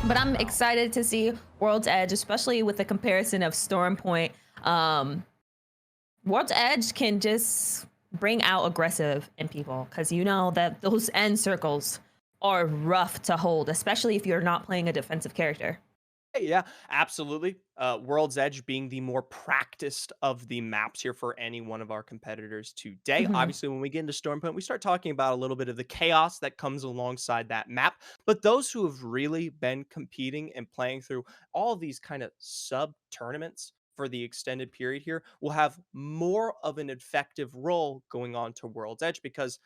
But I'm Wow. excited to see World's Edge, especially with the comparison of Storm Point. Um, World's Edge can just bring out aggressive in people because you know that those end circles are rough to hold, especially if you're not playing a defensive character. Hey, yeah, absolutely. World's Edge being the more practiced of the maps here for any one of our competitors today. Mhm, Obviously, when we get into Stormpoint, we start talking about a little bit of the chaos that comes alongside that map. But those who have really been competing and playing through all of these kind of sub tournaments for the extended period here will have more of an effective role going on to World's Edge because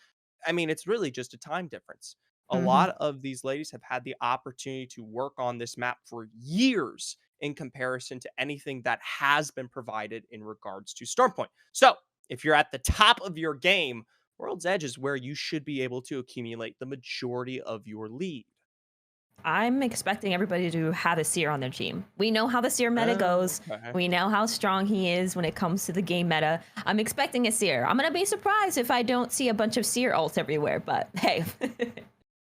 I mean, it's really just a time difference. A mhm. lot of these ladies have had the opportunity to work on this map for years in comparison to anything that has been provided in regards to Stormpoint. So, if you're at the top of your game, World's Edge is where you should be able to accumulate the majority of your lead. I'm expecting everybody to have a seer on their team. We know how the seer meta goes. Okay. We know how strong he is when it comes to the game meta. I'm expecting a seer. I'm gonna be surprised if I don't see a bunch of seer ults everywhere, but hey.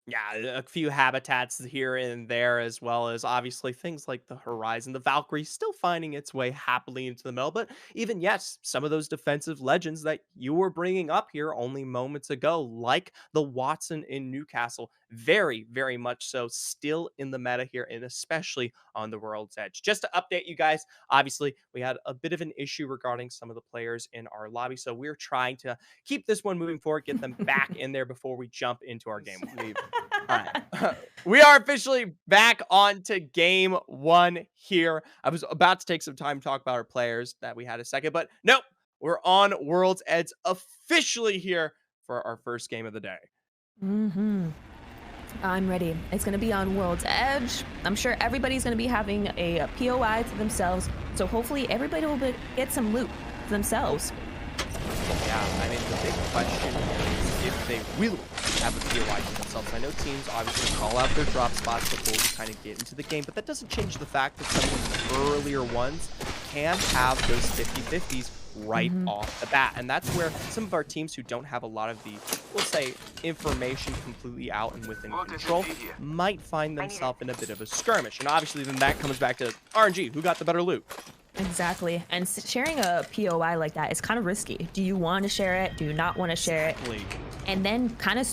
Yeah, a few habitats here and there, as well as obviously things like the Horizon, the Valkyrie still finding its way happily into the middle. But even yes, some of those defensive legends that you were bringing up here only moments ago, like the Watson in Newcastle, very, very much so, still in the meta here, and especially on the World's Edge. Just to update you guys, obviously we had a bit of an issue regarding some of the players in our lobby, so we're trying to keep this one moving forward, get them back in there before we jump into our game one. Sleep. All right. We are officially back on to game one here. I was about to take some time to talk about our players that we had a second, but nope. We're on World's Edge officially here for our first game of the day. Mhm. I'm ready. It's going to be on World's Edge. I'm sure everybody's going to be having a POI to themselves. So hopefully everybody will get some loot to themselves. Yeah, I mean, the big question here is if they will have a POI to themselves. I know teams obviously call out their drop spots before we kind of get into the game, but that doesn't change the fact that some of the earlier ones can have those 50-50s right Mhm. off the bat. And that's where some of our teams who don't have a lot of the, we'll say, information completely out and within control might find themselves in a bit of a skirmish. And obviously then that comes back to RNG, who got the better loot. Exactly. And sharing a POI like that is kind of risky. Do you want to share it? Do you not want to share it? Exactly. And then kind of,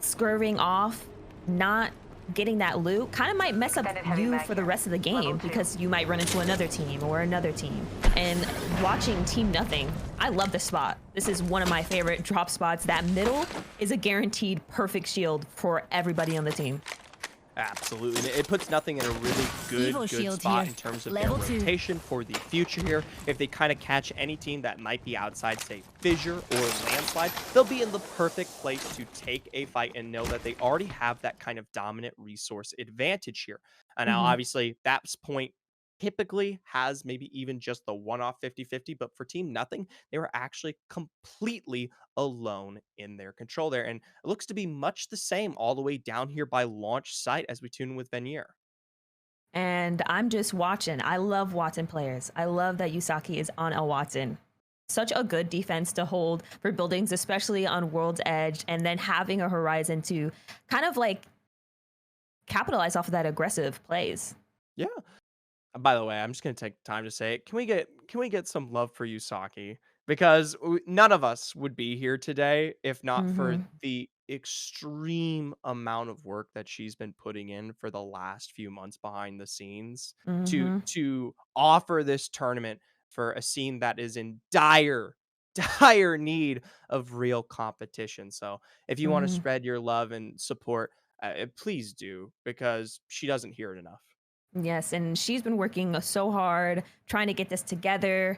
scurrying off, not getting that loot, kind of might mess up Extended heavy you mag for the here. rest of the Level game 2. because you might run into another team or another team. And watching Team Nothing, I love this spot. This is one of my favorite drop spots. That middle is a guaranteed perfect shield for everybody on the team. Absolutely. And it puts nothing in a really good, Evo good shield spot here. in terms of their Level 2. rotation for the future here. If they kind of catch any team that might be outside, say, Fissure or Landslide, they'll be in the perfect place to take a fight and know that they already have that kind of dominant resource advantage here. And now, Mhm. obviously, that point typically has maybe even just the one-off 50-50, but for Team Nothing, they were actually completely alone in their control there. And it looks to be much the same all the way down here by launch site as we tune in with Venier. And I'm just watching. I love Watson players. I love that Yusaki is on a Watson. Such a good defense to hold for buildings, especially on World's Edge, and then having a Horizon to kind of like capitalize off of that aggressive plays. Yeah. By the way, I'm just gonna take time to say it. Can we get some love for Usaki? Because none of us would be here today if not for Hmm. the extreme amount of work that she's been putting in for the last few months behind the scenes to Hmm. offer this tournament for a scene that is in dire dire need of real competition. So if you want to Hmm. spread your love and support, please do because she doesn't hear it enough. Yes, and she's been working so hard trying to get this together,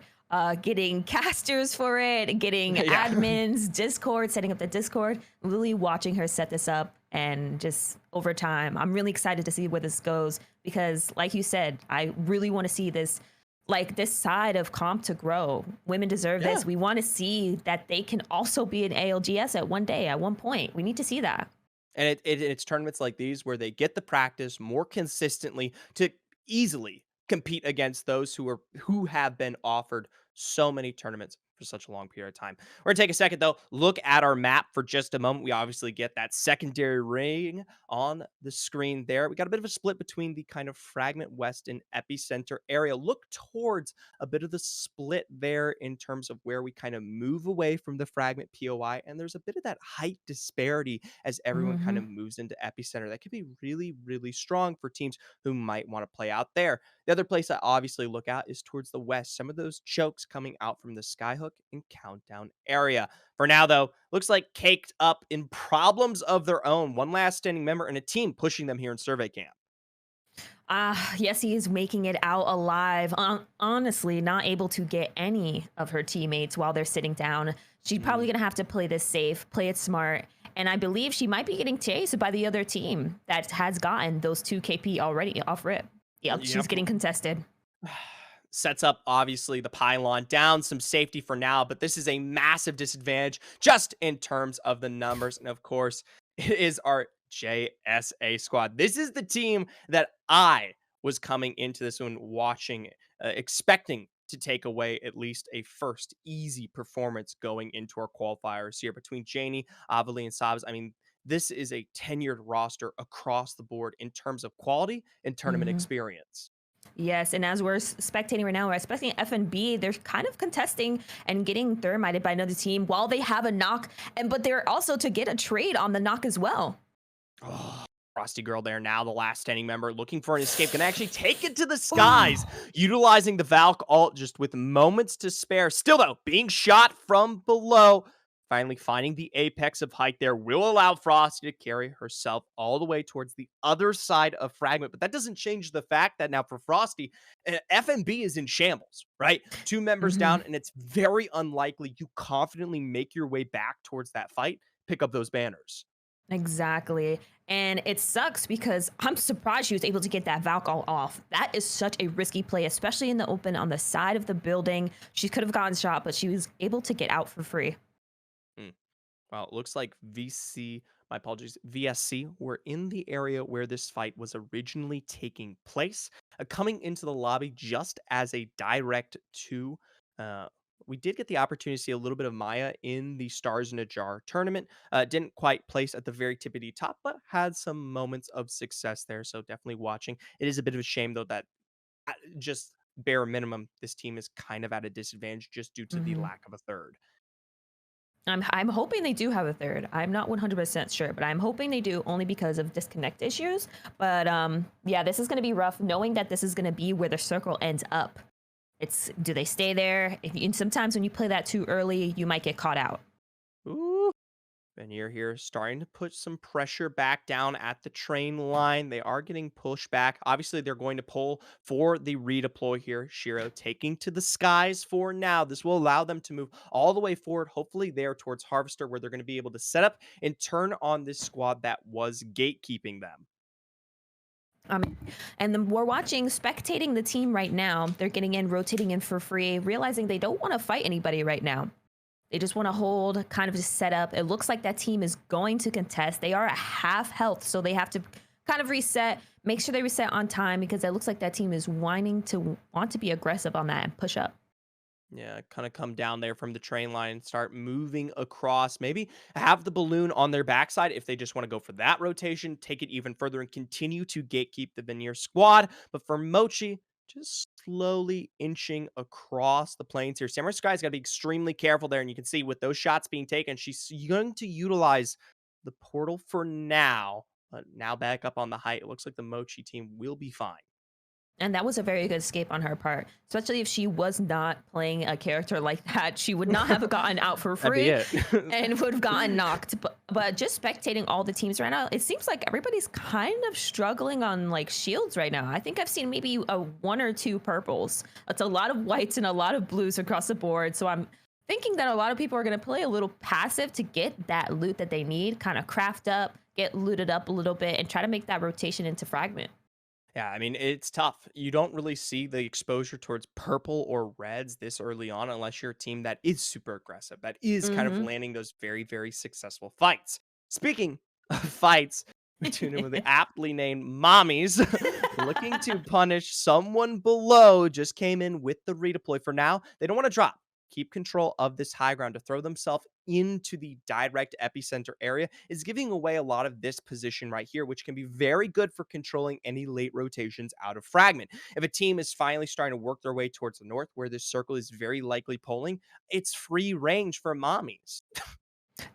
getting casters for it, getting Yeah. admins, Discord, setting up the Discord. Really watching her set this up, and just over time, I'm really excited to see where this goes because, like you said, I really want to see this. Like this side of comp to grow. Women deserve Yeah. this. We want to see that they can also be an ALGS at one day, at one point. We need to see that. And it's tournaments like these where they get the practice more consistently to easily compete against those who have been offered so many tournaments for such a long period of time. We're gonna take a second though, look at our map for just a moment. We obviously get that secondary ring on the screen there. We got a bit of a split between the kind of fragment west and epicenter area. Look towards a bit of the split there in terms of where we kind of move away from the fragment POI. And there's a bit of that height disparity as everyone kind Hmm. of moves into epicenter. That could be really, really strong for teams who might want to play out there. The other place I obviously look at is towards the west. Some of those chokes coming out from the Skyhook and Countdown area. For now, though, looks like caked up in problems of their own. One last standing member and a team pushing them here in survey camp. Yes, he is making it out alive. Honestly, not able to get any of her teammates while they're sitting down. She's probably Mm, going to have to play this safe, play it smart. And I believe she might be getting chased by the other team that has gotten those 2 KP already off rip. Yep, she's yep. getting contested. Sets up obviously the pylon down, some safety for now, but this is a massive disadvantage just in terms of the numbers. And of course, it is our JSA squad. This is the team that I was coming into this one watching, expecting to take away at least a first easy performance going into our qualifiers here between Janie, Avali, and Sabs. I mean, this is a tenured roster across the board in terms of quality and tournament Mhm. experience. Yes, and as we're spectating right now, we're expecting FNB. They're kind of contesting and getting thermited by another team while they have a knock, and but they're also to get a trade on the knock as well. Oh, Frosty Girl there now, the last standing member looking for an escape, can actually take it to the skies, Oh. utilizing the Valk ult just with moments to spare. Still, though, being shot from below. Finally finding the apex of height there will allow Frosty to carry herself all the way towards the other side of Fragment. But that doesn't change the fact that now for Frosty, FNB is in shambles, right? Two members Mhm. down, and it's very unlikely you confidently make your way back towards that fight, pick up those banners. Exactly. And it sucks because I'm surprised she was able to get that Valkyrie off. That is such a risky play, especially in the open on the side of the building. She could have gotten shot, but she was able to get out for free. Hmm. Well, it looks like my apologies, VSC were in the area where this fight was originally taking place, coming into the lobby just as a direct to. Uh, we did get the opportunity to see a little bit of Maya in the Stars in a Jar tournament. Didn't quite place at the very tippity top, but had some moments of success there. So definitely watching. It is a bit of a shame though that just bare minimum, this team is kind of at a disadvantage just due to the Mhm. lack of a third. I'm hoping they do have a third. I'm not 100% sure, but I'm hoping they do only because of disconnect issues. But yeah, this is going to be rough knowing that this is going to be where the circle ends up. It's do they stay there? And sometimes when you play that too early, you might get caught out. Ooh. Venier here starting to put some pressure back down at the train line. They are getting pushed back. Obviously, they're going to pull for the redeploy here. Shiro taking to the skies for now. This will allow them to move all the way forward, hopefully there towards Harvester, where they're going to be able to set up and turn on this squad that was gatekeeping them. Um, and then we're watching, spectating the team right now. They're getting in, rotating in for free, realizing they don't want to fight anybody right now. They just want to hold, kind of just set up. It looks like that team is going to contest. They are at half health, so they have to kind of reset, make sure they reset on time because it looks like that team is whining to want to be aggressive on that and push up. Yeah, kind of come down there from the train line and start moving across. Maybe have the balloon on their backside if they just want to go for that rotation, take it even further and continue to gatekeep the Veneer squad. But for Mochi, just slowly inching across the plains here. Samurai Sky's got to be extremely careful there. And you can see with those shots being taken, she's going to utilize the portal for now. But now back up on the height, it looks like the Mochi team will be fine. And that was a very good escape on her part, especially if she was not playing a character like that. She would not have gotten out for That'd be free it. and would have gotten knocked. But just spectating all the teams right now, it seems like everybody's kind of struggling on like shields right now. I think I've seen maybe a one or two purples. It's a lot of whites and a lot of blues across the board. So I'm thinking that a lot of people are going to play a little passive to get that loot that they need, kind of craft up, get looted up a little bit, and try to make that rotation into fragment. Yeah, I mean, it's tough. You don't really see the exposure towards purple or reds this early on unless you're a team that is super aggressive, that is kind of Hmm. landing those very, very successful fights. Speaking of fights, we tune in with the aptly named mommies looking to punish someone below, just came in with the redeploy for now. They don't want to drop. keep control of this high ground to throw themselves into the direct epicenter area is giving away a lot of this position right here, which can be very good for controlling any late rotations out of fragment. If a team is finally starting to work their way towards the north, where this circle is very likely polling, it's free range for mommies.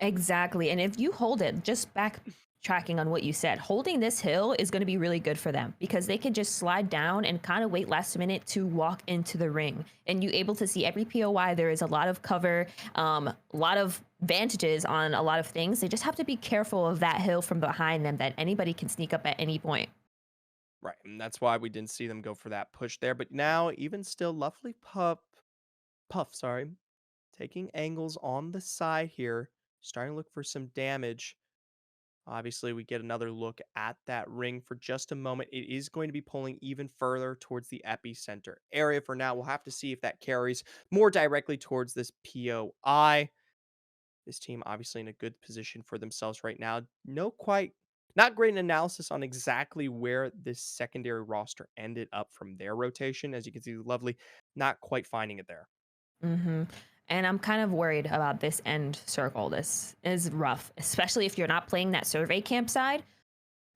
Exactly. And if you hold it, just backtracking on what you said, holding this hill is going to be really good for them because they can just slide down and kind of wait last minute to walk into the ring. And you able to see every POI. There is a lot of cover, a lot of vantages on a lot of things. They just have to be careful of that hill from behind them that anybody can sneak up at any point. Right. And that's why we didn't see them go for that push there. But now, even still, Lovely Puff, sorry, taking angles on the side here, starting to look for some damage. Obviously, we get another look at that ring for just a moment. It is going to be pulling even further towards the epicenter area for now. We'll have to see if that carries more directly towards this POI. This team obviously in a good position for themselves right now. Not great analysis on exactly where this secondary roster ended up from their rotation. As you can see, Lovely not quite finding it there. hmm And I'm kind of worried about this end circle. This is rough, especially if you're not playing that survey camp side.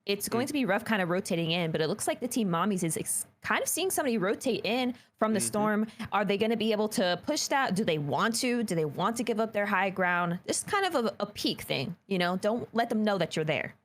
It's going to be rough kind of rotating in, but it looks like the team mommies is kind of seeing somebody rotate in from the Mm-hmm. storm. Are they going to be able to push that? Do they want to? Do they want to give up their high ground? This is kind of a peak thing, you know? Don't let them know that you're there.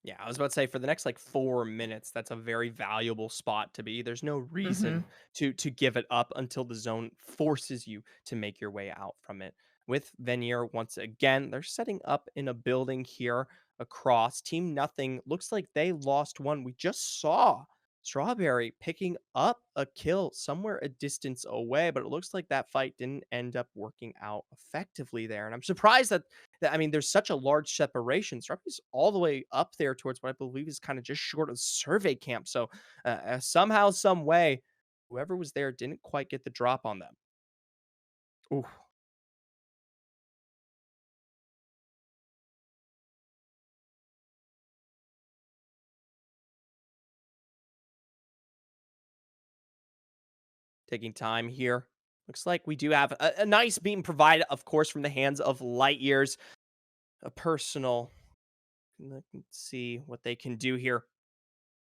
Yeah, I was about to say for the next like 4 minutes, that's a very valuable spot to be. There's no hmm reason to give it up until the zone forces you to make your way out from it. With Venier, once again, they're setting up in a building here across. Team Nothing looks like they lost one. We just saw Strawberry picking up a kill somewhere a distance away, but it looks like that fight didn't end up working out effectively there. And I'm surprised I mean, there's such a large separation. Strawberry's all the way up there towards what I believe is kind of just short of survey camp. So somehow, some way, whoever was there didn't quite get the drop on them. Ooh, taking time here. Looks like we do have a nice beam provided, of course, from the hands of Light Years. A personal. Let's see what they can do here.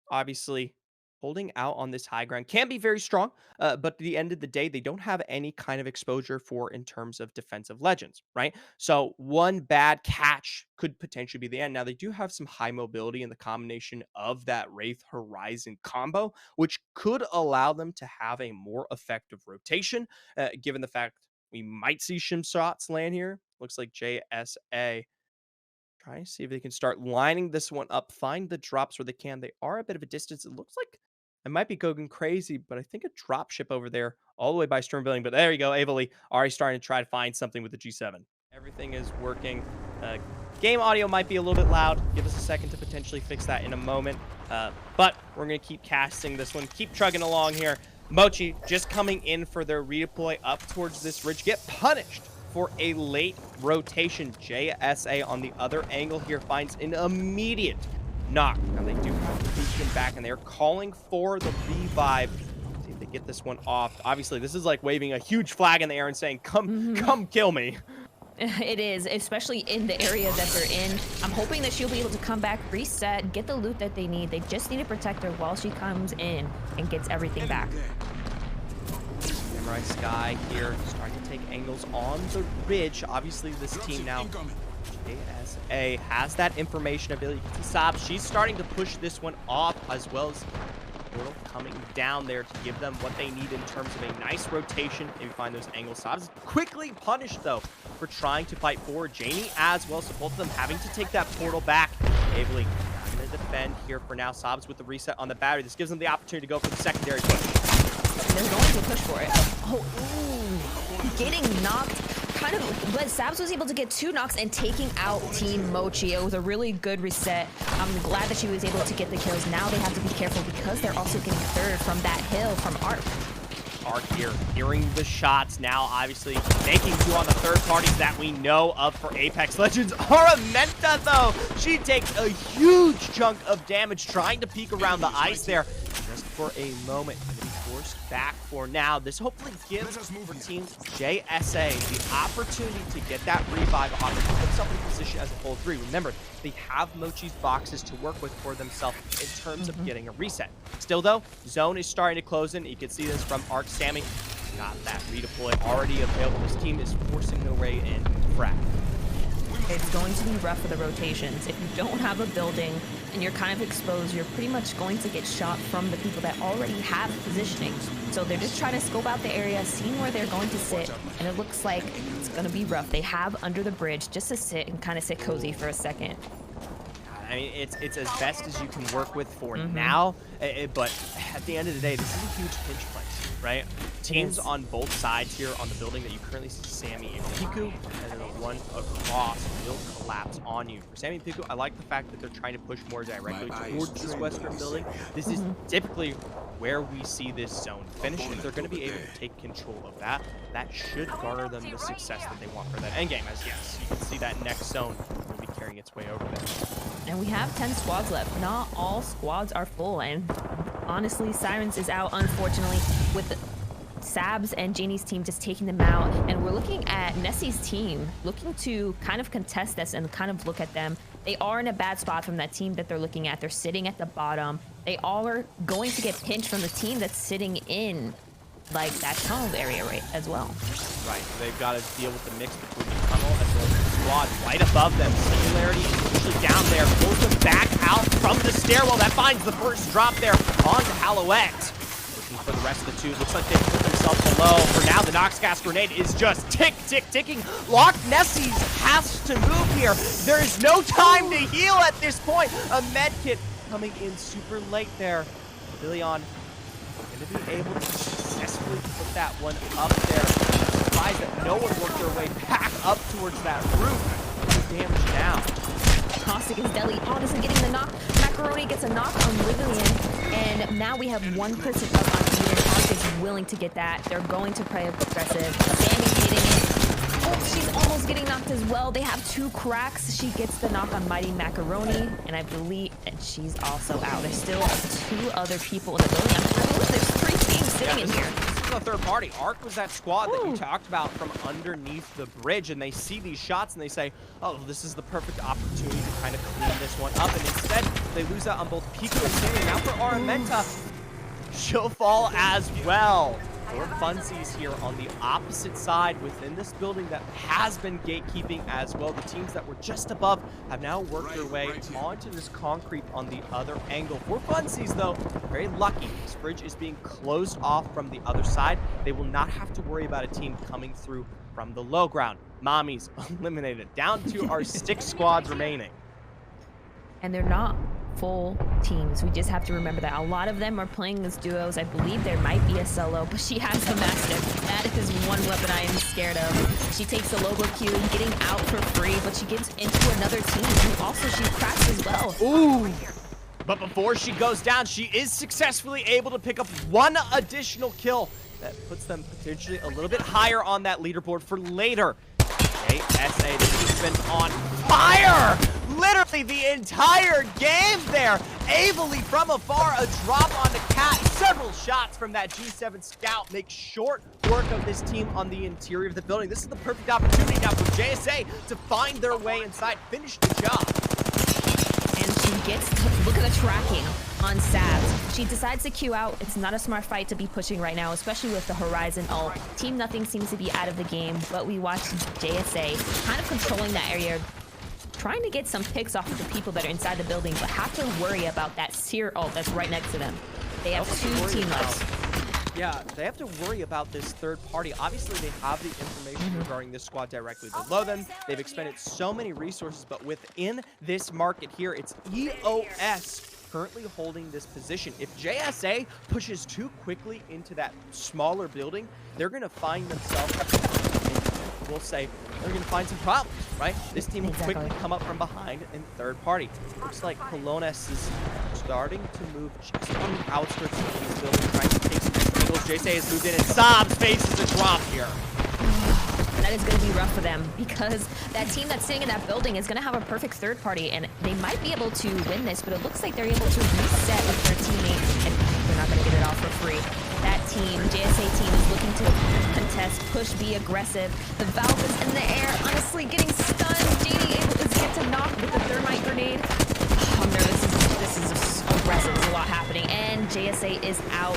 Obviously, holding out on this high ground can be very strong, but at the end of the day, they don't have any kind of exposure for in terms of defensive legends, right? So one bad catch could potentially be the end. Now they do have some high mobility in the combination of that Wraith Horizon combo, which could allow them to have a more effective rotation, given the fact we might see shim shots land here. Looks like JSA trying to see if they can start lining this one up, find the drops where they can. They are a bit of a distance. It looks like I might be going crazy, but I think a drop ship over there all the way by Storm Building. But there you go, Avely already starting to try to find something with the G7. Everything is working. Game audio might be a little bit loud. Give us a second to potentially fix that in a moment. But we're going to keep casting this one, keep trugging along here. Mochi just coming in for their redeploy up towards this ridge. Get punished for a late rotation. JSA on the other angle here finds an immediate knock. Now they do have to boost him back, and they're calling for the revive. See if they get this one off. Obviously, this is like waving a huge flag in the air and saying, come kill me. It is, especially in the area that they're in. I'm hoping that she'll be able to come back, reset, get the loot that they need. They just need to protect her while she comes in and gets everything back. Samurai Sky here, starting to take angles on the ridge. Obviously, this team now, ASA, has that information ability. Saab, she's starting to push this one off, as well as Portal coming down there to give them what they need in terms of a nice rotation. Maybe find those angles. Saab's quickly punished, though, for trying to fight forward. Janie as well, so both of them having to take that portal back. Avely going to defend here for now. Saab's with the reset on the battery. This gives them the opportunity to go for the secondary push. They're going to push for it. Oh, ooh. Getting knocked. Kind of, but Sabs was able to get 2 knocks and taking out Team Mochi. It was a really good reset. I'm glad that she was able to get the kills. Now they have to be careful because they're also getting third from that hill from Arc. Arc here, hearing the shots now, obviously making two on the third parties that we know of for Apex Legends. Aramenta, though, she takes a huge chunk of damage trying to peek around the ice there. Just for a moment, going to be forced back for now. This hopefully gives Team JSA the opportunity to get that revive on and put themselves in position as a whole 3. Remember, they have Mochi's boxes to work with for themselves in terms of getting a reset. Still though, zone is starting to close in. You can see this from Arc. Sammy got that redeploy already available. This team is forcing their way in frag. It's going to be rough for the rotations. If you don't have a building and you're kind of exposed, you're pretty much going to get shot from the people that already have positioning. So they're just trying to scope out the area, seeing where they're going to sit, and it looks like it's going to be rough. They have under the bridge just to sit and kind of sit cozy for a second. I mean, it's as best as you can work with for now, but at the end of the day, this is a huge pinch place, right? Teams on both sides here on the building that you currently see Sammy and Piku, and then the one across will collapse on you. For Sammy and Piku, I like the fact that they're trying to push more directly towards this western building. This is typically where we see this zone finish. If they're going to be able to take control of that, that should garner them the success that they want for that endgame. As yes, you can see that next zone will be carrying its way over there. And we have 10 squads left. Not all squads are full, and honestly, Sirens is out, unfortunately, with Sabs and Janie's team just taking them out. And we're looking at Nessie's team, looking to kind of contest this and kind of look at them. They are in a bad spot from that team that they're looking at. They're sitting at the bottom. They all are going to get pinched from the team that's sitting in like that tunnel area right as well. Right, they've got to deal with the mix between the tunnel as well as the squad right above them. Singularity is usually down there, pulls them back out from the stairwell. That finds the first drop there onto Hallowett. Looking for the rest of the two. Looks like they've put themselves below. For now, the Nox Gas Grenade is just ticking. Lock Nessies has to move here. There is no time to heal at this point. A med kit coming in super late there. Billion going to be able to successfully put that one up there. I'm surprised that no one worked their way back up towards that roof. The damage down. Caustic is Deli. Oh, this is getting the knock. Macaroni gets a knock on Livian. And now we have one person up on Eden. Arc is willing to get that. They're going to play aggressive. Sammy's getting it. Oh, she's almost getting knocked as well. They have 2 cracks. She gets the knock on Mighty Macaroni. And I believe that she's also out. There's still 2 other people in the building. I believe there's 3 teams sitting in here. This is a third party. Arc was that squad that you talked about from underneath the bridge, and they see these shots and they say, oh, this is the perfect opportunity to kind of clean this one up. And instead, they lose out on both Pico and Sammy. Now for Aramenta, she'll fall as well. 4 Funsies here on the opposite side within this building that has been gatekeeping as well. The teams that were just above have now worked their way onto this concrete on the other angle. 4 Funsies, though, very lucky. This bridge is being closed off from the other side. They will not have to worry about a team coming through from the low ground. Mommy's eliminated. Down to our 6 squads remaining. And they're not full teams. We just have to remember that a lot of them are playing as duos. I believe there might be a solo, but she has the Mastiff. That is one weapon I am scared of. She takes the logo Q, getting out for free, but she gets into another team, and also she cracks as well. Ooh! But before she goes down, she is successfully able to pick up 1 additional kill. That puts them potentially a little bit higher on that leaderboard for later. JSA, this has been on fire! Literally the entire game there. Ably from afar, a drop on the Cat. Several shots from that G7 Scout make short work of this team on the interior of the building. This is the perfect opportunity now for JSA to find their way inside, finish the job. And she gets, look at the tracking on Sabs. She decides to queue out. It's not a smart fight to be pushing right now, especially with the Horizon ult. Team Nothing seems to be out of the game, but we watch JSA kind of controlling that area, trying to get some picks off of the people that are inside the building, but have to worry about that Seer ult that's right next to them. They have 2 team ups. Yeah, they have to worry about this third party. Obviously, they have the information regarding this squad directly below them. They've expended so many resources, but within this market here, it's EOS currently holding this position. If JSA pushes too quickly into that smaller building, they're going to find themselves, we'll say, they're going to find some problems, right? This team will quickly come up from behind in third party. Looks like Colones is starting to move just on the outskirts of these buildings, trying to take some angles. JSA has moved in, and Sabs faces a drop here. That is going to be rough for them, because that team that's sitting in that building is going to have a perfect third party, and they might be able to win this, but it looks like they're able to reset with their teammate, and they're not going to get it all for free. that team, JSA team, is looking to contest, push, be aggressive. The Valve is in the air, honestly getting stunned. JD able to get to knock with the thermite grenade. Oh no, this is aggressive. There's a lot happening, and JSA is out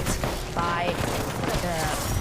by the.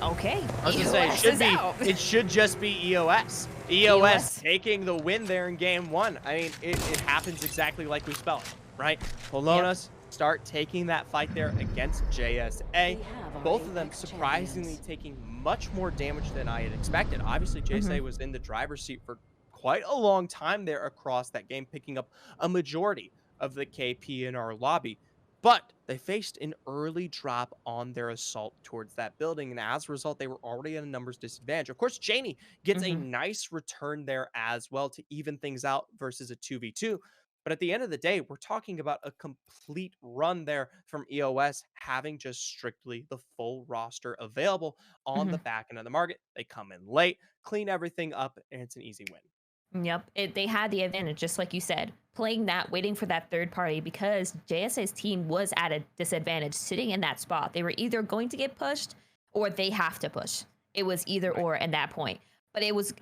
Okay, I was gonna say EOS is out. it should just be EOS. EOS EOS. taking the win there in game one. I mean, it happens exactly like we spell it, right? Yep. Polonas start taking that fight there against JSA. We have our Both of them Apex surprisingly champions. taking much more damage than I had expected. Obviously, Hmm. JSA was in the driver's seat for quite a long time there across that game, picking up a majority of the KP in our lobby. But they faced an early drop on their assault towards that building, and as a result, they were already at a numbers disadvantage. Of course, Janie gets a Hmm. nice return there as well to even things out versus a 2v2. But at the end of the day, we're talking about a complete run there from EOS having just strictly the full roster available on Hmm. the back end of the market. They come in late, clean everything up, and it's an easy win. Yep, they had the advantage, just like you said, playing that, waiting for that third party because JSA's team was at a disadvantage sitting in that spot. They were either going to get pushed or they have to push. It was either Right. or at that point. But it was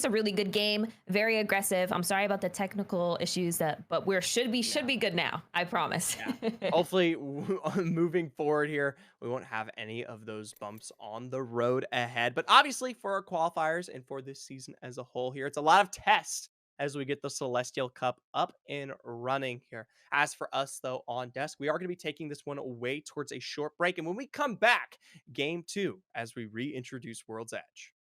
a really good game, very aggressive. I'm sorry about the technical issues but we're should Yeah. be good now. I promise. Yeah. Hopefully, moving forward here, we won't have any of those bumps on the road ahead. But obviously, for our qualifiers and for this season as a whole here, it's a lot of tests as we get the Celestial Cup up and running here. As for us, though, on desk, we are going to be taking this one away towards a short break. And when we come back, game two, as we reintroduce World's Edge.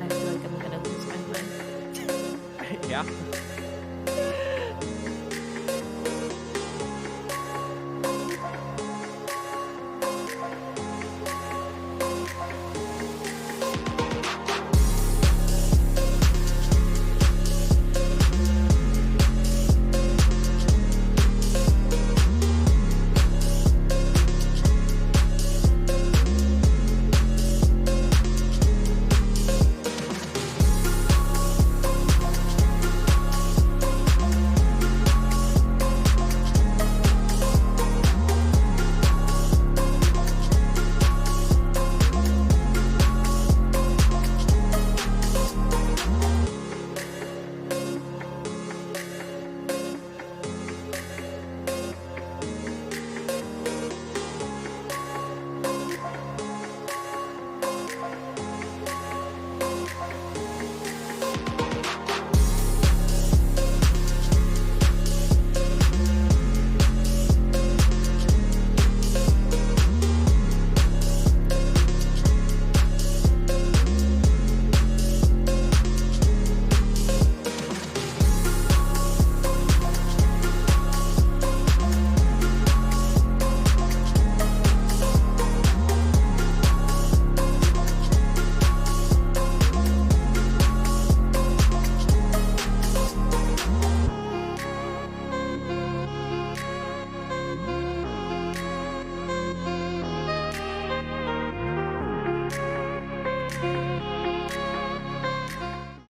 I feel like I'm gonna lose my mind. Yeah.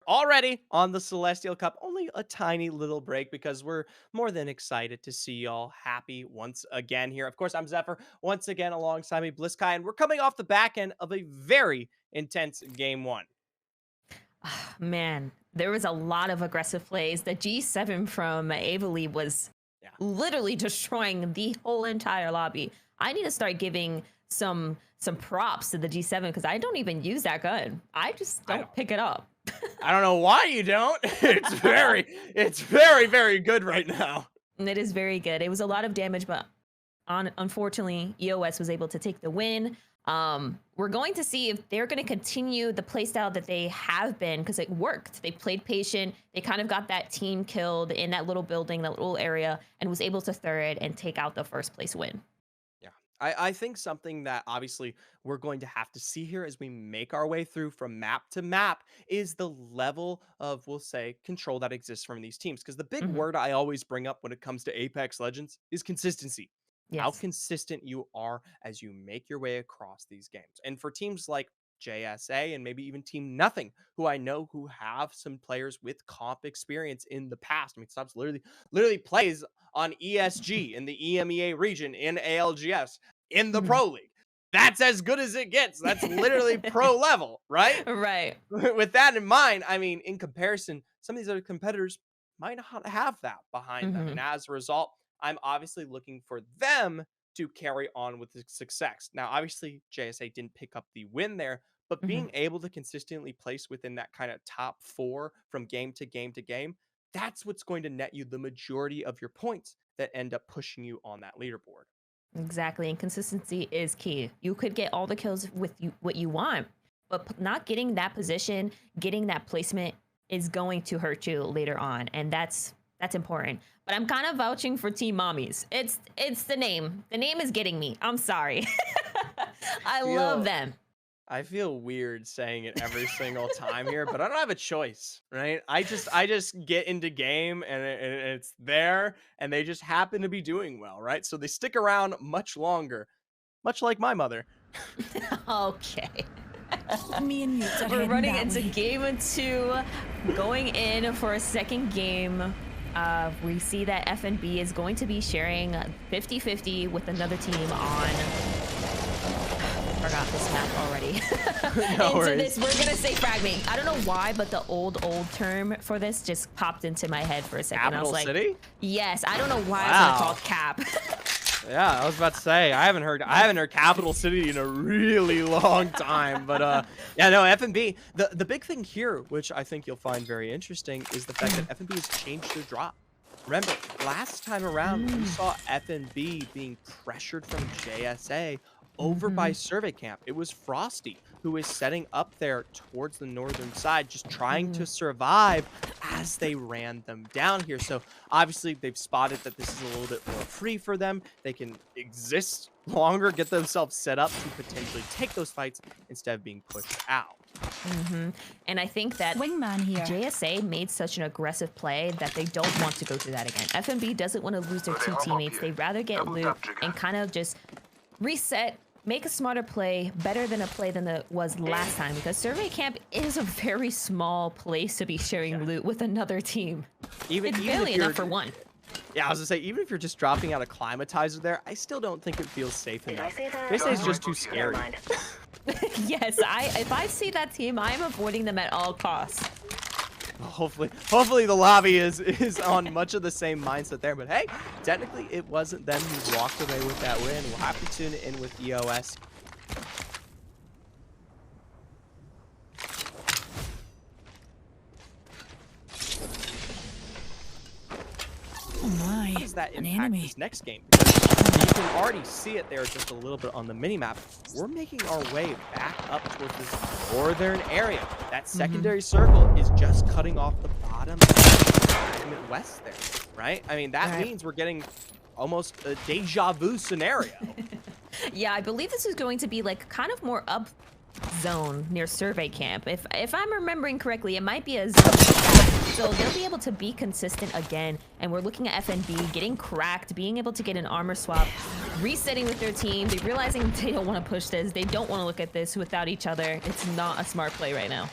Already on the Celestial Cup, only a tiny little break because we're more than excited to see y'all happy once again here. Of course, I'm Zephyr, once again alongside me, Blisskai, and we're coming off the back end of a very intense game one. Man, there was a lot of aggressive plays. The G7 from Avali was Yeah, literally destroying the whole entire lobby. I need to start giving some props to the G7 because I don't even use that gun. I just I don't don't. pick it up. I don't know why you don't. It's very, very good right now. And it is very good. It was a lot of damage, but unfortunately, EOS was able to take the win. We're going to see if they're going to continue the playstyle that they have been because it worked. They played patient. They kind of got that team killed in that little building, that little area, and was able to third and take out the first place win. Yeah, I think something that obviously we're going to have to see here as we make our way through from map to map is the level of, we'll say, control that exists from these teams. Because the big Hmm. word I always bring up when it comes to Apex Legends is consistency. How Yes. consistent you are as you make your way across these games. And for teams like JSA and maybe even Team Nothing, who I know who have some players with comp experience in the past. I mean, Subs literally plays on ESG in the EMEA region in ALGS in the Hmm. pro league. That's as good as it gets. That's literally pro level, right? Right. With that in mind, I mean, in comparison, some of these other competitors might not have that behind them. Hmm. And as a result, I'm obviously looking for them to carry on with the success. Now, obviously, JSA didn't pick up the win there, but Hmm. being able to consistently place within that kind of top 4 from game to game to game, that's what's going to net you the majority of your points that end up pushing you on that leaderboard. Exactly, and consistency is key. You could get all the kills with you what you want, but not getting that position, getting that placement is going to hurt you later on, and that's important. But I'm kind of vouching for Team Mommies. It's the name. The name is getting me. I'm sorry. I love Feel them. I feel weird saying it every single time here, but I don't have a choice, right? I just get into game and it's there, and they just happen to be doing well, right? So they stick around much longer, much like my mother. Okay. Me and Mutes are We're heading running that into way. game 2, going in for a second game. We see that FNB is going to be sharing 50-50 with another team on. Forgot this map already. No Into worries. this, we're gonna say fragment. I don't know why, but the old term for this just popped into my head for a second. I was Capital like, City? yes, I don't know why I was Wow. gonna call it cap. Yeah, I was about to say I haven't heard Capital City in a really long time, but yeah, no, FNB. The big thing here, which I think you'll find very interesting, is the fact that FNB has changed their drop. Remember, last time around we saw FNB being pressured from JSA over by Mhm. Survey Camp. It was Frosty who is setting up there towards the northern side, just trying to Mhm. survive as they ran them down here. So obviously they've spotted that this is a little bit more free for them. They can exist longer, get themselves set up to potentially take those fights instead of being pushed out. Mhm. And I think that Wingman here. JSA made such an aggressive play that they don't want to go through that again. FNB doesn't want to lose their 2 teammates. They'd rather get loot and kind of just reset, make a smarter play, better than a play than it was last time, because Survey Camp is a very small place to be sharing loot with another team. It's Even barely if you're enough for one. Yeah, I was gonna say, even if you're just dropping out a climatizer there, I still don't think it feels safe enough. JSA is just too scary. Yes, if I see that team, I'm avoiding them at all costs. Hopefully the lobby is on much of the same mindset there. But hey, technically it wasn't them who walked away with that win. We'll have to tune in with EOS. Oh my, How does that an impact enemy. this next game? Because you can already see it there just a little bit on the minimap. We're making our way back up towards this northern area. That secondary circle is just cutting off the bottom of west there, right? I mean, that Right. means we're getting almost a deja vu scenario. Yeah, I believe this is going to be like kind of more up zone near Survey Camp. If I'm remembering correctly, it might be a zone like that. So they'll be able to be consistent again. And we're looking at FNB getting cracked, being able to get an armor swap, resetting with their team. They're realizing they don't want to push this. They don't want to look at this without each other. It's not a smart play right now.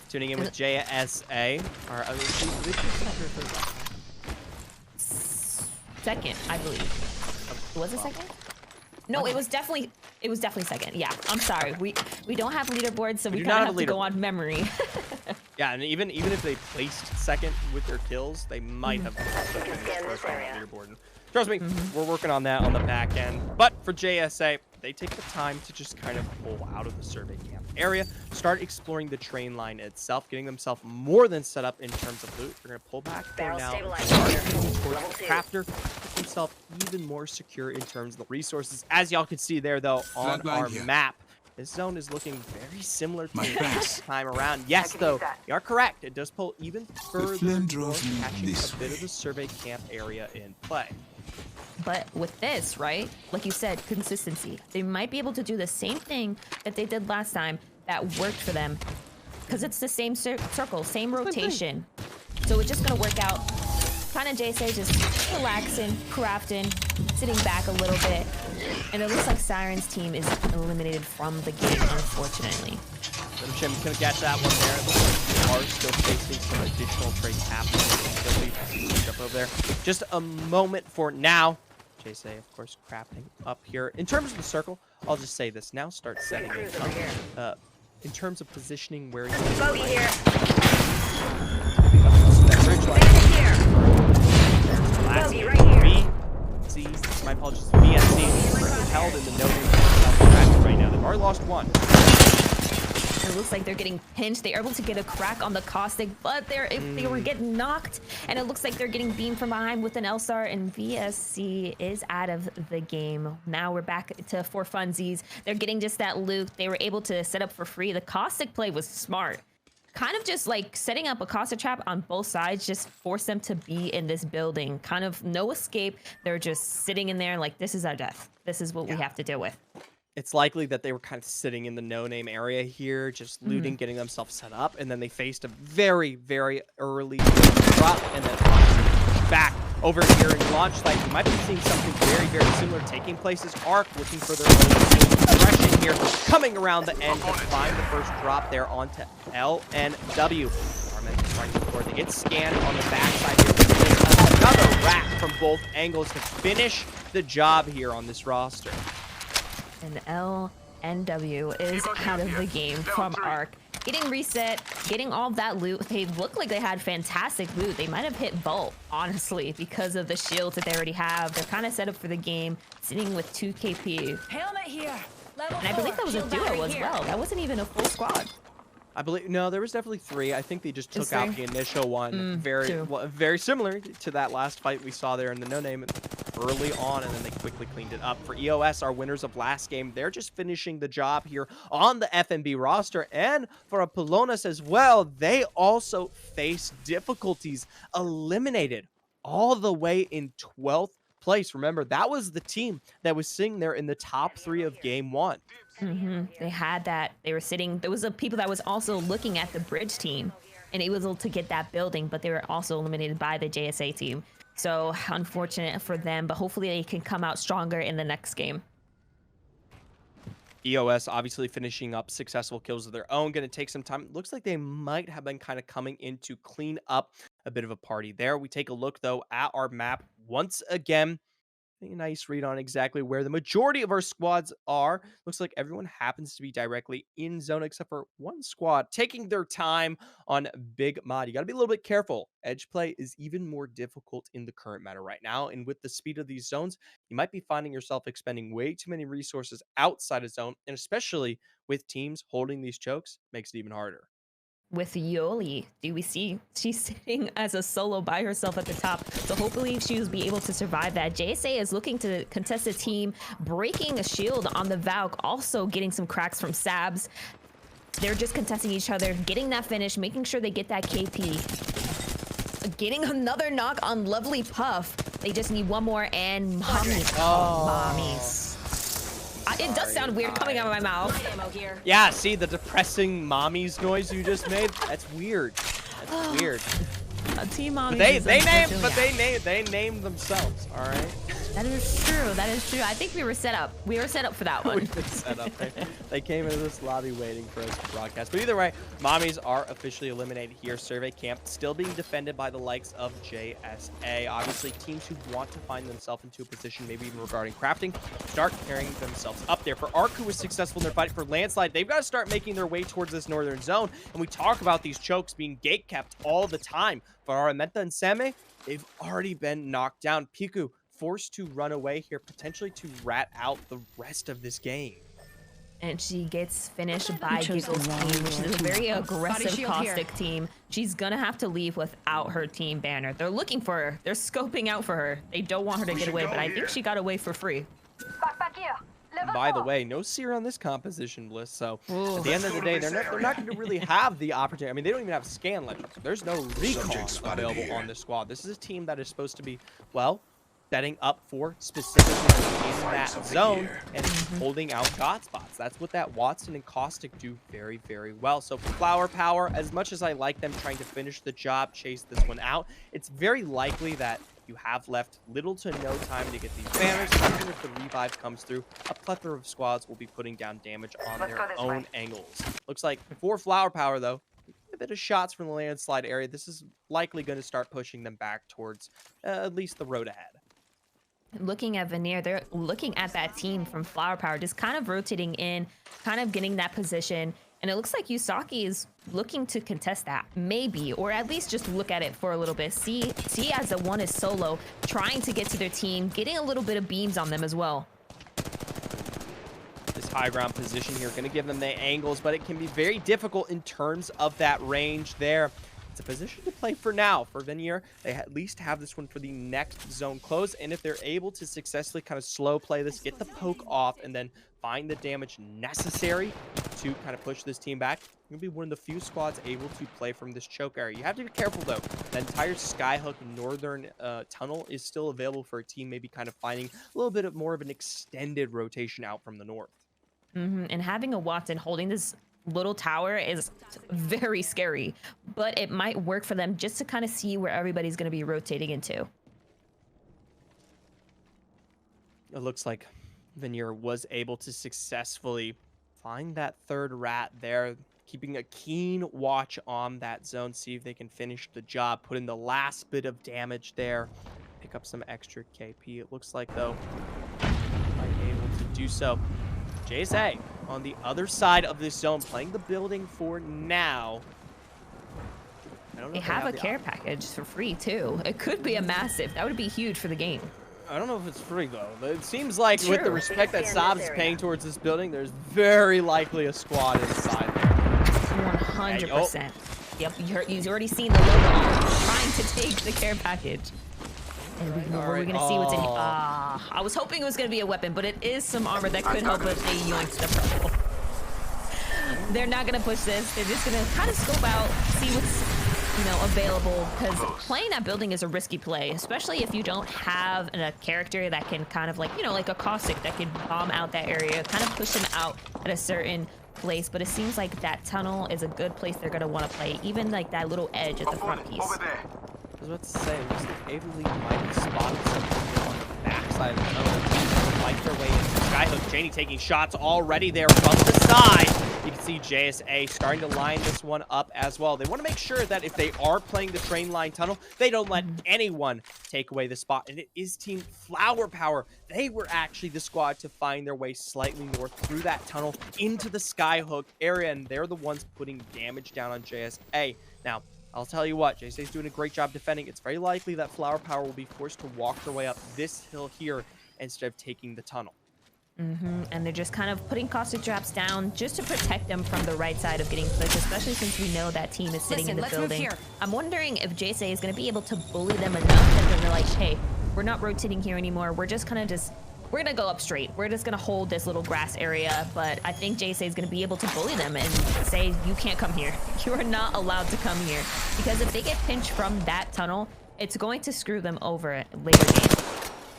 Tuning in with JSA. Or, they second or third last time? Second, I believe. Was it second? No, it was definitely second. Yeah, I'm sorry. We don't have leaderboards, so we do kind not of have have to go leaderboard. on memory. Yeah, and even if they placed second with their kills, they might have been first on the leaderboard. And trust me, we're working on that on the back end. But for JSA, they take the time to just kind of pull out of the Survey Camp area, start exploring the train line itself, getting themselves more than set up in terms of loot. They're going to pull back. They're now towards the crafter, get themselves even more secure in terms of the resources. As y'all can see there, though, on Flatline our here. map, this zone is looking very similar to My the thanks. last time around. Yes, though, you are correct. It does pull even further flame north, draws me catching this a bit way. of the Survey Camp area in play. But with this, right, like you said, consistency. They might be able to do the same thing that they did last time that worked for them. Because it's the same circle, same rotation. So it's just going to work out. Kind of JSA just relaxing, crafting, sitting back a little bit. And it looks like Siren's team is eliminated from the game, unfortunately. Jim can catch that one there. It looks like we are still facing some additional trades happening. Up over there. Just a moment for now. JSA, of course, crafting up here. In terms of the circle, I'll just say this. Now start setting it up. In terms of positioning where you Bogey here. Bogey right here. VC, my apologies, VSC held in the no-name right now. They've already lost one. It looks like they're getting pinched. They are able to get a crack on the caustic, but they were getting knocked, and it looks like they're getting beamed from behind with an L-Star, and VSC is out of the game. Now we're back to for funsies. They're getting just that loot. They were able to set up for free. The caustic play was smart. Kind of just like setting up a caustic trap on both sides, just force them to be in this building. Kind of no escape. They're just sitting in there like, this is our death. This is what we have to deal with. It's likely that they were kind of sitting in the no-name area here, just looting, getting themselves set up, and then they faced a very, very early drop, and then back over here in launch site. You might be seeing something very, very similar taking place as Arc looking for their own progression here, coming around the end to find the first drop there onto LNW. They get scanned on the backside here. Another rack from both angles to finish the job here on this roster. And LNW is out of the game from Arc. Getting reset, getting all that loot. They look like they had fantastic loot. They might have hit Vault, honestly, because of the shields that they already have. They're kind of set up for the game, sitting with 2 KP. Helmet here. Level And I believe that was a Shield duo battery as here. well. That wasn't even a full squad. I believe, no, there was definitely 3. I think they just took out the initial one. Two. Very similar to that last fight we saw there in the no-name early on, and then they quickly cleaned it up. For EOS, our winners of last game, they're just finishing the job here on the FNB roster. And for Apollonis as well, they also face difficulties, eliminated all the way in 12th place. Remember, that was the team that was sitting there in the top 3 of game 1. They had that. They were sitting. There was a people that was also looking at the bridge team and able to get that building, but they were also eliminated by the JSA team. So unfortunate for them, but hopefully they can come out stronger in the next game. EOS obviously finishing up successful kills of their own. Going to take some time. Looks like they might have been kind of coming in to clean up a bit of a party there. We take a look, though, at our map once again. A nice read on exactly where the majority of our squads are. Looks like everyone happens to be directly in zone except for one squad taking their time on Big Mod. You got to be a little bit careful. Edge play is even more difficult in the current meta right now. And with the speed of these zones, you might be finding yourself expending way too many resources outside of zone. And especially with teams holding these chokes, makes it even harder. With Yoli, do we see she's sitting as a solo by herself at the top, so hopefully she will be able to survive that. JSA is looking to contest a team, breaking a shield on the Valk, also getting some cracks from Sabs. They're just contesting each other, getting that finish, making sure they get that KP. Getting another knock on Lovely Puff. They just need one more, and Mommies. Mommies. It does sound weird coming out of my mouth. Ammo here. Yeah, see the depressing mommy's noise you just made? That's weird. That's weird. Team Mommies. They named themselves, all right? That is true. That is true. I think we were set up. We were set up for that one. We've been set up. They came into this lobby waiting for us to broadcast. But either way, mommies are officially eliminated here. Survey camp still being defended by the likes of JSA. Obviously, teams who want to find themselves into a position, maybe even regarding crafting, start carrying themselves up there. For Arc, who was successful in their fight for Landslide, they've got to start making their way towards this northern zone. And we talk about these chokes being gate kept all the time. For Araminta and Seme, they've already been knocked down. Piku forced to run away here, potentially to rat out the rest of this game. And she gets finished by Giggle's team, which is a very aggressive caustic team. She's gonna have to leave without her team banner. They're looking for her. They're scoping out for her. They don't want her to get away, but I think she got away for free. And by the way, no seer on this composition list, so at the end of the day, they're not going to really have the opportunity. I mean, they don't even have scan legends. There's no recall available on this squad. This is a team that is supposed to be, well, setting up for specifically in that zone and holding out God spots. That's what that Watson and Caustic do very, very well. So for Flower Power, as much as I like them trying to finish the job, chase this one out, it's very likely that you have left little to no time to get these banners. Even if the revive comes through, a plethora of squads will be putting down damage on their own angles. Looks like for Flower Power, though, a bit of shots from the landslide area. This is likely going to start pushing them back towards at least the road ahead. Looking at Veneer, they're looking at that team from Flower Power, just kind of rotating in, kind of getting that position. And it looks like Yusaki is looking to contest that, maybe, or at least just look at it for a little bit. See as the one is solo, trying to get to their team, getting a little bit of beams on them as well. This high ground position here going to give them the angles, but it can be very difficult in terms of that range there. It's a position to play for now. For Veneer, they at least have this one for the next zone close, and if they're able to successfully kind of slow play this, get the poke off, and then find the damage necessary to kind of push this team back, you'll be one of the few squads able to play from this choke area. You have to be careful, though. The entire Skyhook northern tunnel is still available for a team maybe kind of finding a little bit more of an extended rotation out from the north. And having a Watson holding this little tower is very scary, but it might work for them just to kind of see where everybody's going to be rotating into. It looks like Veneer was able to successfully find that third rat there, keeping a keen watch on that zone, see if they can finish the job, put in the last bit of damage there, pick up some extra KP. It looks like, though, might be able to do so. JSA on the other side of this zone, playing the building for now. I don't know They have a care package for free, too. It could be a massive. That would be huge for the game. I don't know if it's free, though. It seems like with the respect that Saab is paying towards this building, there's very likely a squad inside there. 100%. Yep, you've already seen the logo trying to take the care package. And we're going to see what's in here. I was hoping it was going to be a weapon, but it is some armor that could help if they yoink the purple. They're not going to push this. They're just going to kind of scope out, see what's available, because playing that building is a risky play, especially if you don't have a character that can kind of like a Caustic that can bomb out that area, kind of push them out at a certain place. But it seems like that tunnel is a good place they're going to want to play, even like that little edge at the front piece. I was about to say, it looks like Averly might have spotted something on the backside of the tunnel. Like their way in. Skyhook, Janie taking shots already there from the side. You can see JSA starting to line this one up as well. They want to make sure that if they are playing the train line tunnel, they don't let anyone take away the spot. And it is Team Flower Power. They were actually the squad to find their way slightly north through that tunnel into the Skyhook area, and they're the ones putting damage down on JSA. Now, I'll tell you what, JSA is doing a great job defending. It's very likely that Flower Power will be forced to walk their way up this hill here instead of taking the tunnel. And they're just kind of putting caustic traps down just to protect them from the right side of getting pushed, especially since we know that team is sitting in the building. I'm wondering if JSA is going to be able to bully them enough that they're like, hey, we're not rotating here anymore. We're just kind of we're going to go up straight. We're just going to hold this little grass area. But I think JSA is going to be able to bully them and say, you can't come here. You are not allowed to come here. Because if they get pinched from that tunnel, it's going to screw them over later game.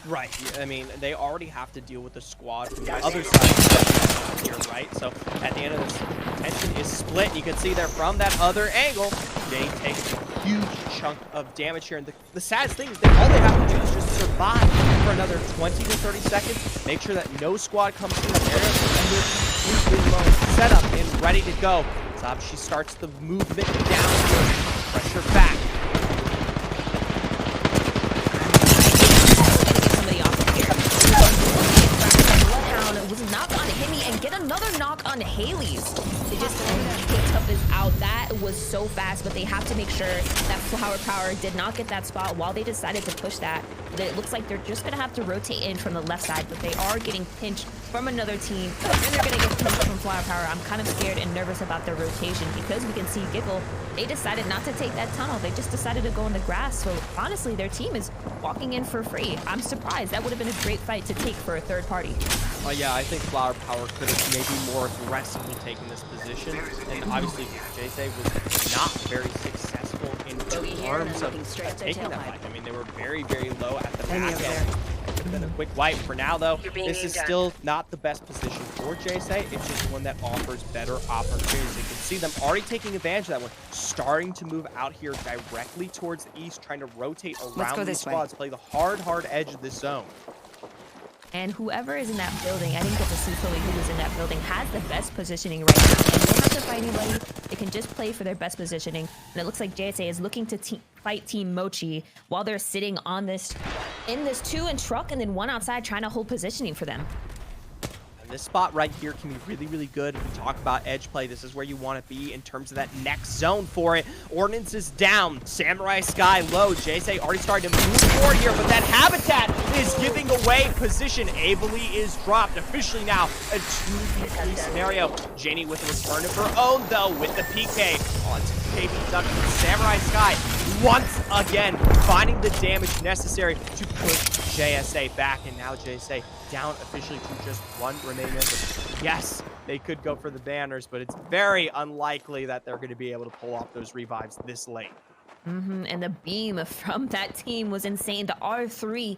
Right. I mean, they already have to deal with the squad from the other side here, right? So at the end of this, tension is split. You can see there from that other angle, they take a huge chunk of damage here. And the saddest thing is that all they have to do is just survive for another 20 to 30 seconds. Make sure that no squad comes through the area. And they're completely alone, set up and ready to go. So she starts the movement down here. Pressure back. Was knocked on Hemi and get another knock on Haley's. They just picked up his out. That was so fast, but they have to make sure that Flower Power did not get that spot while they decided to push that. It looks like they're just gonna have to rotate in from the left side, but they are getting pinched from another team. And they're gonna get pinched from Flower Power. I'm kind of scared and nervous about their rotation because we can see Giggle, they decided not to take that tunnel. They just decided to go in the grass. So honestly, their team is walking in for free. I'm surprised. That would have been a great fight to take for a third party. Yeah, I think Flower Power could have maybe more aggressively taken this position. And obviously, JSA was not very successful in terms of taking that fight. I mean, they were very, very low at the back end. It could have been a quick wipe. For now, though, this is still not the best position for JSA. It's just one that offers better opportunities. You can see them already taking advantage of that one, starting to move out here directly towards the east, trying to rotate around these squads, play the hard edge of this zone. And whoever is in that building, I didn't get to see fully who was in that building, has the best positioning right now. And they don't have to fight anybody. They can just play for their best positioning. And it looks like JSA is looking to fight Team Mochi while they're sitting on this, in this 2 in truck and then 1 outside trying to hold positioning for them. This spot right here can be really, really good. If we talk about edge play, this is where you want to be in terms of that next zone for it. Ordnance is down. Samurai Sky low. JSA already started to move forward here, but that habitat is giving away position. Ably is dropped. Officially now a 2v3 scenario. Janie with a return of her own, though, with the PK on KB Duck. Samurai Sky once again finding the damage necessary to push JSA back, and now JSA down officially to just 1 remaining member. Yes, they could go for the banners, but it's very unlikely that they're going to be able to pull off those revives this late. And the beam from that team was insane. The R3,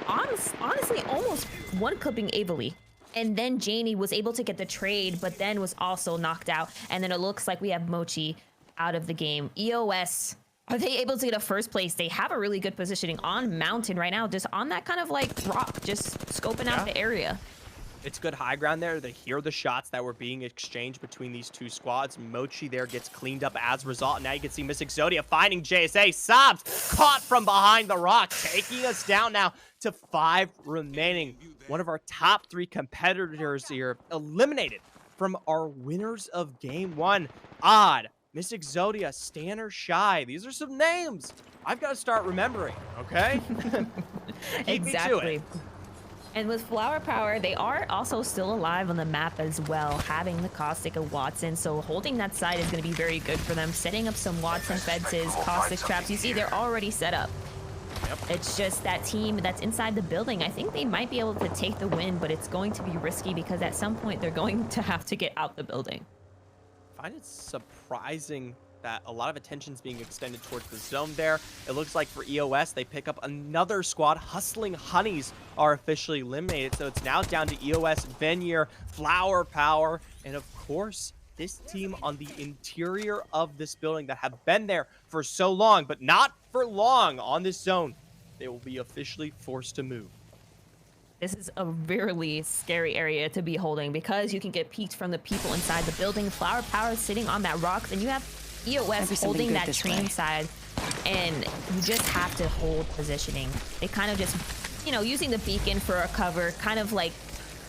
honestly, almost one-clipping Avely. And then Janie was able to get the trade, but then was also knocked out. And then it looks like we have Mochi out of the game. EOS, are they able to get a first place? They have a really good positioning on mountain right now, just on that kind of like rock, just scoping out the area. It's good high ground there. They hear the shots that were being exchanged between these 2 squads. Mochi there gets cleaned up as a result. Now you can see Miss Exodia finding JSA. Sobs caught from behind the rock, taking us down now to 5 remaining. One of our top 3 competitors here eliminated from our winners of game 1. Odd, Miss Exodia, Stanner Shy. These are some names I've got to start remembering, okay? Keep me to it. And with Flower Power, they are also still alive on the map as well, having the Caustic of Watson. So holding that side is going to be very good for them. Setting up some Watson fences, Caustic traps. You see, they're already set up. Yep. It's just that team that's inside the building. I think they might be able to take the win, but it's going to be risky because at some point they're going to have to get out the building. I find it surprising that a lot of attention's being extended towards the zone there. It looks like for EOS, they pick up another squad. Hustling Honeys are officially eliminated, so it's now down to EOS, Venier, Flower Power, and of course, this team on the interior of this building that have been there for so long, but not for long on this zone. They will be officially forced to move. This is a really scary area to be holding because you can get peeked from the people inside the building. Flower Power sitting on that rocks, and you have EOS holding that train side, and you just have to hold positioning. They kind of just, you know, using the beacon for a cover, kind of like,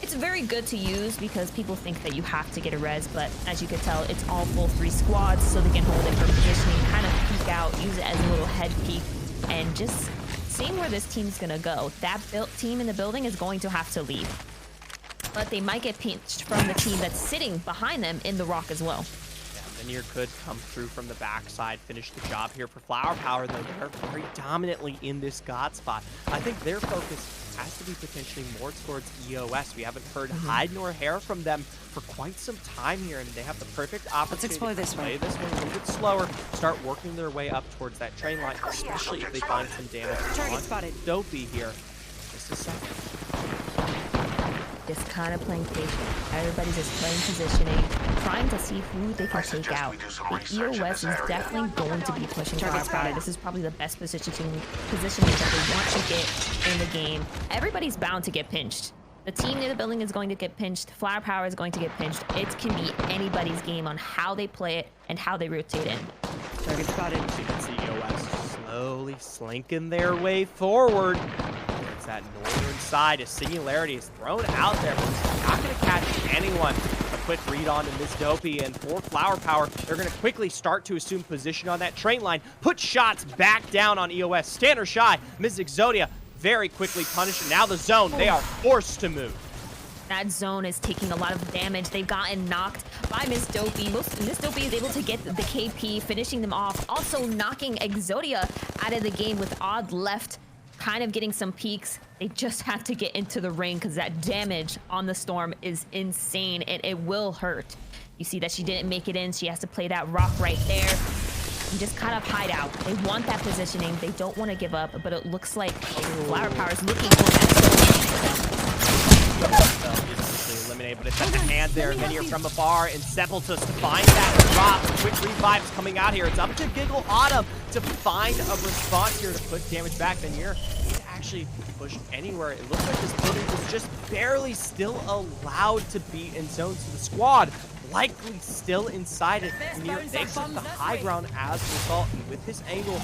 it's very good to use because people think that you have to get a res, but as you can tell, it's all full 3 squads, so they can hold it for positioning, kind of peek out, use it as a little head peek, and just seeing where this team's gonna go. That team in the building is going to have to leave, but they might get pinched from the team that's sitting behind them in the rock as well. Venier could come through from the backside, finish the job here for Flower Power, though they're very dominantly in this God spot. I think their focus has to be potentially more towards EOS. We haven't heard hide nor hair from them for quite some time here, and they have the perfect opportunity to play this one a little bit slower, start working their way up towards that train line, especially if they find some damage. Target spotted. Dopey here. Just a second. Just kind of playing patient. Everybody's just playing positioning, trying to see who they can take out. The EOS is definitely going to be pushing Flower Power. This is probably the best positioning that they want to get in the game. Everybody's bound to get pinched. The team near the building is going to get pinched. Flower Power is going to get pinched. It can be anybody's game on how they play it and how they rotate in. Target spotted. You can see EOS slowly slinking their way forward. It's that northern side. A Singularity is thrown out there, but it's not going to catch anyone. A quick read on to Miss Dopey, and for Flower Power, they're going to quickly start to assume position on that train line, put shots back down on EOS. Stanner Shy, Miss Exodia very quickly punished, and now the zone, they are forced to move. That zone is taking a lot of damage. They've gotten knocked by Miss Dopey. Miss Dopey is able to get the KP, finishing them off. Also knocking Exodia out of the game with Odd left, kind of getting some peaks. They just have to get into the ring because that damage on the Storm is insane and it will hurt. You see that she didn't make it in. She has to play that rock right there. and just kind of hide out. They want that positioning. They don't want to give up, but it looks like Flower Power is looking for that. Is eliminated, but it's at the hand there. Venier from afar, and Sepultus to find that drop. Quick revives coming out here. It's up to Giggle Autumn to find a response here to put damage back. Venier can't actually push anywhere. It looks like this building was just barely still allowed to be in zone. So the squad likely still inside it. Venier takes the high ground as a result, and with his angle,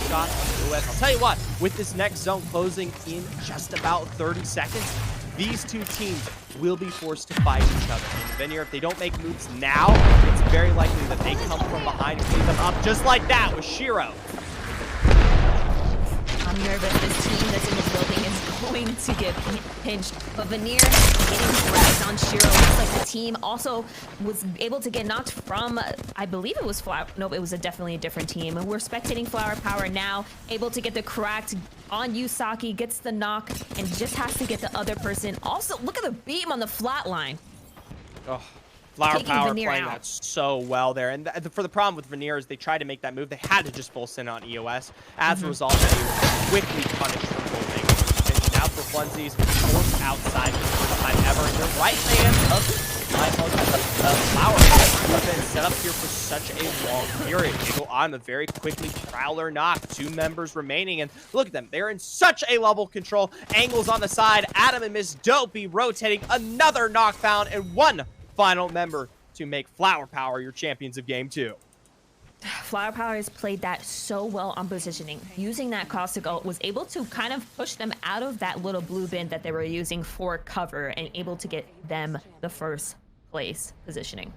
shot on US. I'll tell you what, with this next zone closing in just about 30 seconds, these two teams will be forced to fight each other. And Venier, if they don't make moves now, it's very likely that they come from behind and clean them up, just like that with Shiro. I'm nervous. This team that's in the building is going to get pinched. But Venier getting grabbed on Shiro. Looks like the team also was able to get knocked from, I believe it was Flower. Nope, it was definitely a different team. And we're spectating Flower Power now, able to get the cracked on Yusaki, gets the knock, and just has to get the other person. Also, look at the beam on the flat line. Oh. Flower Taking Power Venier playing out. that so well there. And for the problem with Venier is they tried to make that move. They had to just full send on EOS. As a result, they were quickly punished for holding. And now for Funsies, forced outside for the first time ever. And the right hand of Flower Power have been set up here for such a long period. They go on a very quickly Prowler knock. 2 members remaining. And look at them. They're in such a level control. Angles on the side. Adam and Miss Dopey rotating. Another knockdown and one final member to make Flower Power your champions of game 2. Flower Power has played that so well on positioning. Using that caustic ult was able to kind of push them out of that little blue bin that they were using for cover and able to get them the first place positioning.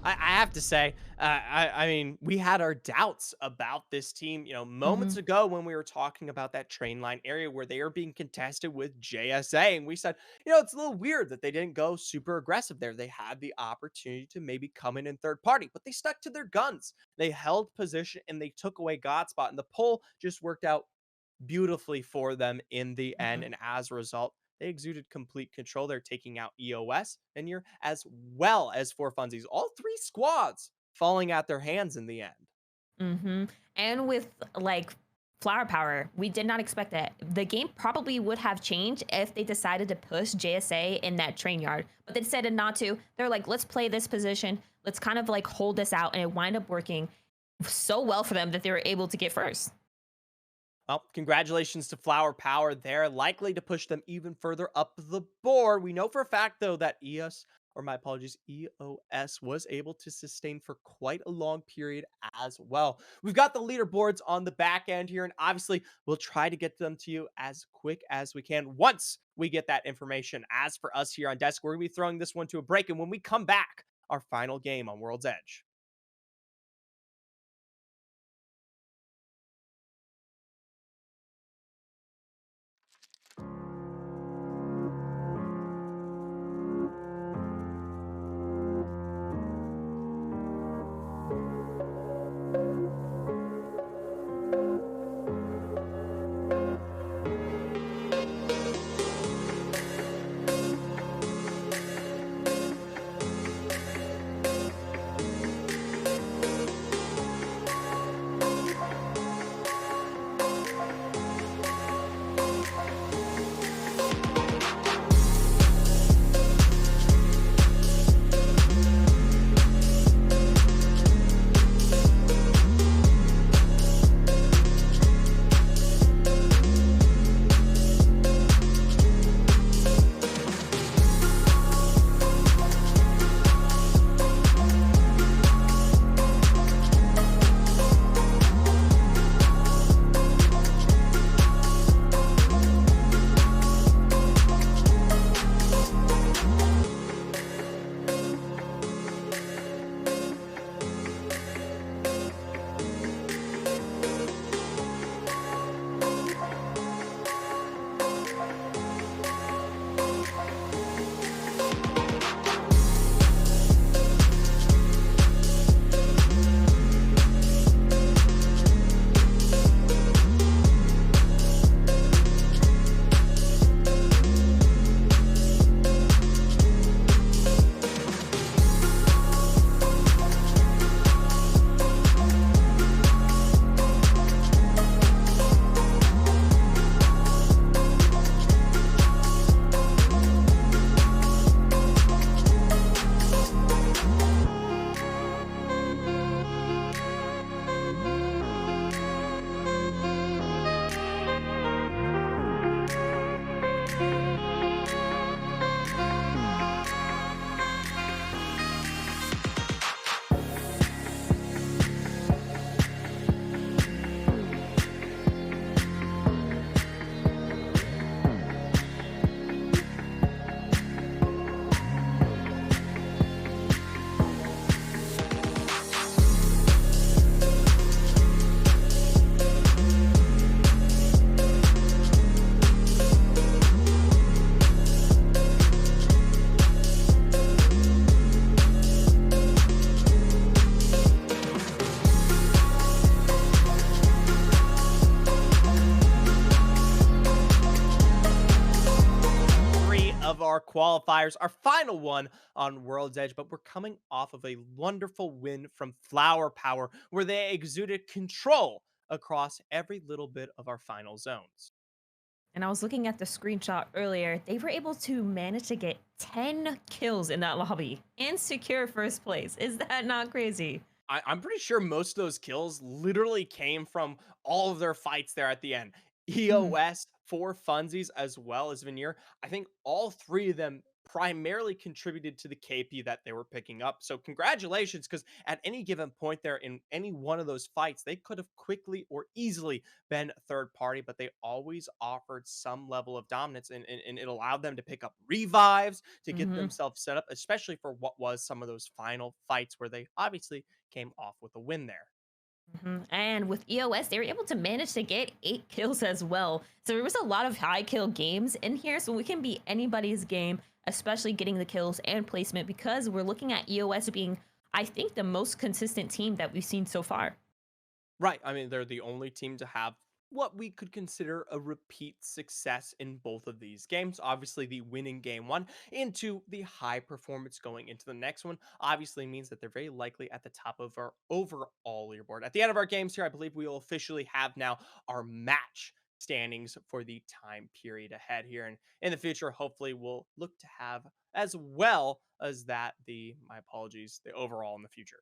I have to say, I mean, we had our doubts about this team, moments ago when we were talking about that train line area where they are being contested with JSA. And we said, it's a little weird that they didn't go super aggressive there. They had the opportunity to maybe come in third party, but they stuck to their guns. They held position and they took away Godspot. And the pull just worked out beautifully for them in the end. And as a result, they exuded complete control. They're taking out EOS, Venier, as well as 4 Funsies. All 3 squads falling at their hands in the end. And with like Flower Power, we did not expect that. The game probably would have changed if they decided to push JSA in that train yard, but they decided not to. They're like, let's play this position. Let's kind of like hold this out, and it wound up working so well for them that they were able to get first. Well, congratulations to Flower Power. They're likely to push them even further up the board. We know for a fact, though, that EOS was able to sustain for quite a long period as well. We've got the leaderboards on the back end here, and obviously we'll try to get them to you as quick as we can once we get that information. As for us here on Desk, we're going to be throwing this one to a break, and when we come back, our final game on World's Edge. of our qualifiers, our final one on World's Edge, but we're coming off of a wonderful win from Flower Power, where they exuded control across every little bit of our final zones. And I was looking at the screenshot earlier. They were able to manage to get 10 kills in that lobby and secure first place. Is that not crazy? I'm pretty sure most of those kills literally came from all of their fights there at the end. Mhm, EOS, for Funsies, as well as Veneer. I think all three of them primarily contributed to the KP that they were picking up. So congratulations, because at any given point there in any one of those fights, they could have quickly or easily been third party, but they always offered some level of dominance, and it allowed them to pick up revives to get mhm, themselves set up, especially for what was some of those final fights where they obviously came off with a win there. mhm. And with EOS, they were able to manage to get 8 kills as well. So there was a lot of high kill games in here. So we can beat anybody's game, especially getting the kills and placement, because we're looking at EOS being, I think, the most consistent team that we've seen so far. Right. I mean, they're the only team to have what we could consider a repeat success in both of these games. Obviously, the winning game one into the high performance going into the next one obviously means that they're very likely at the top of our overall leaderboard. At the end of our games here, I believe we will officially have now our match standings for the time period ahead here. And in the future, hopefully, we'll look to have as well as that my apologies, the overall in the future.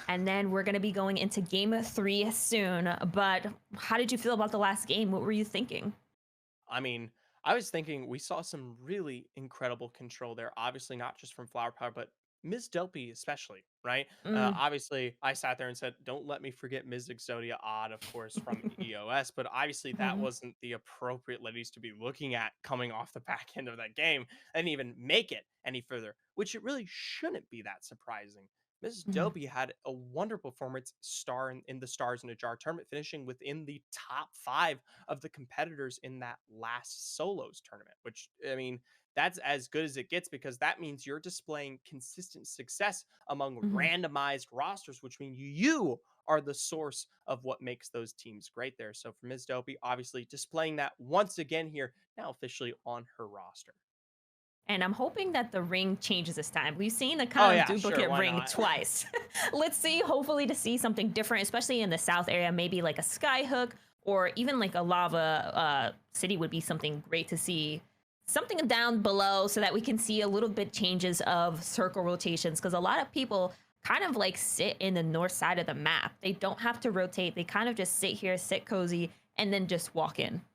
And then we're going to be going into game 3 soon. But how did you feel about the last game? What were you thinking? I mean, I was thinking we saw some really incredible control there. Obviously, not just from Flower Power, but Ms. Dopey especially, right? Mm. Obviously, I sat there and said, "Don't let me forget Ms. Exodia Odd, of course, from EOS." But obviously, that Mhm, wasn't the appropriate ladies to be looking at coming off the back end of that game and even make it any further, which it really shouldn't be that surprising. Ms. mhm. Dopey had a wonderful performance, star in the Stars in a Jar tournament, finishing within the top 5 of the competitors in that last solos tournament, which, I mean, that's as good as it gets, because that means you're displaying consistent success among Mhm. randomized rosters, which mean you are the source of what makes those teams great there. So for Ms. Dopey, obviously displaying that once again here, now officially on her roster. And I'm hoping that the ring changes this time. We've seen a Oh kind of yeah, sure, duplicate why ring not? twice. Let's see, hopefully, to see something different, especially in the south area. Maybe like a skyhook or even like a lava city would be something great to see. Something down below so that we can see a little bit changes of circle rotations, because a lot of people kind of like sit in the north side of the map. They don't have to rotate. They kind of just sit here, sit cozy, and then just walk in.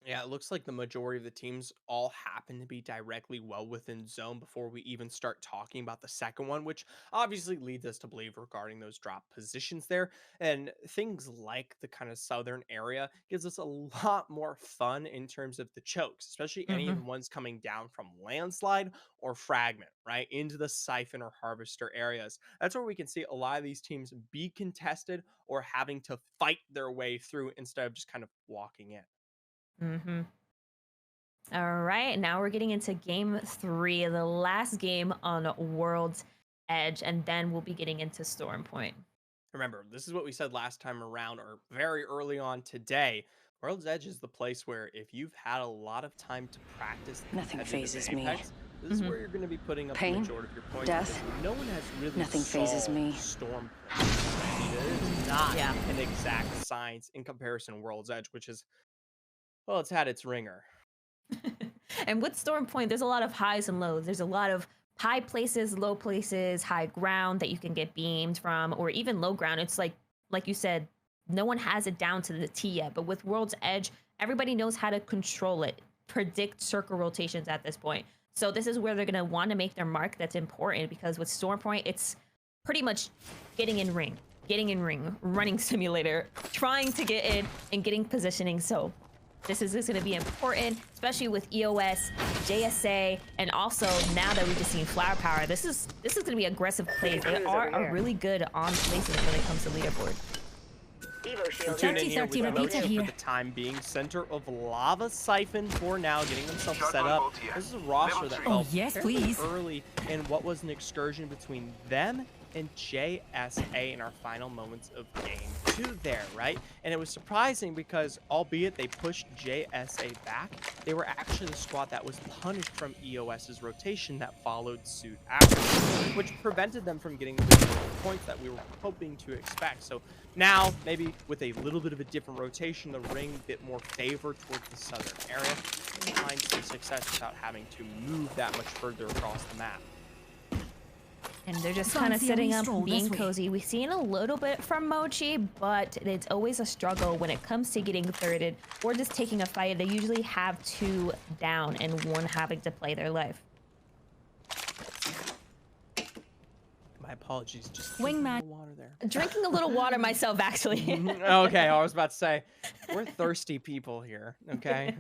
Yeah, it looks like the majority of the teams all happen to be directly well within zone before we even start talking about the second one, which obviously leads us to believe regarding those drop positions there. And things like the kind of southern area gives us a lot more fun in terms of the chokes, especially any of the Hmm. ones coming down from landslide or fragment, right? Into the siphon or harvester areas. That's where we can see a lot of these teams be contested or having to fight their way through instead of just kind of walking in. Hmm. All right, now we're getting into game 3, the last game on World's Edge, and then we'll be getting into Storm Point. Remember, this is what we said last time around, or very early on today. World's Edge is the place where if you've had a lot of time to practice the Nothing competitive phases me. Apex, this is Hmm. where you're going to be putting up the Pain, majority of your points, because death, no one has really nothing phases solved me. Storm Point. I mean, it is not Yeah. an exact science in comparison to World's Edge, which is, well, it's had its ringer. And with Storm Point, there's a lot of highs and lows. There's a lot of high places, low places, high ground that you can get beamed from, or even low ground. It's like you said, no one has it down to the T yet. But with World's Edge, everybody knows how to control it, predict circle rotations at this point. So this is where they're gonna want to make their mark. That's important, because with Storm Point, it's pretty much getting in ring, running simulator, trying to get in and getting positioning. So this is going to be important, especially with EOS, JSA, and also now that we've just seen Flower Power. This is going to be aggressive plays. They are really good on places when it comes to leaderboard. Evo We're shield. tuning in here 30, with repeat it Emotion here. for the time being. Center of Lava Siphon for now, getting themselves set up. This is a roster that Oh, felt yes, fairly please. early in what was an excursion between them and JSA in our final moments of game 2 there, right? And it was surprising because albeit they pushed JSA back, they were actually the squad that was punished from EOS's rotation that followed suit after, which prevented them from getting the points that we were hoping to expect. So now, maybe with a little bit of a different rotation, the ring a bit more favor towards the southern area, we find some success without having to move that much further across the map. And they're just kind of sitting up, being cozy. We've seen a little bit from Mochi, but it's always a struggle when it comes to getting thirded or just taking a fight. They usually have 2 down and 1 having to play their life. My apologies, just Wingman. water there. Drinking a little water myself, actually. Okay, I was about to say, we're thirsty people here, okay?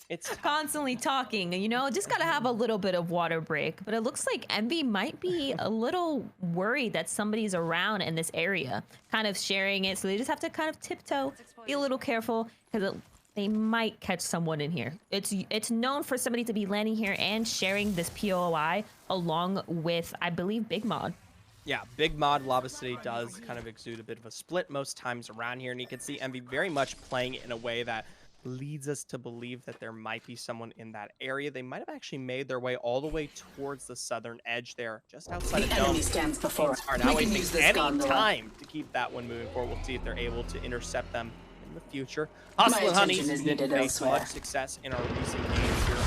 It's Constantly talking, you know, just gotta have a little bit of water break. But it looks like Envy might be a little worried that somebody's around in this area, kind of sharing it. So they just have to kind of tiptoe, be a little careful, because they might catch someone in here. It's known for somebody to be landing here and sharing this POI along with, I believe, Big Mod. Yeah, Big Mod Lava City does kind of exude a bit of a split most times around here, and you can see Envy very much playing it in a way that leads us to believe that there might be someone in that area. They might have actually made their way all the way towards the southern edge there, just outside of Dome. Stands before us. Are not wasting any time to keep that one moving forward. We'll see if they're able to intercept them in the future. Hustle and Honeys didn't face much success in our recent games here.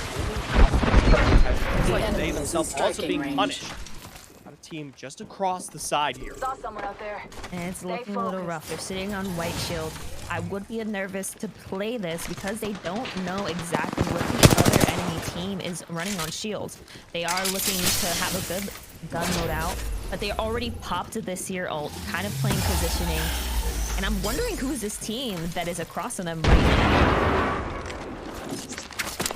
It's like they themselves also being punished. Got a team just across the side here. Saw someone out there. And it's looking a little rough. They're sitting on white shield. I would be nervous to play this because they don't know exactly what the other enemy team is running on shields. They are looking to have a good gun loadout, but they already popped this here ult, kind of playing positioning. And I'm wondering who is this team that is across on them right now.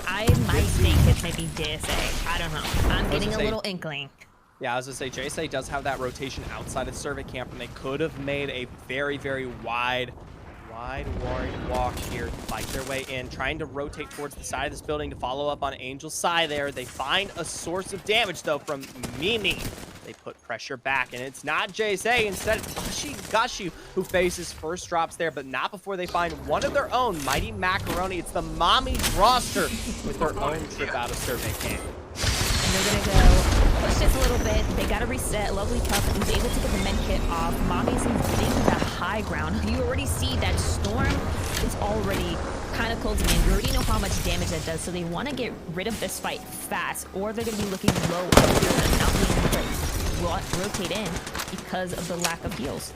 I might think it's maybe JSA. I don't know. I'm getting a little inkling. Yeah, I was gonna say, JSA does have that rotation outside of Survey Camp, and they could have made a very, very wide walk here to fight their way in, trying to rotate towards the side of this building to follow up on Angel's side there. They find a source of damage, though, from Mimi. They put pressure back, and it's not JSA. Instead, Gashu, who faces first drops there, but not before they find one of their own, Mighty Macaroni. It's the Mommy's roster with their own trip out of Survey Camp. And they're gonna go push this a little bit. They gotta reset. Lovely Pup was able to get the med kit off. Mommy's in the high ground. You already see that Storm is already kind of closing in. You already know how much damage that does, so they want to get rid of this fight fast, or they're gonna be looking low up here and not being able to rotate in because of the lack of heals.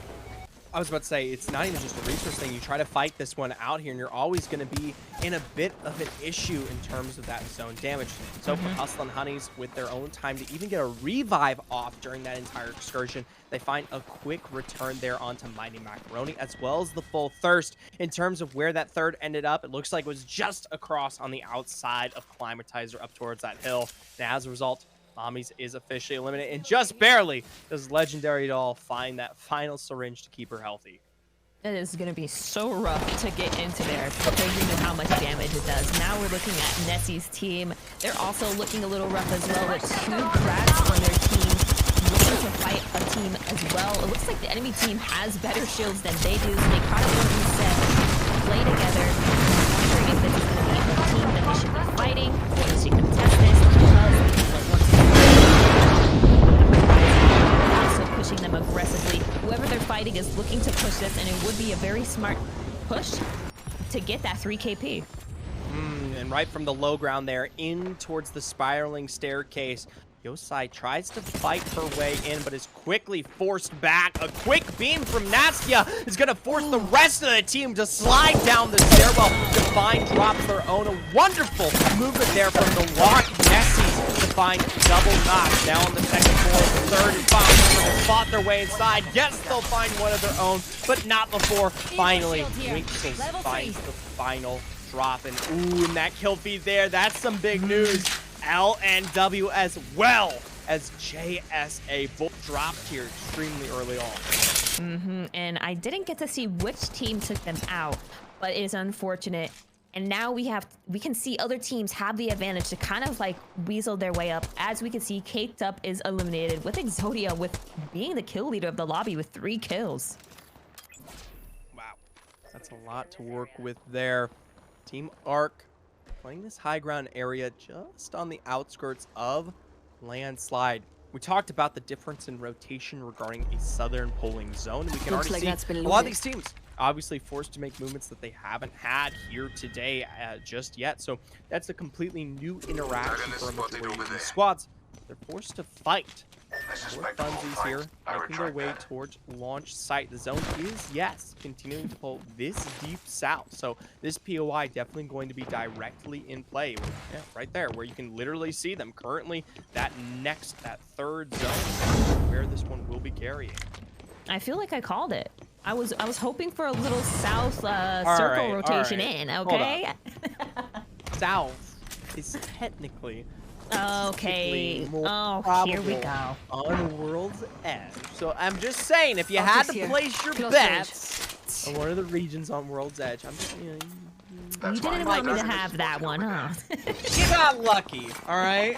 I was about to say, it's not even just a resource thing. You try to fight this one out here, and you're always going to be in a bit of an issue in terms of that zone damage. So for Hustle and Honeys, with their own time to even get a revive off during that entire excursion, they find a quick return there onto Mighty Macaroni, as well as the full thirst. In terms of where that third ended up, it looks like it was just across on the outside of Climatizer up towards that hill. And as a result, Mommies is officially eliminated, and just barely does Legendary Doll find that final syringe to keep her healthy. It is going to be so rough to get into there because you know how much damage it does. Now we're looking at Nessie's team. They're also looking a little rough as well with 2 cracks on their team, looking to fight a team as well. It looks like the enemy team has better shields than they do, so they kind of want to reset, play together. I'm wondering if this is going to be a team that they should be fighting, or if she can test this because pushing them aggressively. Whoever they're fighting is looking to push this, and it would be a very smart push to get that 3 KP. And right from the low ground there, in towards the spiraling staircase, Yosai tries to fight her way in, but is quickly forced back. A quick beam from Nastia is going to force the rest of the team to slide down the stairwell. Divine drops their own. A wonderful movement there from the locked Nessies to find double knocks. Now on the second floor, third and final. They fought their way inside. Yes, they'll find one of their own, but not before finally Winkles finds the final drop. And ooh, and that kill feed there, that's some big news. LNW as well as JSA both dropped here extremely early on. And I didn't get to see which team took them out, but it is unfortunate. And now we can see other teams have the advantage to kind of like weasel their way up. As we can see, Caked Up is eliminated with Exodia with being the kill leader of the lobby with 3 kills. Wow, that's a lot to work with there. Team Arc playing this high ground area just on the outskirts of Landslide. We talked about the difference in rotation regarding a southern polling zone. And we can already see a lot of these teams obviously forced to make movements that they haven't had here today just yet. So that's a completely new interaction for a majority of these squads. They're forced to fight. More Funsies here, making their way towards launch site. The zone is, yes, continuing to pull this deep south. So this POI definitely going to be directly in play. Yeah, right there, where you can literally see them currently. That third zone, where this one will be carrying. I feel like I called it. I was hoping for a little south circle rotation in. Okay. South is technically. Okay. Oh, here we go. On World's Edge. So I'm just saying, if you had to place your bets on one of the regions on World's Edge, I'm just, you didn't want me to have that one, huh? You got lucky, all right?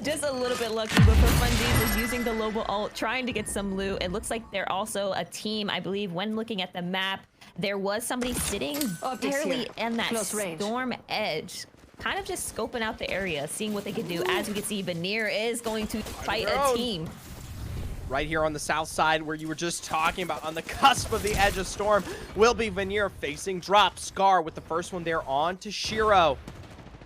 Just a little bit lucky, but for Funsies is using the Lobo ult, trying to get some loot. It looks like they're also a team, I believe, when looking at the map, there was somebody sitting barely in that storm edge. Kind of just scoping out the area, seeing what they can do. As we can see, Veneer is going to fight a team. Right here on the south side, where you were just talking about, on the cusp of the edge of storm, will be Veneer facing drop. Scar with the first one there on to Shiro.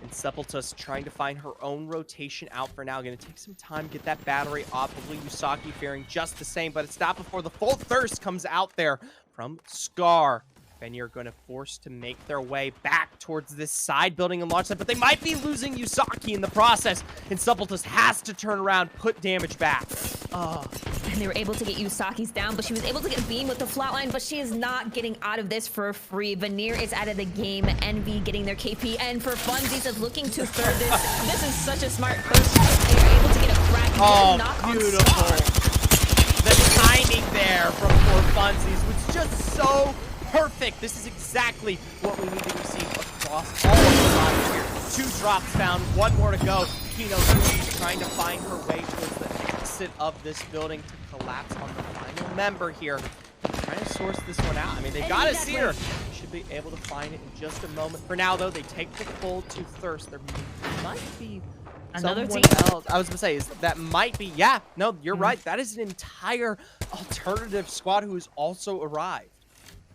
And Sepultus trying to find her own rotation out for now. Going to take some time, get that battery off. Hopefully Yusaki faring just the same, but it's not before the full thirst comes out there from Scar. Veneer going to force to make their way back towards this side building and launch site, but they might be losing Yusaki in the process, and Sepultus has to turn around, put damage back. And they were able to get Yusaki's down, but she was able to get Beam with the flatline, but she is not getting out of this for free. Veneer is out of the game. Envy getting their KP, and for Funsies is looking to third this. This is such a smart push. They are able to get a crack and knock on Scar. The timing there from poor Funsies was just so perfect. This is exactly what we need to receive across all of the lines here. 2 drops found, 1 more to go. Kino trying to find her way towards the exit of this building to collapse on the final member here. Trying to source this one out. I mean, they gotta see her. Should be able to find it in just a moment. For now, though, they take the full to thirst. There might be another team else. I was gonna say, that might be, yeah, no, you're right. That is an entire alternative squad who has also arrived.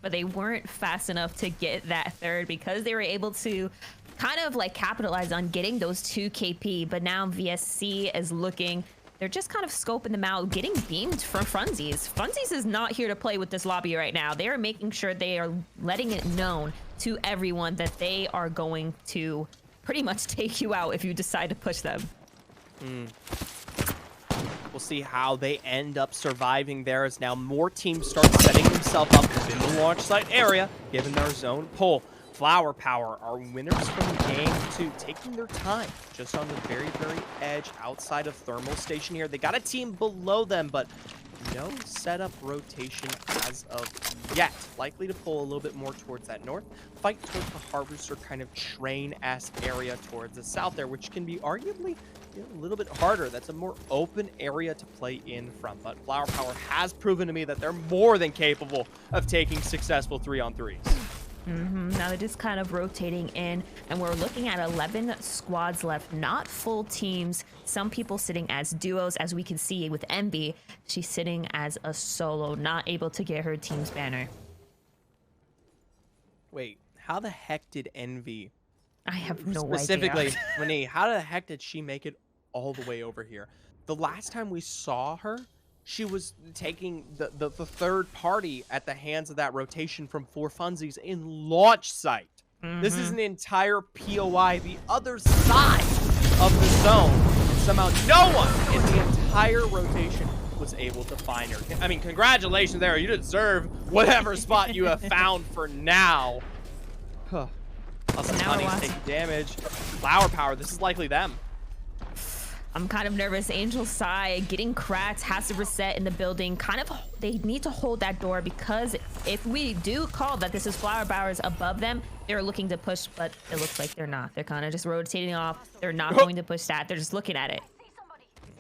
But they weren't fast enough to get that third because they were able to kind of like capitalize on getting those 2 KP. But now VSC is looking, they're just kind of scoping them out, getting beamed from Funsies. Funsies is not here to play with this lobby right now. They are making sure they are letting it known to everyone that they are going to pretty much take you out if you decide to push them. We'll see how they end up surviving there as now more teams start setting themselves up within the launch site area, given their zone pull. Flower Power are winners from game 2, taking their time just on the very, very edge outside of Thermal Station here. They got a team below them, but no setup rotation as of yet. Likely to pull a little bit more towards that north, fight towards the Harvester kind of train-esque area towards the south there, which can be arguably a little bit harder. That's a more open area to play in from, but Flower Power has proven to me that they're more than capable of taking successful 3-on-3s. Now they're just kind of rotating in, and we're looking at 11 squads left, not full teams. Some people sitting as duos, as we can see with Envy. She's sitting as a solo, not able to get her team's banner. Wait, how the heck did Envy? I have no idea. Specifically, Renee, how the heck did she make it all the way over here? The last time we saw her, she was taking the third party at the hands of that rotation from 4 Funsies in launch site. This is an entire POI, the other side of the zone. Somehow no one in the entire rotation was able to find her. I mean, congratulations there. You deserve whatever spot you have found for now. Plus Honey's taking damage. Flower Power, this is likely them. I'm kind of nervous. Angel Sai getting cracked, has to reset in the building. Kind of, they need to hold that door because if we do call that this is Flower Bowers above them, they're looking to push, but it looks like they're not. They're kind of just rotating off. They're not going to push that. They're just looking at it.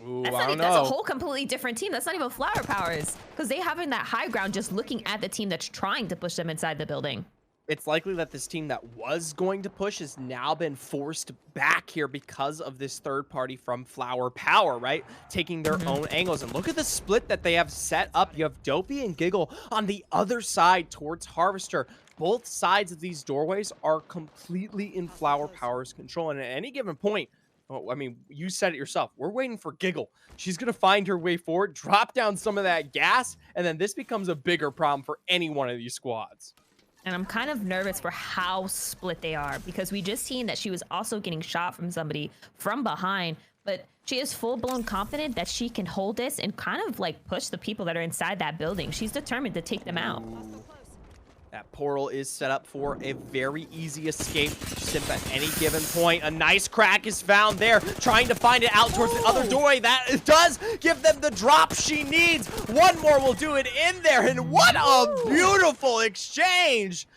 Ooh, That's I not don't even, that's a know. whole completely different team. That's not even Flower Powers, because they having that high ground just looking at the team that's trying to push them inside the building. It's likely that this team that was going to push has now been forced back here because of this third party from Flower Power, right? Taking their own angles. And look at the split that they have set up. You have Dopey and Giggle on the other side towards Harvester. Both sides of these doorways are completely in Flower Power's control. And at any given point, oh, I mean, you said it yourself. We're waiting for Giggle. She's going to find her way forward, drop down some of that gas, and then this becomes a bigger problem for any one of these squads. And I'm kind of nervous for how split they are, because we just seen that she was also getting shot from somebody from behind, but she is full-blown confident that she can hold this and kind of like push the people that are inside that building. She's determined to take them out. That portal is set up for a very easy escape. Just at any given point, a nice crack is found there, trying to find it out towards the other doorway. That does give them the drop she needs. One more will do it in there, and what a beautiful exchange!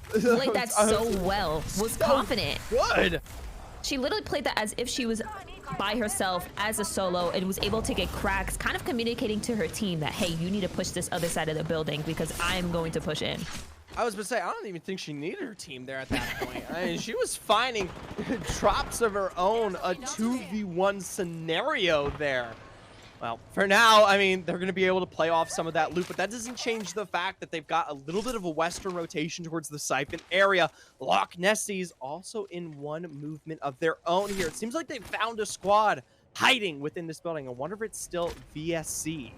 Played that so well. Was confident. Good. She literally played that as if she was by herself as a solo and was able to get cracks, kind of communicating to her team that, hey, you need to push this other side of the building because I'm going to push in. I was going to say, I don't even think she needed her team there at that point. I mean, she was finding drops of her own, a 2v1 scenario there. Well, for now, I mean, they're going to be able to play off some of that loot, but that doesn't change the fact that they've got a little bit of a western rotation towards the Siphon area. Loch Nessie's also in one movement of their own here. It seems like they found a squad hiding within this building. I wonder if it's still VSC.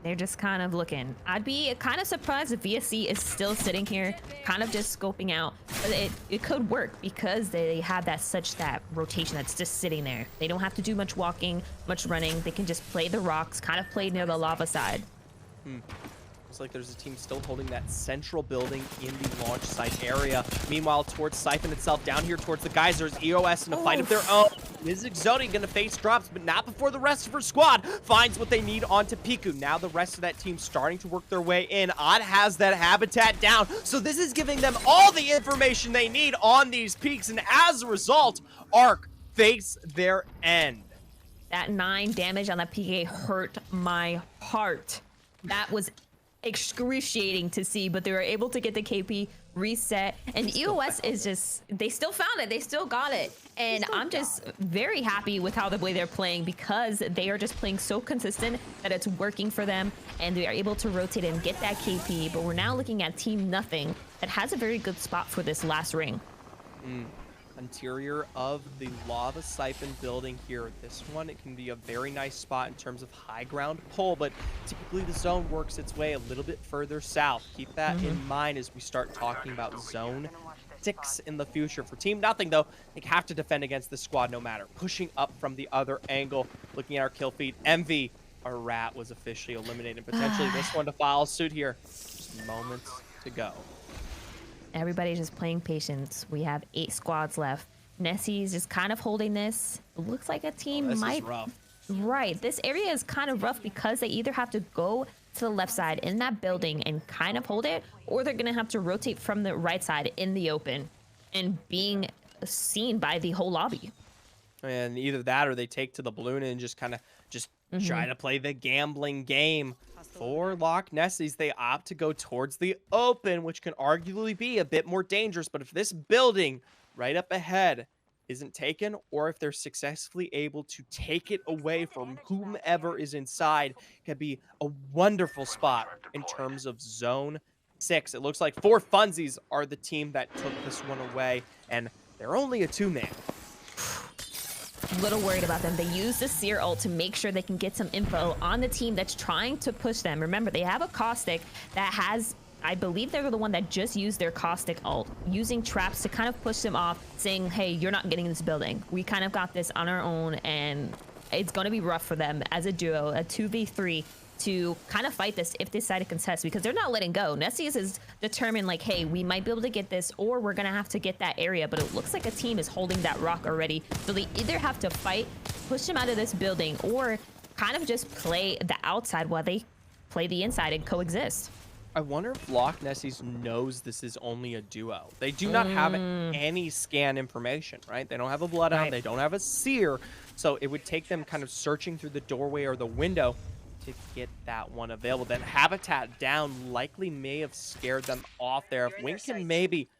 They're just kind of looking. I'd be kind of surprised if VSC is still sitting here, kind of just scoping out. But it could work because they have that rotation that's just sitting there. They don't have to do much walking, much running. They can just play the rocks, kind of play near the lava side. Looks like there's a team still holding that central building in the launch site area. Meanwhile, towards Siphon itself, down here towards the geysers, EOS in a fight of their own. Is Exotic gonna face drops, but not before the rest of her squad finds what they need onto Piku. Now the rest of that team starting to work their way in. Odd has that habitat down, so this is giving them all the information they need on these peaks, and as a result, Arc face their end. That 9 damage on that PK hurt my heart. That was excruciating to see, but they were able to get the KP reset, and EOS is just, they still found it, they still got it, and I'm just very happy with how the way they're playing, because they are just playing so consistent that it's working for them, and they are able to rotate and get that KP. But we're now looking at Team Nothing that has a very good spot for this last ring. Interior of the lava siphon building here. This one, it can be a very nice spot in terms of high ground pull, but typically the zone works its way a little bit further south. Keep that in mind as we start talking about zone 6 in the future. For Team Nothing, though, they have to defend against this squad no matter. Pushing up from the other angle, looking at our kill feed. Envy, our rat, was officially eliminated. Potentially this one to follow suit here. Just moments to go. Everybody's just playing patience. We have 8 squads left. Nessie's just kind of holding this. It looks like a team This might... is rough. Right. This area is kind of rough because they either have to go to the left side in that building and kind of hold it, or they're going to have to rotate from the right side in the open and being seen by the whole lobby. And either that or they take to the balloon and just kind of try to play the gambling game. For Loch Nessie's, they opt to go towards the open, which can arguably be a bit more dangerous. But if this building right up ahead isn't taken, or if they're successfully able to take it away from whomever is inside, it can be a wonderful spot in terms of zone 6. It looks like 4 Funsies are the team that took this one away, and they're only a 2-man. Little worried about them. They use the Seer ult to make sure they can get some info on the team that's trying to push them. Remember, they have a Caustic that has, I believe they were the one that just used their Caustic ult, using traps to kind of push them off, saying, hey, you're not getting this building. We kind of got this on our own, and it's going to be rough for them as a duo, a 2v3, to kind of fight this if they decide to contest, because they're not letting go. Nessie's is determined, like, hey, we might be able to get this, or we're gonna have to get that area. But it looks like a team is holding that rock already, so they either have to fight, push them out of this building, or kind of just play the outside while they play the inside and coexist. I wonder if Loch Nessies knows this is only a duo. They do not have any scan information, right? They don't have a Bloodhound. Right. They don't have a Seer. So it would take them kind of searching through the doorway or the window to get that one available. That habitat down likely may have scared them off there. If Wink can maybe,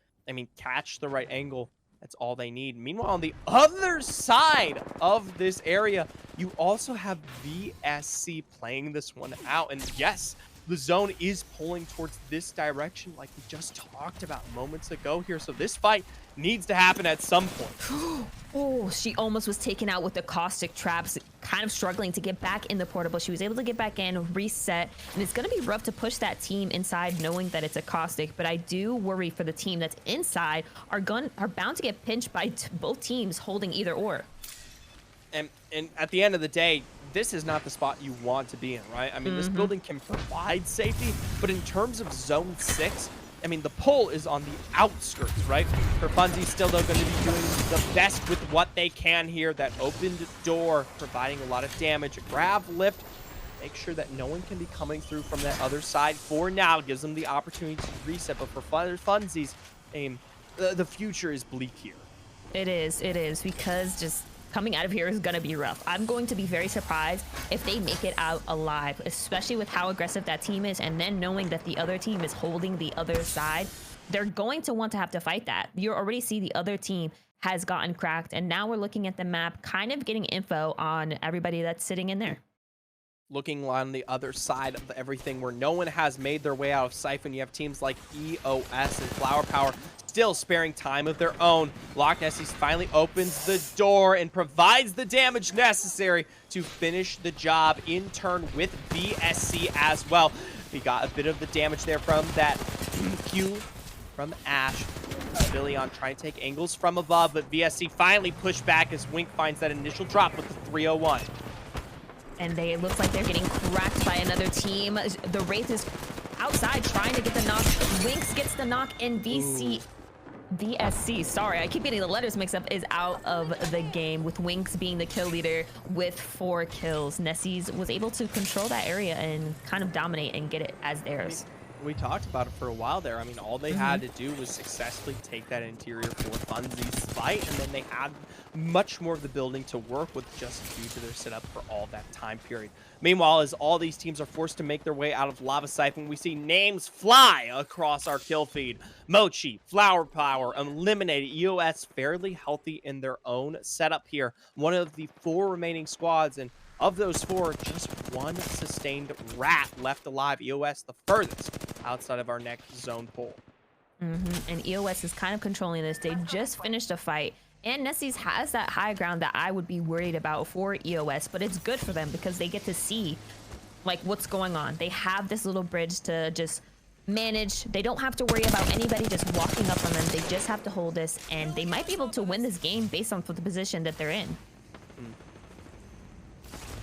catch the right angle, that's all they need. Meanwhile, on the other side of this area, you also have VSC playing this one out. And yes, the zone is pulling towards this direction like we just talked about moments ago here. So this fight needs to happen at some point. Oh, she almost was taken out with the caustic traps, kind of struggling to get back in the portable. She was able to get back in, reset, and it's going to be rough to push that team inside knowing that it's a caustic, but I do worry for the team that's inside are bound to get pinched by both teams holding either or. And at the end of the day, this is not the spot you want to be in, right? This building can provide safety, but in terms of Zone 6, the pull is on the outskirts, right? Funzi's still, though, going to be doing the best with what they can here. That opened door, providing a lot of damage. A grab lift, make sure that no one can be coming through from that other side for now. Gives them the opportunity to reset, but for Funzi's, the future is bleak here. It is, because just coming out of here is going to be rough. I'm going to be very surprised if they make it out alive, especially with how aggressive that team is, and then knowing that the other team is holding the other side. They're going to want to have to fight that. You already see the other team has gotten cracked, and now we're looking at the map, kind of getting info on everybody that's sitting in there. Looking on the other side of everything where no one has made their way out of Siphon, you have teams like EOS and Flower Power still sparing time of their own. Loch Nessies finally opens the door and provides the damage necessary to finish the job in turn with VSC as well. We got a bit of the damage there from that Q from Ash. Villion trying to take angles from above, but VSC finally pushed back as Wink finds that initial drop with the 301. And it looks like they're getting cracked by another team. The Wraith is outside trying to get the knock. Winks gets the knock, and VSC, sorry, I keep getting the letters mixed up, is out of the game, with Winks being the kill leader with 4 kills. Nessies was able to control that area and kind of dominate and get it as theirs. We talked about it for a while there. All they had to do was successfully take that interior for Funzi's fight, and then they had much more of the building to work with just due to their setup for all that time period. Meanwhile, as all these teams are forced to make their way out of Lava Siphon, we see names fly across our kill feed. Mochi, Flower Power, Eliminated, EOS fairly healthy in their own setup here. One of the 4 remaining squads, and of those 4, just 1 sustained rat left alive. EOS the furthest outside of our next zone pull. And EOS is kind of controlling this. They just finished a fight, and Nessies has that high ground that I would be worried about for EOS, but it's good for them because they get to see like what's going on. They have this little bridge to just manage. They don't have to worry about anybody just walking up on them. They just have to hold this, and they might be able to win this game based on the position that they're in.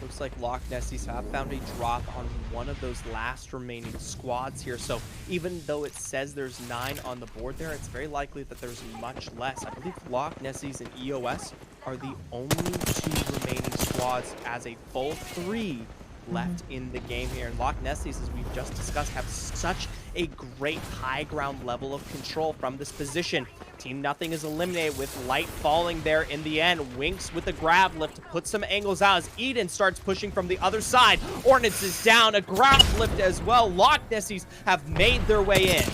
Looks like Loch Nessies have found a drop on one of those last remaining squads here. So even though it says there's 9 on the board there, it's very likely that there's much less. I believe Loch Nessies and EOS are the only 2 remaining squads as a full 3 left in the game here. And Loch Nessies, as we've just discussed, have such a great high ground level of control from this position. Team Nothing is eliminated with Light falling there in the end. Winks with the grab lift to put some angles out as Eden starts pushing from the other side. Ordnance is down, a grab lift as well. Loch Nessies have made their way in.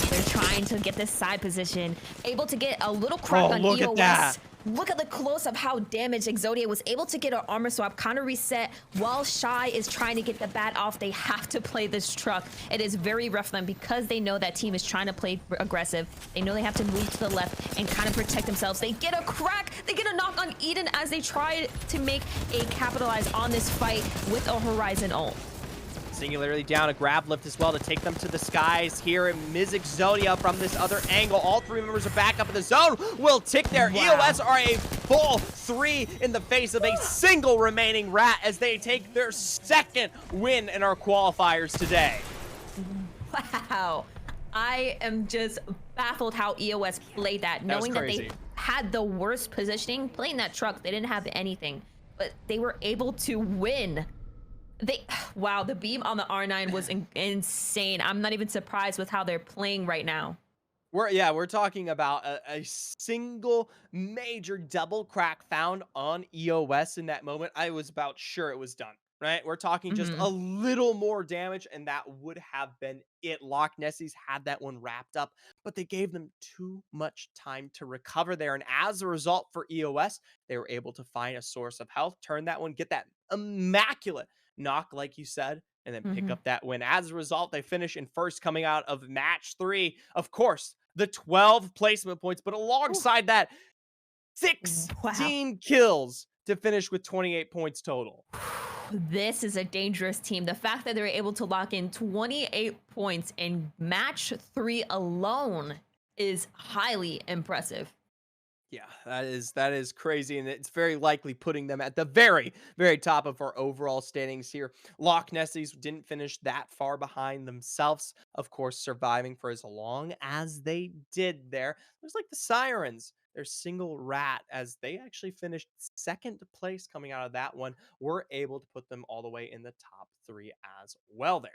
They're trying to get this side position, able to get a little crack on look EOS. at that. Look at the close-up how damaged Exodia was able to get an armor swap, kind of reset while Shy is trying to get the bat off. They have to play this truck. It is very rough for them because they know that team is trying to play aggressive. They know they have to move to the left and kind of protect themselves. They get a crack. They get a knock on Eden as they try to make a capitalize on this fight with a Horizon ult. Singularly down, a grab lift as well to take them to the skies here. And Ms. Exodia from this other angle. All 3 members are back up in the zone. Will tick there. Wow. EOS are a full 3 in the face of a single remaining rat as they take their 2nd win in our qualifiers today. Wow. I am just baffled how EOS played that, knowing that they had the worst positioning. Playing that truck, they didn't have anything, but they were able to win. They wow, the beam on the R9 was insane. I'm not even surprised with how they're playing right now. We're talking about a single major double crack found on EOS in that moment. I was about sure it was done, right? We're talking just Hmm. a little more damage, and that would have been it. Loch Nessies had that one wrapped up, but they gave them too much time to recover there. And as a result for EOS, they were able to find a source of health, turn that one, get that immaculate knock, like you said, and then pick Hmm. up that win. As a result, they finish in first coming out of match 3. Of course, the 12 placement points, but Ooh, alongside that, wow. 16 kills to finish with 28 points total. This is a dangerous team. The fact that they were able to lock in 28 points in match 3 alone is highly impressive. Yeah, that is crazy, and it's very likely putting them at the very, very top of our overall standings here. Loch Nessies didn't finish that far behind themselves, of course, surviving for as long as they did there. There's like the Sirens, their single rat, as they actually finished second place coming out of that one, were able to put them all the way in the top 3 as well there.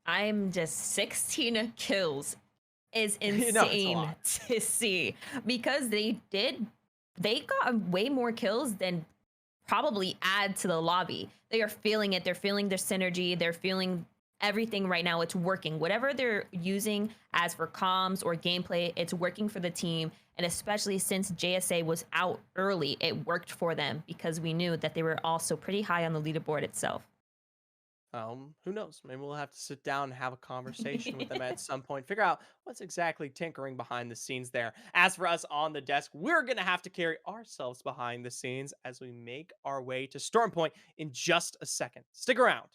I'm just 16 kills is It's a insane lot. to see because they got way more kills than probably add to the lobby. They are feeling it. They're feeling their synergy. They're feeling everything right now. It's working. Whatever they're using as for comms or gameplay, it's working for the team. And especially since JSA was out early, it worked for them because we knew that they were also pretty high on the leaderboard itself. Who knows? Maybe we'll have to sit down and have a conversation with them at some point, figure out what's exactly tinkering behind the scenes there. As for us on the desk, we're going to have to carry ourselves behind the scenes as we make our way to Storm Point in just a second. Stick around.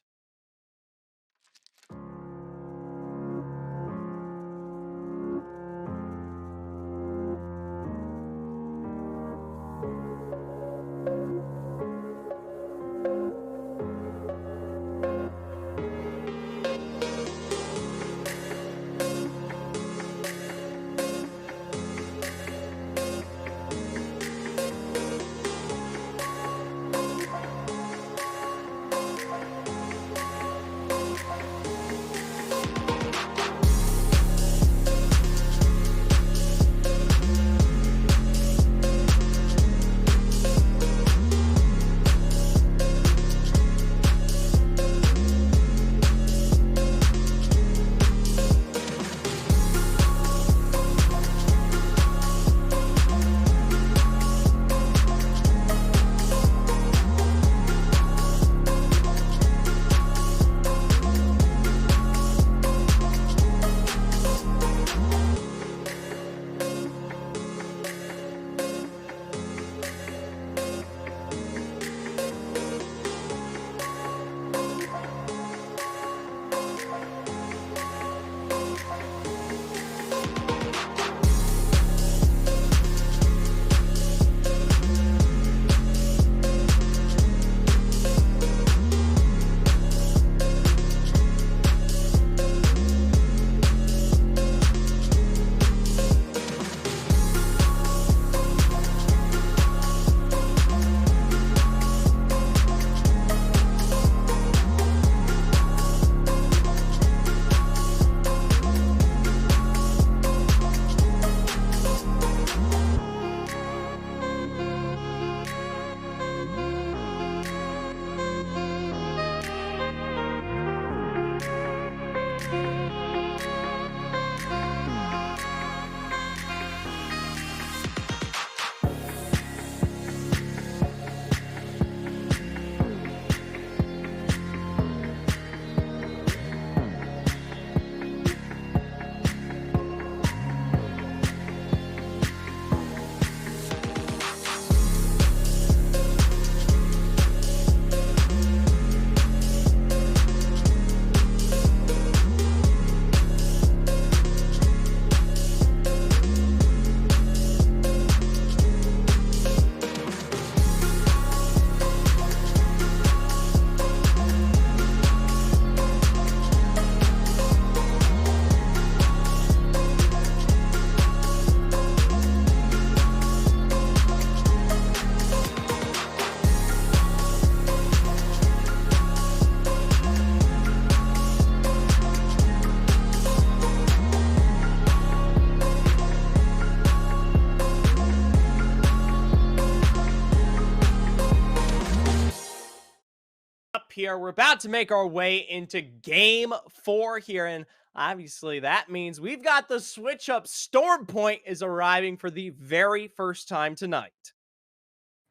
here. We're about to make our way into game 4 here, and obviously that means we've got the switch up. Storm Point is arriving for the very first time tonight.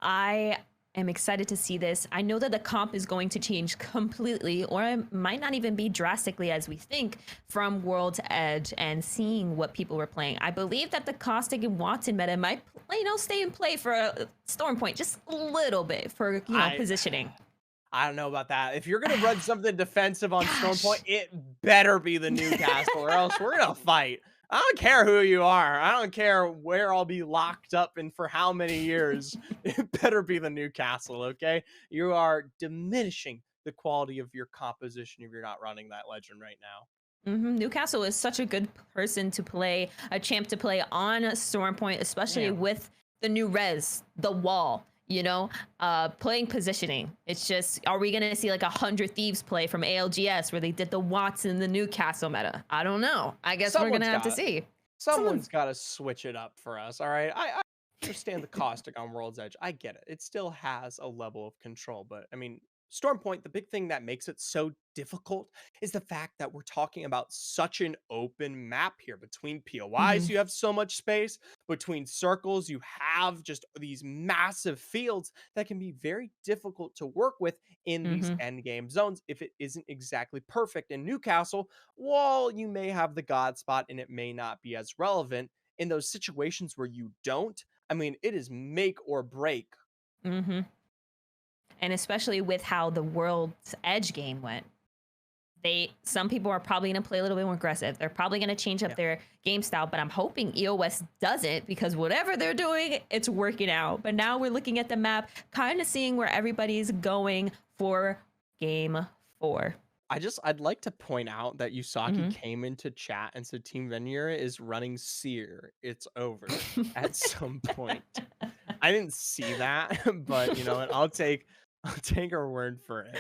I am excited to see this. I know that the comp is going to change completely, or it might not even be drastically as we think from World's Edge and seeing what people were playing. I believe that the Caustic and Watson meta might, stay in play for a Storm Point just a little bit for, positioning. I don't know about that. If you're gonna run something defensive on Storm Point, it better be the Newcastle, or else we're gonna fight. I don't care who you are. I don't care where I'll be locked up and for how many years. It better be the Newcastle, okay? You are diminishing the quality of your composition if you're not running that legend right now. Newcastle is such a good person to play, a champ to play on Storm Point, especially with the new res, the wall. Playing positioning. It's just, are we gonna see like 100 Thieves play from ALGS where they did the Watson, the Newcastle meta? I don't know. I guess we're gonna have to see. Someone's got to switch it up for us. All right. I understand the Caustic on World's Edge. I get it. It still has a level of control, but I mean, Storm Point, the big thing that makes it so difficult is the fact that we're talking about such an open map here. Between POIs, you have so much space. Between circles, you have just these massive fields that can be very difficult to work with in these end game zones if it isn't exactly perfect. In Newcastle, well, you may have the God spot and it may not be as relevant. In those situations where you don't, I mean, it is make or break. And especially with how the World's Edge game went. Some people are probably going to play a little bit more aggressive. They're probably going to change up their game style, but I'm hoping EOS doesn't, because whatever they're doing, it's working out. But now we're looking at the map, kind of seeing where everybody's going for game 4. I'd like to point out that Usaki came into chat and said Team Venier is running Seer. It's over at some point. I didn't see that, but you know what? I'll take her word for it.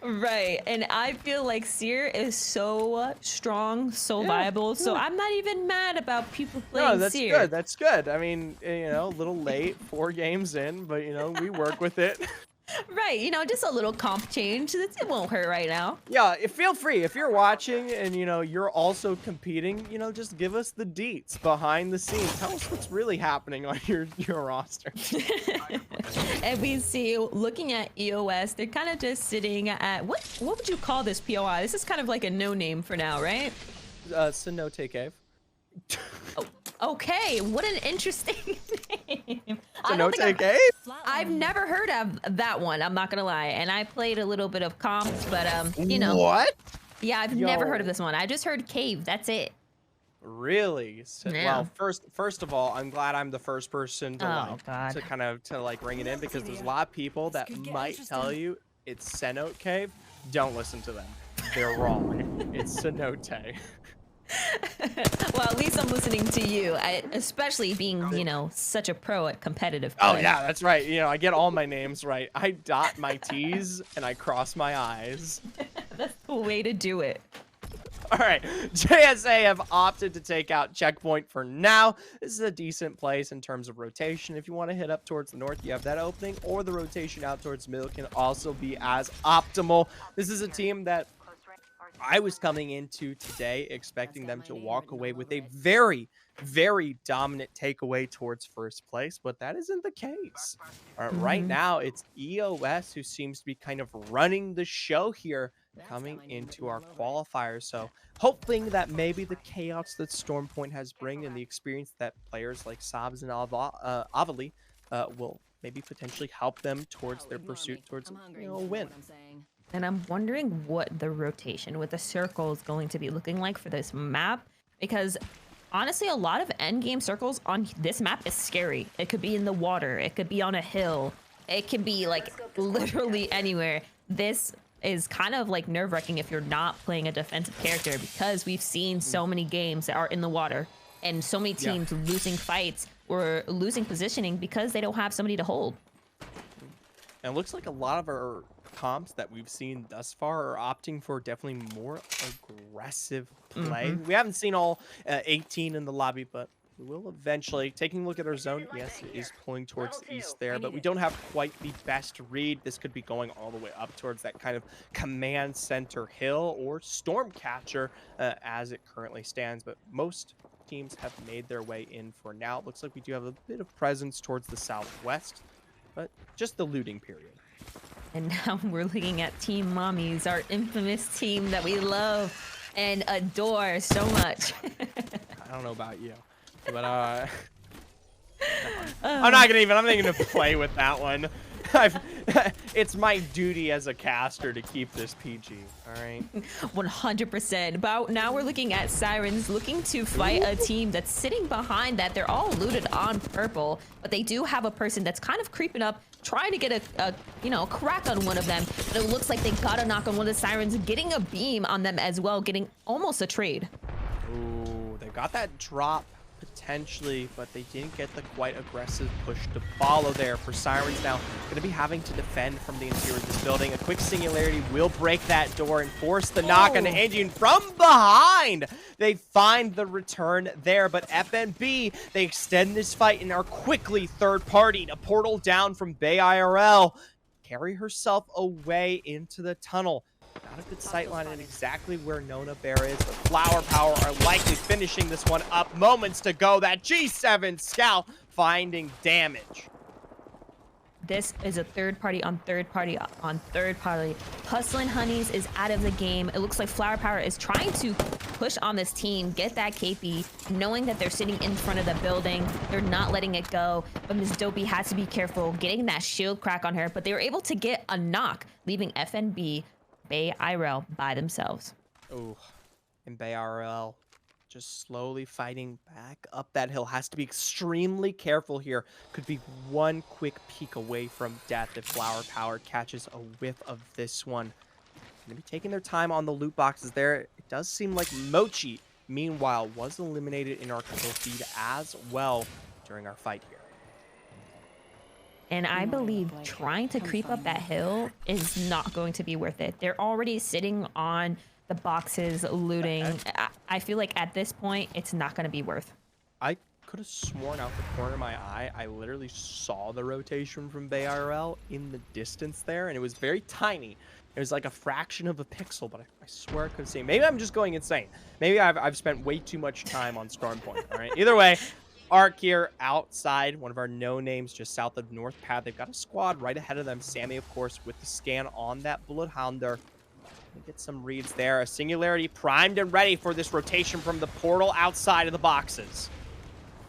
Right. And I feel like Seer is so strong, so viable. So I'm not even mad about people playing that's Seer. Good. That's good. I mean, a little late, 4 games in, but we work with it. Right, just a little comp change. It won't hurt right now. Yeah, feel free. If you're watching and, you're also competing, just give us the deets behind the scenes. Tell us what's really happening on your roster. And we see, looking at EOS, they're kind of just sitting at, what would you call this POI? This is kind of like a no-name for now, right? Cenote Cave. Oh, okay, what an interesting name. Cenote Cave? I've never heard of that one, I'm not gonna lie. And I played a little bit of comps, but What? Yeah, I've never heard of this one. I just heard cave, that's it. Really? Yeah. Well, first of all, I'm glad I'm the first person to ring it in, because there's a lot of people that might tell you it's Cenote Cave. Don't listen to them. They're wrong. It's Cenote. Well, at least I'm listening to you, especially being, such a pro at competitive play. Oh, yeah, that's right. I get all my names right. I dot my T's and I cross my I's. That's the way to do it. All right, JSA have opted to take out Checkpoint for now. This is a decent place in terms of rotation. If you want to hit up towards the north, you have that opening, or the rotation out towards the middle can also be as optimal. This is a team that I was coming into today expecting them to walk away with a very, very dominant takeaway towards first place, but that isn't the case. Right now, it's EOS who seems to be kind of running the show here coming into our qualifiers. So hoping that maybe the chaos that Storm Point has bring and the experience that players like Sabs and Avali will maybe potentially help them towards their pursuit towards a win. And I'm wondering what the rotation with the circle is going to be looking like for this map, because honestly, a lot of endgame circles on this map is scary. It could be in the water, it could be on a hill, it can be like literally anywhere. This is kind of like nerve-wracking if you're not playing a defensive character, because we've seen so many games that are in the water and so many teams losing fights or losing positioning because they don't have somebody to hold. And it looks like a lot of our comps that we've seen thus far are opting for definitely more aggressive play. We haven't seen all 18 in the lobby, but We will eventually. Taking a look at our zone, yes, it is pulling towards the east there, but we don't have quite the best read. This could be going all the way up towards that kind of command center hill or storm catcher as it currently stands, but most teams have made their way in for now. It looks like we do have a bit of presence towards the southwest, but just the looting period. And now we're looking at Team Mommies, our infamous team that we love and adore so much. I don't know about you, but I'm not gonna play with that one. It's my duty as a caster to keep this PG. All right. 100%. But now we're looking at Sirens looking to fight a team that's sitting behind that. They're all looted on purple, but they do have a person that's kind of creeping up, trying to get a crack on one of them. But it looks like they got a knock on one of the Sirens, getting a beam on them as well, getting almost a trade. Ooh, they got that drop potentially, but they didn't get the quite aggressive push to follow there. For Sirens now, going to be having to defend from the interior of this building. A quick singularity will break that door and force the knock on the engine from behind. They find the return there, but FNB, they extend this fight and are quickly third party to portal down from Bay IRL. Carry herself away into the tunnel. Not a good sightline in exactly where Nona Bear is, but Flower Power are likely finishing this one up. Moments to go. That G7 Scout finding damage. This is a third party on third party on third party. Hustlin' Honeys is out of the game. It looks like Flower Power is trying to push on this team, get that KP, knowing that they're sitting in front of the building. They're not letting it go, but Miss Dopey has to be careful getting that shield crack on her, but they were able to get a knock, leaving FNB Bay IRL by themselves. Oh, and Bay IRL just slowly fighting back up that hill. Has to be extremely careful here. Could be one quick peek away from death if Flower Power catches a whiff of this one. Gonna be taking their time on the loot boxes there. It does seem like Mochi, meanwhile, was eliminated in our kill feed as well during our fight here. And I believe trying to creep up that hill is not going to be worth it. They're already sitting on the boxes looting. I feel like at this point, it's not going to be worth. I could have sworn out the corner of my eye, I literally saw the rotation from Bay IRL in the distance there, and it was very tiny. It was like a fraction of a pixel, but I swear I could have seen. Maybe I'm just going insane. Maybe I've spent way too much time on Storm Point, all right? Either way, Arc here outside, one of our no-names just south of North Pad. They've got a squad right ahead of them. Sammy, of course, with the scan on that Bullet Hounder. Get some reads there. A singularity primed and ready for this rotation from the portal outside of the boxes.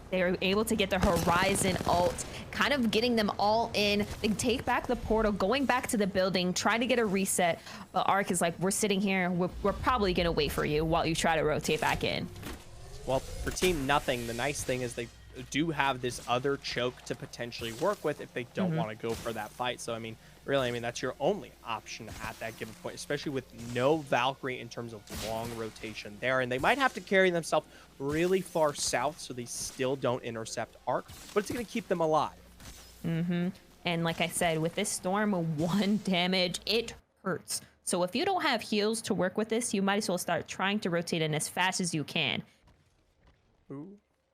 They are able to get the Horizon ult, kind of getting them all in. They take back the portal, going back to the building, trying to get a reset. But Arc is like, we're sitting here. We're probably going to wait for you while you try to rotate back in. Well, for Team Nothing, the nice thing is they do have this other choke to potentially work with if they don't want to go for that fight. So, I mean, really, that's your only option at that given point, especially with no Valkyrie in terms of long rotation there. And they might have to carry themselves really far south so they still don't intercept Arc, but it's going to keep them alive. And like I said, with this Storm, 1 damage, it hurts. So if you don't have heals to work with this, you might as well start trying to rotate in as fast as you can. Ooh.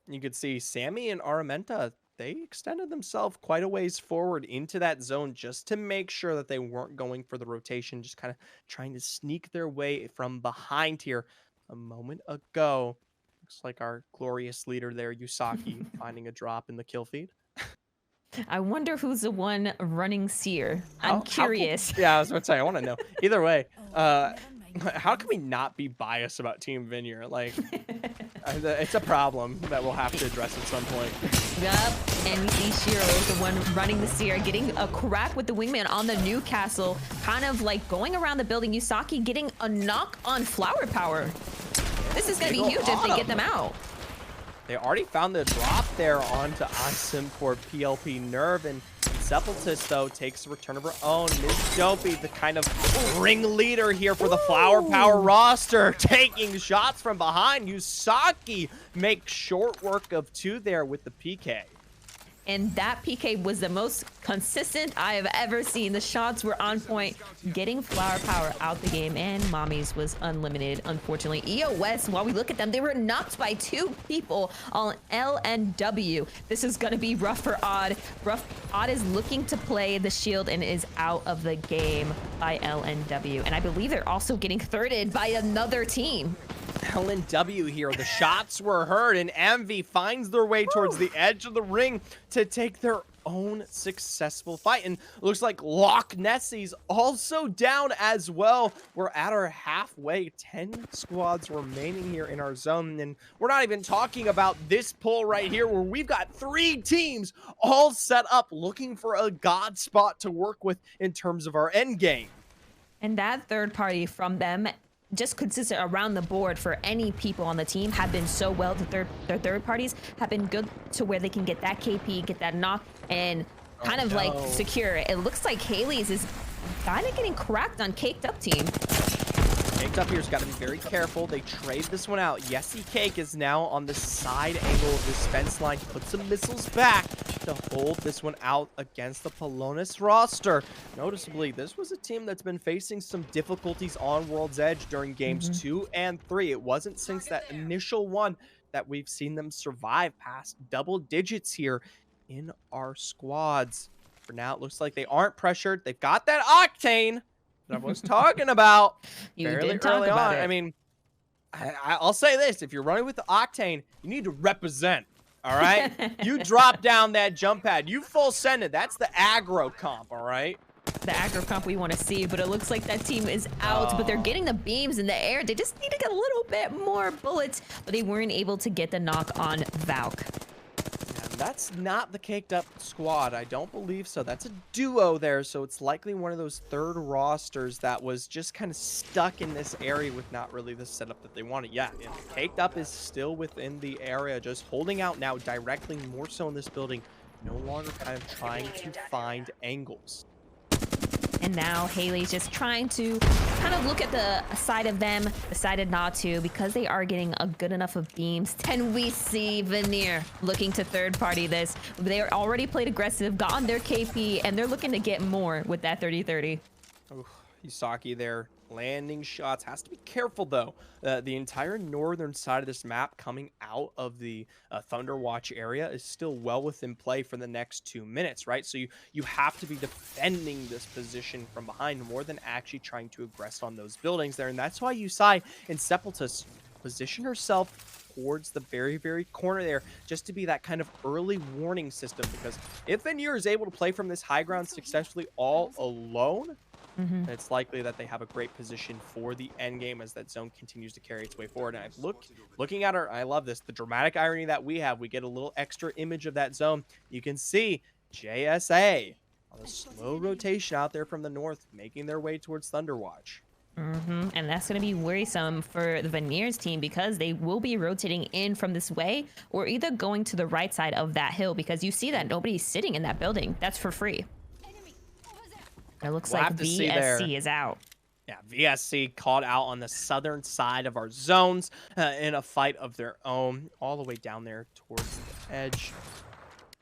You could see Sammy and Aramenta, they extended themselves quite a ways forward into that zone just to make sure that they weren't going for the rotation, just kind of trying to sneak their way from behind here. A moment ago, looks like our glorious leader there, Yusaki, finding a drop in the kill feed. I wonder who's the one running Seer. I'm curious. Yeah, I was about to say, I want to know. Either way, how can we not be biased about Team Vineyard? Like, it's a problem that we'll have to address at some point. Yup, and we see Shiro, the one running the Seer, getting a crack with the wingman on the Newcastle, kind of like going around the building. Yusaki getting a knock on Flower Power. This is going to be huge if they get them out. They already found the drop there onto Asim for PLP Nerve, and Sepultus, though, takes a return of her own. Miss Dopey, the kind of ringleader here for the Flower Power roster, taking shots from behind. Yusaki makes short work of 2 there with the PK. And that PK was the most consistent I have ever seen. The shots were on point, getting Flower Power out the game, and Mommy's was unlimited, unfortunately. EOS, while we look at them, they were knocked by 2 people on L and W. This is going to be rough for Odd. Odd is looking to play the shield and is out of the game by L and W. And I believe they're also getting thirded by another team. LNW here. The shots were heard, and MV finds their way towards the edge of the ring to take their own successful fight. And looks like Loch Nessie's also down as well. We're at our halfway, 10 squads remaining here in our zone. And we're not even talking about this pull right here where we've got 3 teams all set up looking for a god spot to work with in terms of our end game. And that third party from them, just consistent around the board for any people on the team, have been so well. Their third parties have been good to where they can get that KP, get that knock, and kind of like secure it. It looks like Haley's is kind of getting cracked on Caked Up team. Caked Up here's got to be very careful. They trade this one out. Yesy Cake is now on the side angle of this fence line to put some missiles back to hold this one out against the Polonis roster. Noticeably, this was a team that's been facing some difficulties on World's Edge during games 2 and 3. It wasn't since that initial one that we've seen them survive past double digits here in our squads. For now, it looks like they aren't pressured. They've got that octane that I was talking about fairly early on. I mean, I'll say this. If you're running with the octane, you need to represent. All right, you drop down that jump pad, you full send it. That's the aggro comp. All right, the aggro comp we want to see, but it looks like that team is out. But they're getting the beams in the air. They just need to get a little bit more bullets, but they weren't able to get the knock on Valk. That's not the Caked Up squad. I don't believe so. That's a duo there, so it's likely one of those third rosters that was just kind of stuck in this area with not really the setup that they wanted. Yeah, Caked Up is still within the area, just holding out now directly, more so in this building, no longer kind of trying to find angles. And now Haley's just trying to kind of look at the side of them, decided not to because they are getting a good enough of beams. Then we see Veneer looking to third party this. They are already played aggressive, gotten their KP, and they're looking to get more with that 30-30. Oh, Yusaki there landing shots. Has to be careful though. The entire northern side of this map coming out of the Thunderwatch area is still well within play for the next 2 minutes, right? So you have to be defending this position from behind more than actually trying to aggress on those buildings there. And that's why Yusai and Sepultus position herself towards the very, very corner there, just to be that kind of early warning system. Because if Veneer is able to play from this high ground successfully all alone, it's likely that they have a great position for the end game as that zone continues to carry its way forward. And looking at her, I love this. The dramatic irony that we have, we get a little extra image of that zone. You can see JSA on a slow rotation out there from the north, making their way towards Thunderwatch. And that's going to be worrisome for the Veneers team because they will be rotating in from this way or either going to the right side of that hill because you see that nobody's sitting in that building. That's for free. It looks like VSC is out. Yeah, VSC caught out on the southern side of our zones in a fight of their own, all the way down there towards the edge.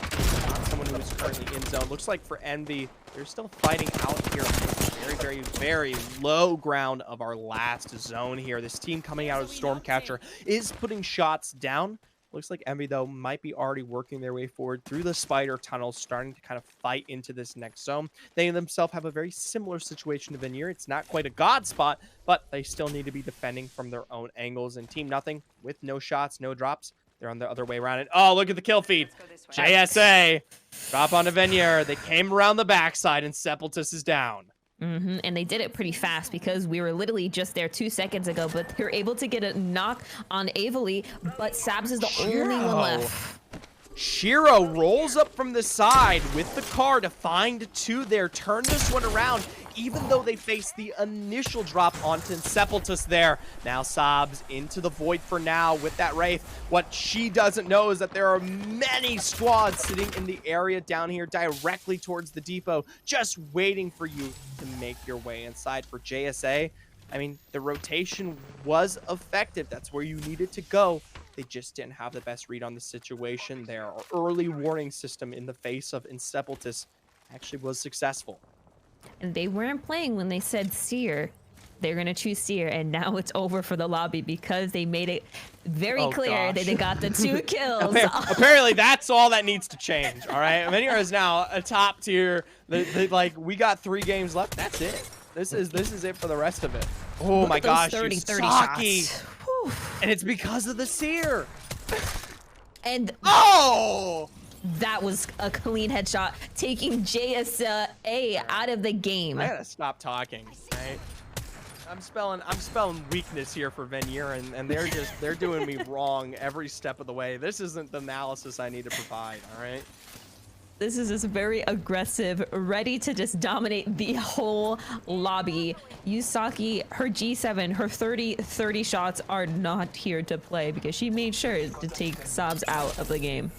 Not someone who is currently in zone. Looks like for Envy, they're still fighting out here on the very, very, very low ground of our last zone here. This team coming out of Stormcatcher is putting shots down. Looks like Envy, though, might be already working their way forward through the spider tunnels, starting to kind of fight into this next zone. They themselves have a very similar situation to Veneer. It's not quite a god spot, but they still need to be defending from their own angles. And Team Nothing, with no shots, no drops, they're on the other way around. And oh, look at the kill feed. JSA, drop onto Veneer. They came around the backside, and Sepultus is down. And they did it pretty fast because we were literally just there 2 seconds ago, but they're able to get a knock on Avely, but Sabs is the only one left. Shiro rolls up from the side with the car to find 2 there, turn this one around, even though they faced the initial drop onto Sepultus there. Now Sabs into the void for now with that Wraith. What she doesn't know is that there are many squads sitting in the area down here directly towards the depot, just waiting for you to make your way inside. For JSA, I mean, the rotation was effective. That's where you needed to go They just didn't have the best read on the situation there. Our early warning system in the face of Insepultus actually was successful. And they weren't playing when they said Seer. They're going to choose Seer, and now it's over for the lobby because they made it very clear that they got the 2 kills. Apparently, that's all that needs to change, all right? Menior is now a top tier. Like, we got 3 games left. That's it. This is it for the rest of it. Oh, my gosh. 30 Yusaki. shots. Whew. And it's because of the Seer. And oh! that was a clean headshot, taking JSA out of the game. I gotta stop talking, right? I'm spelling weakness here for Venier, and they're doing me wrong every step of the way. This isn't the analysis I need to provide, all right? This is just very aggressive, ready to just dominate the whole lobby. Yusaki, her G7, her 30 shots are not here to play because she made sure to take Sobs out of the game.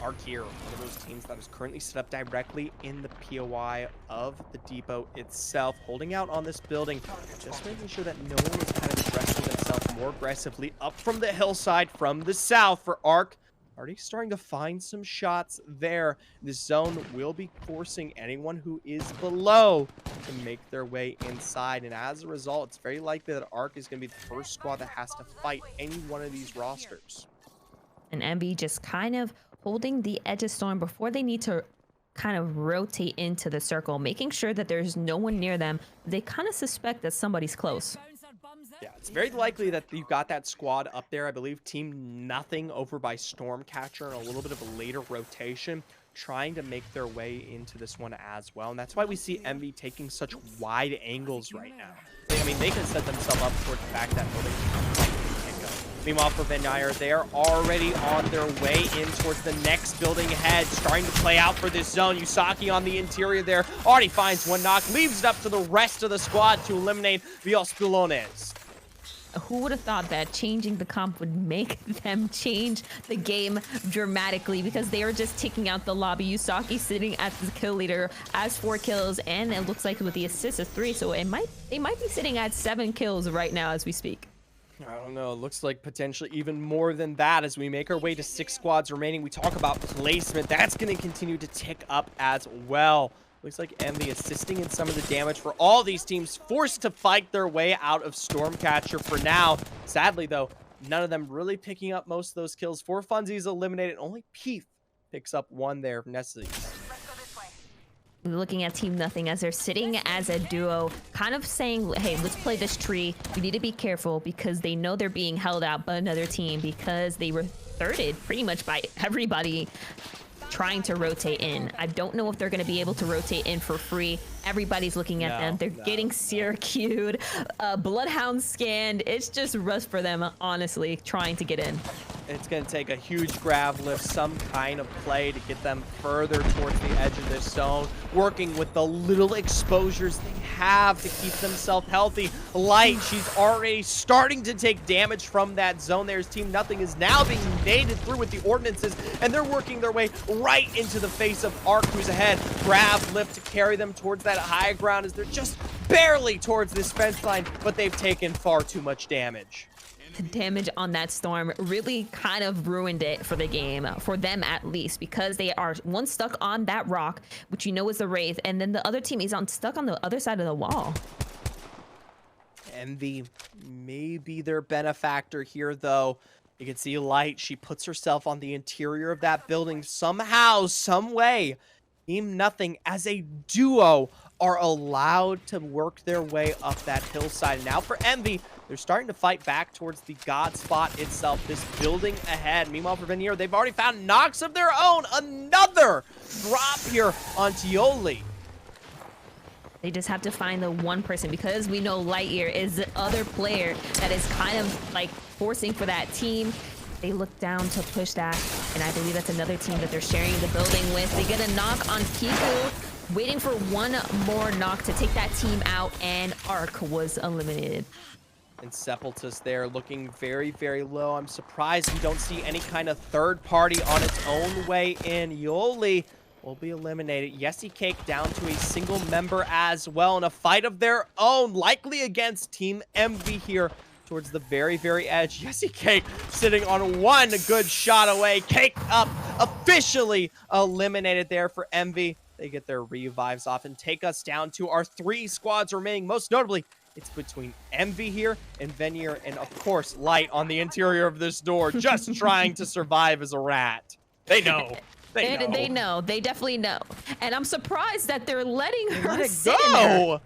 Arc here, one of those teams that is currently set up directly in the POI of the depot itself, holding out on this building, just making sure that no one is kind of addressing themselves more aggressively up from the hillside from the south for Arc. Already starting to find some shots there. This zone will be forcing anyone who is below to make their way inside, and as a result, it's very likely that Arc is going to be the first squad that has to fight any one of these rosters. And MB just kind of holding the edge of Storm before they need to kind of rotate into the circle, making sure that there's no one near them. They kind of suspect that somebody's close. Yeah, it's very likely that you've got that squad up there. I believe Team Nothing over by Stormcatcher and a little bit of a later rotation, trying to make their way into this one as well. And that's why we see MV taking such wide angles right now. I mean, they can set themselves up towards the back of that building. Meanwhile, for Venier, they're already on their way in towards the next building ahead, starting to play out for this zone. Yusaki on the interior there already finds one knock, leaves it up to the rest of the squad to eliminate Los Pilones. Who would have thought that changing the comp would make them change the game dramatically, because they are just taking out the lobby. Yusaki sitting at the kill leader as 4 kills, and it looks like with the assist of 3, so they might be sitting at 7 kills right now as we speak. I don't know. It looks like potentially even more than that as we make our way to 6 squads remaining. We talk about placement. That's going to continue to tick up as well. Looks like Envy assisting in some of the damage for all these teams forced to fight their way out of Stormcatcher for now. Sadly, though, none of them really picking up most of those kills. 4 Funsies eliminated. Only Peef picks up 1 there if necessary. Looking at Team Nothing as they're sitting as a duo, kind of saying, hey, let's play this tree. We need to be careful because they know they're being held out by another team because they were thirded pretty much by everybody trying to rotate in. I don't know if they're going to be able to rotate in for free. Everybody's looking at them. They're getting Syracued, Bloodhound scanned. It's just rough for them, honestly, trying to get in. It's going to take a huge grab lift, some kind of play to get them further towards the edge of this zone, working with the little exposures they have to keep themselves healthy. Light, she's already starting to take damage from that zone. There's Team Nothing is now being naded through with the ordinances, and they're working their way right into the face of Arc, who's ahead. Grab lift to carry them towards that high ground as they're just barely towards this fence line, but they've taken far too much damage. The damage on that storm really kind of ruined it for the game, for them at least, because they are one stuck on that rock, which you know is the Wraith, and then the other team is stuck on the other side of the wall. Envy may be their benefactor here, though. You can see Light. She puts herself on the interior of that building somehow, some way. Team Nothing, as a duo, are allowed to work their way up that hillside. Now for Envy, they're starting to fight back towards the God spot itself, this building ahead. Meanwhile, for Venier, they've already found knocks of their own. Another drop here on Tioli. They just have to find the one person, because we know Lightyear is the other player that is kind of like forcing for that team. They look down to push that, and I believe that's another team that they're sharing the building with. They get a knock on Kiku, waiting for one more knock to take that team out, and Arc was eliminated. And Sepultus there looking very, very low. I'm surprised we don't see any kind of third party on its own way in. Yoli will be eliminated. Yesy Cake down to a single member as well in a fight of their own, likely against Team Envy here. towards the very, very edge. Jesse Cake sitting on one good shot away. Cake up, officially eliminated there for Envy. They get their revives off and take us down to our 3 squads remaining. Most notably, it's between Envy here and Venier, and of course, Light on the interior of this door, just trying to survive as a rat. They know. They know. They know. They definitely know. And I'm surprised that they're letting her Let it sit in there. go.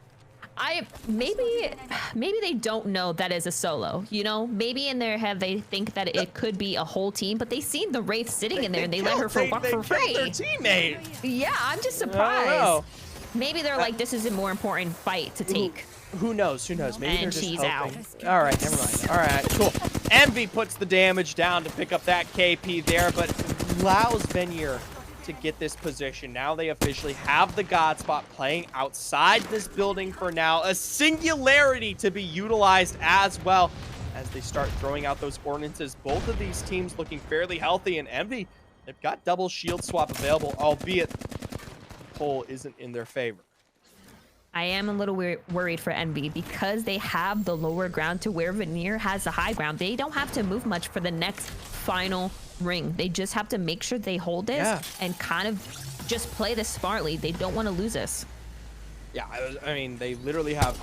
Maybe they don't know that is a solo. You know, maybe in their head they think that it could be a whole team, but they seen the Wraith sitting in there and they let her walk for free. Their teammate. Yeah, I'm just I don't know. surprised. Maybe they're like, this is a more important fight to take. Who knows? Who knows? Maybe And they're just she's hoping. out. All right, never mind. All right, cool. Envy puts the damage down to pick up that KP there, but allows Venier to get this position. Now they officially have the God Spot playing outside this building for now. A singularity to be utilized as well as they start throwing out those ordinances. Both of these teams looking fairly healthy, and Envy, they've got double shield swap available, albeit the pull isn't in their favor. I am a little worried for Envy because they have the lower ground to where Venier has the high ground. They don't have to move much for the next final ring. They just have to make sure they hold this and kind of just play this smartly. They don't want to lose this. Yeah, I mean, they literally have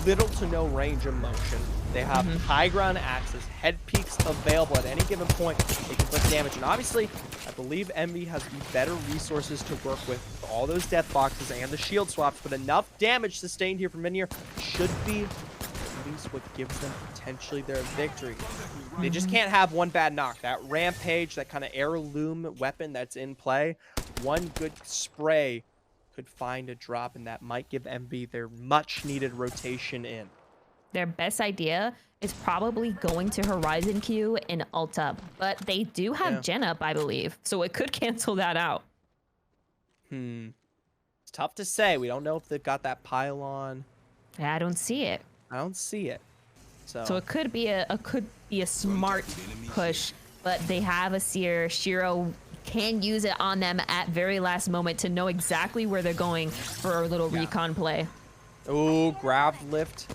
little to no range of motion. They have high ground access, head peaks available at any given point. They can put damage, and obviously, I believe Envy has the better resources to work with all those death boxes and the shield swaps, but enough damage sustained here from Venier should be at least what gives them potentially their victory. They just can't have one bad knock. That rampage, that kind of heirloom weapon that's in play, one good spray could find a drop, and that might give Envy their much needed rotation in. Their best idea is probably going to Horizon Q and ult up, but they do have Gen up, I believe, so it could cancel that out. It's tough to say. We don't know if they've got that pylon. I don't see it. I don't see it. So it could be a smart push, but they have a seer. Shiro can use it on them at very last moment to know exactly where they're going for a little recon play. Oh, grav lift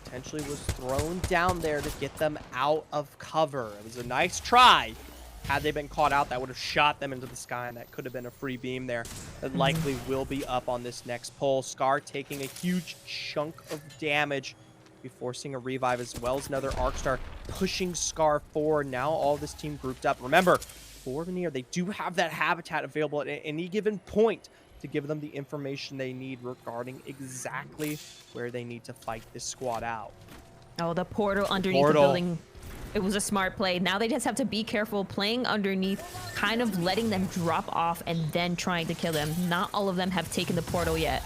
potentially was thrown down there to get them out of cover. It was a nice try. Had they been caught out, that would have shot them into the sky, and that could have been a free beam there. That likely will be up on this next pull. Scar taking a huge chunk of damage before seeing a revive, as well as another Arc Star pushing Scar forward. Now all this team grouped up. Remember, for Venier, they do have that habitat available at any given point to give them the information they need regarding exactly where they need to fight this squad out. Oh, the portal underneath the building. It was a smart play. Now they just have to be careful playing underneath, kind of letting them drop off and then trying to kill them. Not all of them have taken the portal yet.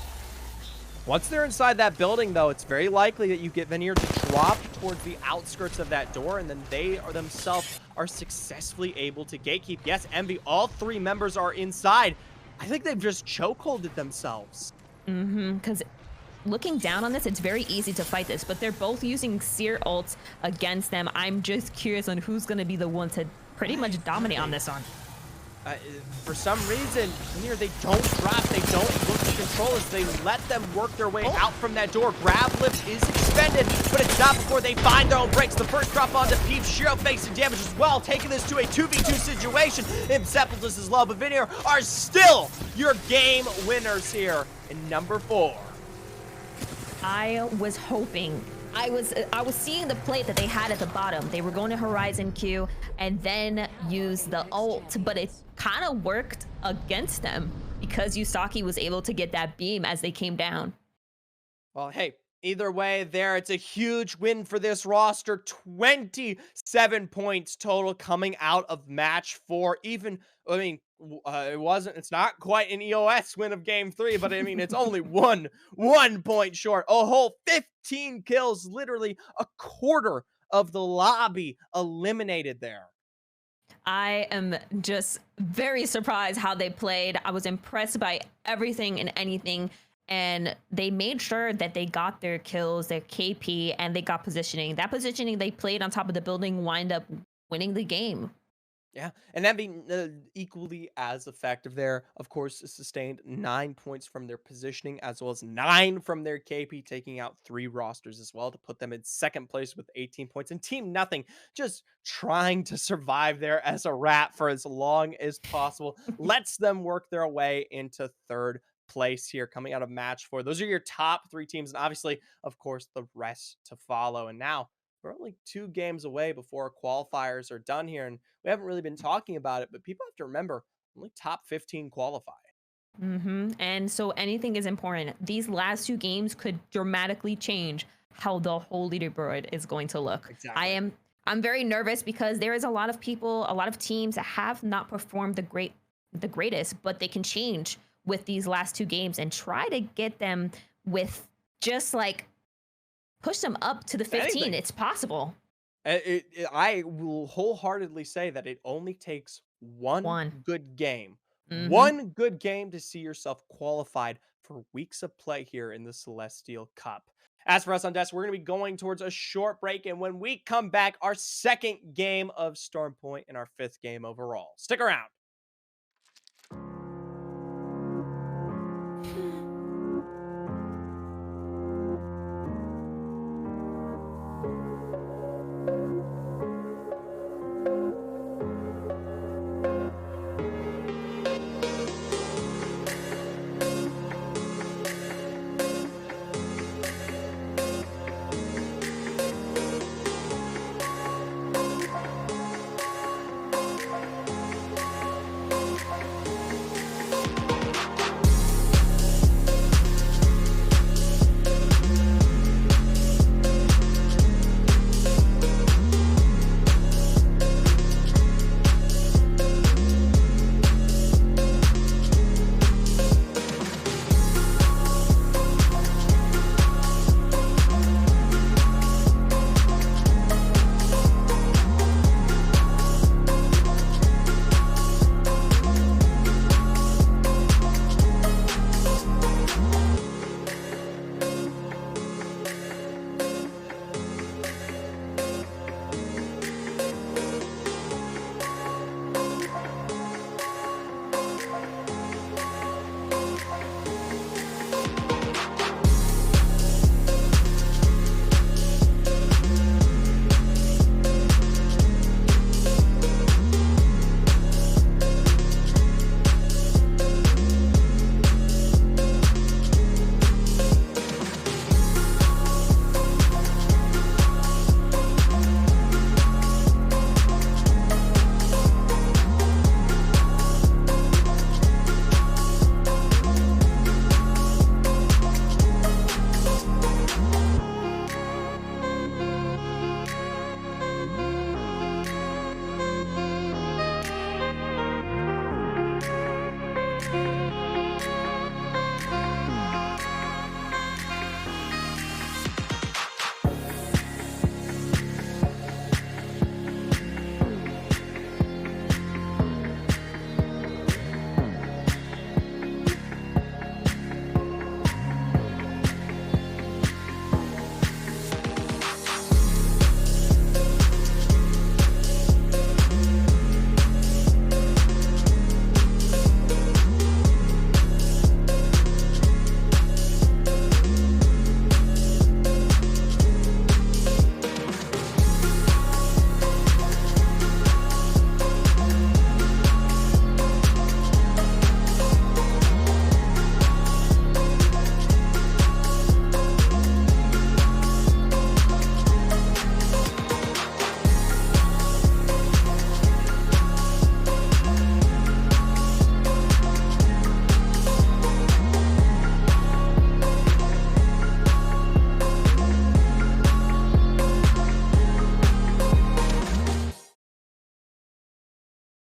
Once they're inside that building, though, it's very likely that you get Venier to drop towards the outskirts of that door, and then they are themselves are successfully able to gatekeep. Yes, Envy, all 3 members are inside. I think they've just chokeholded themselves. Because looking down on this, it's very easy to fight this, but they're both using seer ults against them. I'm just curious on who's going to be the one to pretty much dominate on this one. For some reason, Venier, they don't drop, they don't look to control us. They let them work their way out from that door. Grab lift is expended, but it's not before they find their own breaks. The first drop onto Peeps. Shiro facing damage as well, taking this to a 2v2 situation. Sepultus is low, but Venier are still your game winners here in number 4. I was hoping. I was seeing the play that they had at the bottom. They were going to Horizon Q and then use the ult, but it kind of worked against them because Yusaki was able to get that beam as they came down. Well, hey, either way there, it's a huge win for this roster. 27 points total coming out of match 4. It's not quite an EOS win of game 3, but I mean, it's only one point short. A whole 15 kills, literally a quarter of the lobby eliminated there. I am just very surprised how they played. I was impressed by everything and anything, and they made sure that they got their kills, their KP, and they got positioning. That positioning they played on top of the building wind up winning the game. Yeah, and that being equally as effective there, of course, sustained 9 points from their positioning as well as nine from their KP, taking out three rosters as well to put them in second place with 18 points. And Team Nothing just trying to survive there as a rat for as long as possible, lets them work their way into third place here coming out of match four. Those are your top three teams, and obviously, of course, the rest to follow. And now we're only 2 games away before qualifiers are done here. And we haven't really been talking about it, but people have to remember only top 15 qualify. And so anything is important. These last two games could dramatically change how the whole leaderboard is going to look. Exactly. I'm very nervous because there is a lot of people, a lot of teams that have not performed the greatest, but they can change with these last two games and try to get them with just like push them up to the 15. Anything. It's possible. I will wholeheartedly say that it only takes one One. good game, Mhm. one good game to see yourself qualified for weeks of play here in the Celestial Cup. As for us on desk, we're going to be going towards a short break. And when we come back, our second game of Storm Point and our fifth game overall. Stick around.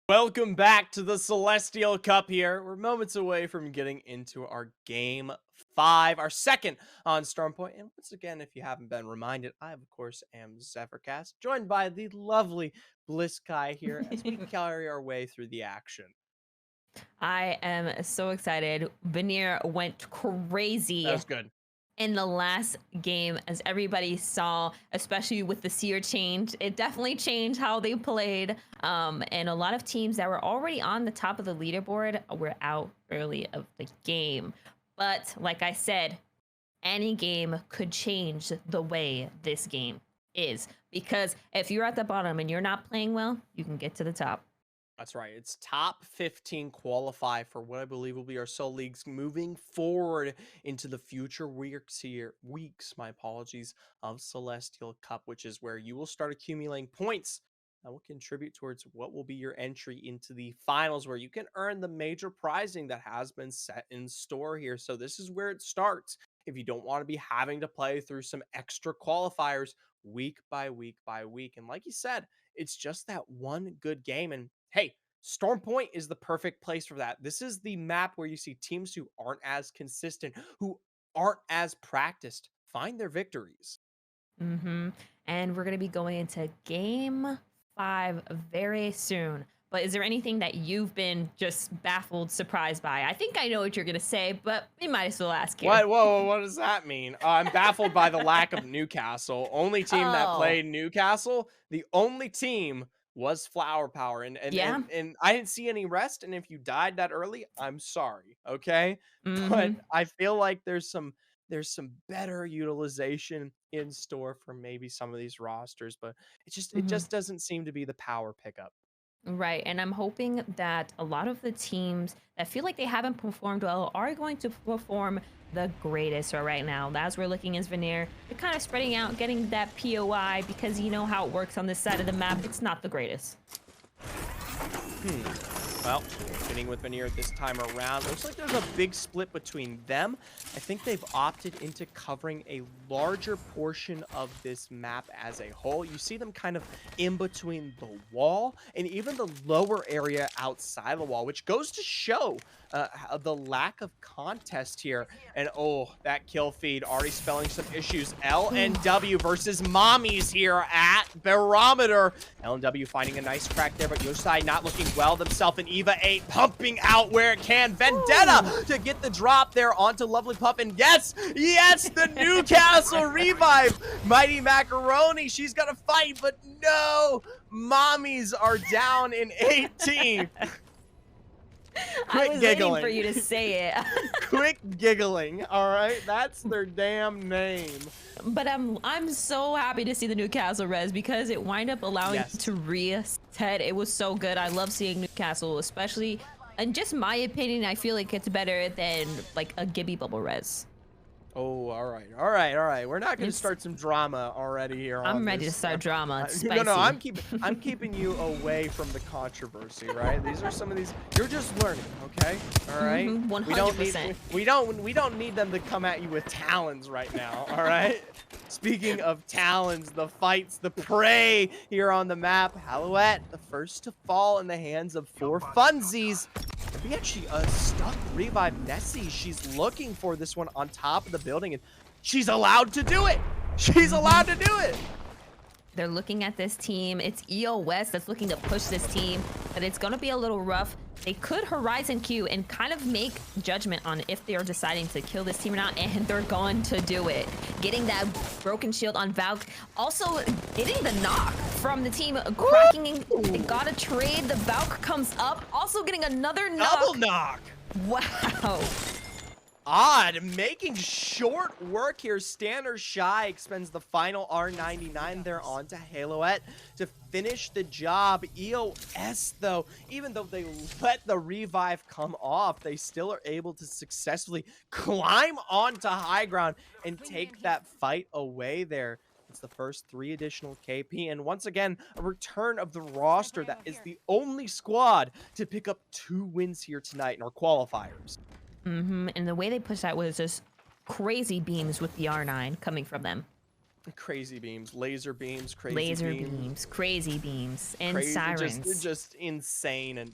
Welcome back to the Celestial Cup here. We're moments away from getting into our game five, our second on Storm Point. And once again, if you haven't been reminded, I, of course, am Zephyrcast, joined by the lovely Bliss Kai here as we carry our way through the action. I am so excited. Veneer went That crazy was good. In the last game, as everybody saw, especially with the seer change, it definitely changed how they played. And a lot of teams that were already on the top of the leaderboard were out early of the game. But like I said, any game could change the way this game is. Because if you're at the bottom and you're not playing well, you can get to the top. That's right. It's top 15 qualify for what I believe will be our Soul Leagues moving forward into the future weeks, my apologies, of Celestial Cup, which is where you will start accumulating points that will contribute towards what will be your entry into the finals, where you can earn the major prizing that has been set in store here. So this is where it starts. If you don't want to be having to play through some extra qualifiers week by week by week. And like you said, it's just that one good game. And hey, Storm Point is the perfect place for that. This is the map where you see teams who aren't as consistent, who aren't as practiced, find their victories. Mm-hmm. And we're going to be going into game 5 very soon. But is there anything that you've been just baffled, surprised by? I think I know what you're going to say, but we might as well ask here. What? Whoa, what does that mean? I'm baffled by the lack of Newcastle. Only team that Oh, played Newcastle, the only team was Flower Power. yeah. And I didn't see any rest. And if you died that early, I'm sorry. Okay. But Mm-hmm. I feel like there's some better utilization in store for maybe some of these rosters, but it Mm-hmm. just doesn't seem to be the power pickup. Right. And I'm hoping that a lot of the teams that feel like they haven't performed well are going to perform the greatest right now. As we're looking as Veneer, they're kind of spreading out, getting that POI because you know how it works on this side of the map. It's not the greatest. Well, fitting with Veneer this time around. Looks like there's a big split between them. I think they've opted into covering a larger portion of this map as a whole. You see them kind of in between the wall and even the lower area outside the wall, which goes to show the lack of contest here. And oh, that kill feed already spelling some issues. LNW versus Mommies here at Barometer. LNW finding a nice crack there, but Yosai not looking well themselves. And Eva 8 pumping out where it can. Vendetta to get the drop there onto Lovely Pup. And yes, the Newcastle revive. Mighty Macaroni, she's gonna fight, but no, Mommies are down in 18. I Quit was giggling. waiting for you to say it. Quick giggling, all right? That's their damn name. But I'm so happy to see the Newcastle res because it wind up allowing Yes. to reset. It was so good. I love seeing Newcastle, especially, in just my opinion, I feel like it's better than like a Gibby bubble res. Oh, all right. We're not going to It's- start some drama already here. I'm on ready to this. start drama. It's No, spicy. I'm keeping you away from the controversy, right? These are some of these. You're just learning, okay? All right. Mhm, We don't 100%. need. We don't need them to come at you with talons right now. All right. Speaking of talons, the fights, the prey here on the map. Halouette, the first to fall in the hands of 4 funsies. We actually stuck revive Nessie. She's looking for this one on top of the building, and she's allowed to do it. She's allowed to do it. They're looking at this team. It's EO West that's looking to push this team, but it's going to be a little rough. They could Horizon Q and kind of make judgment on if they are deciding to kill this team or not, and they're going to do it. Getting that broken shield on Valk, also getting the knock from the team, cracking. They got a trade. The Valk comes up, also getting another knock. Double knock. Wow. Odd, making short work here. Stanner Shy expends the final R99 there onto Halouette to finish the job. EOS, though, even though they let the revive come off, they still are able to successfully climb onto high ground and take that fight away there. It's the first 3 additional KP, and once again, a return of the roster that is the only squad to pick up 2 wins here tonight in our qualifiers. And the way they pushed that was just crazy beams with the R9 coming from them. Crazy beams, laser beams, crazy Laser beams, beams, crazy beams, and crazy, sirens. just insane. And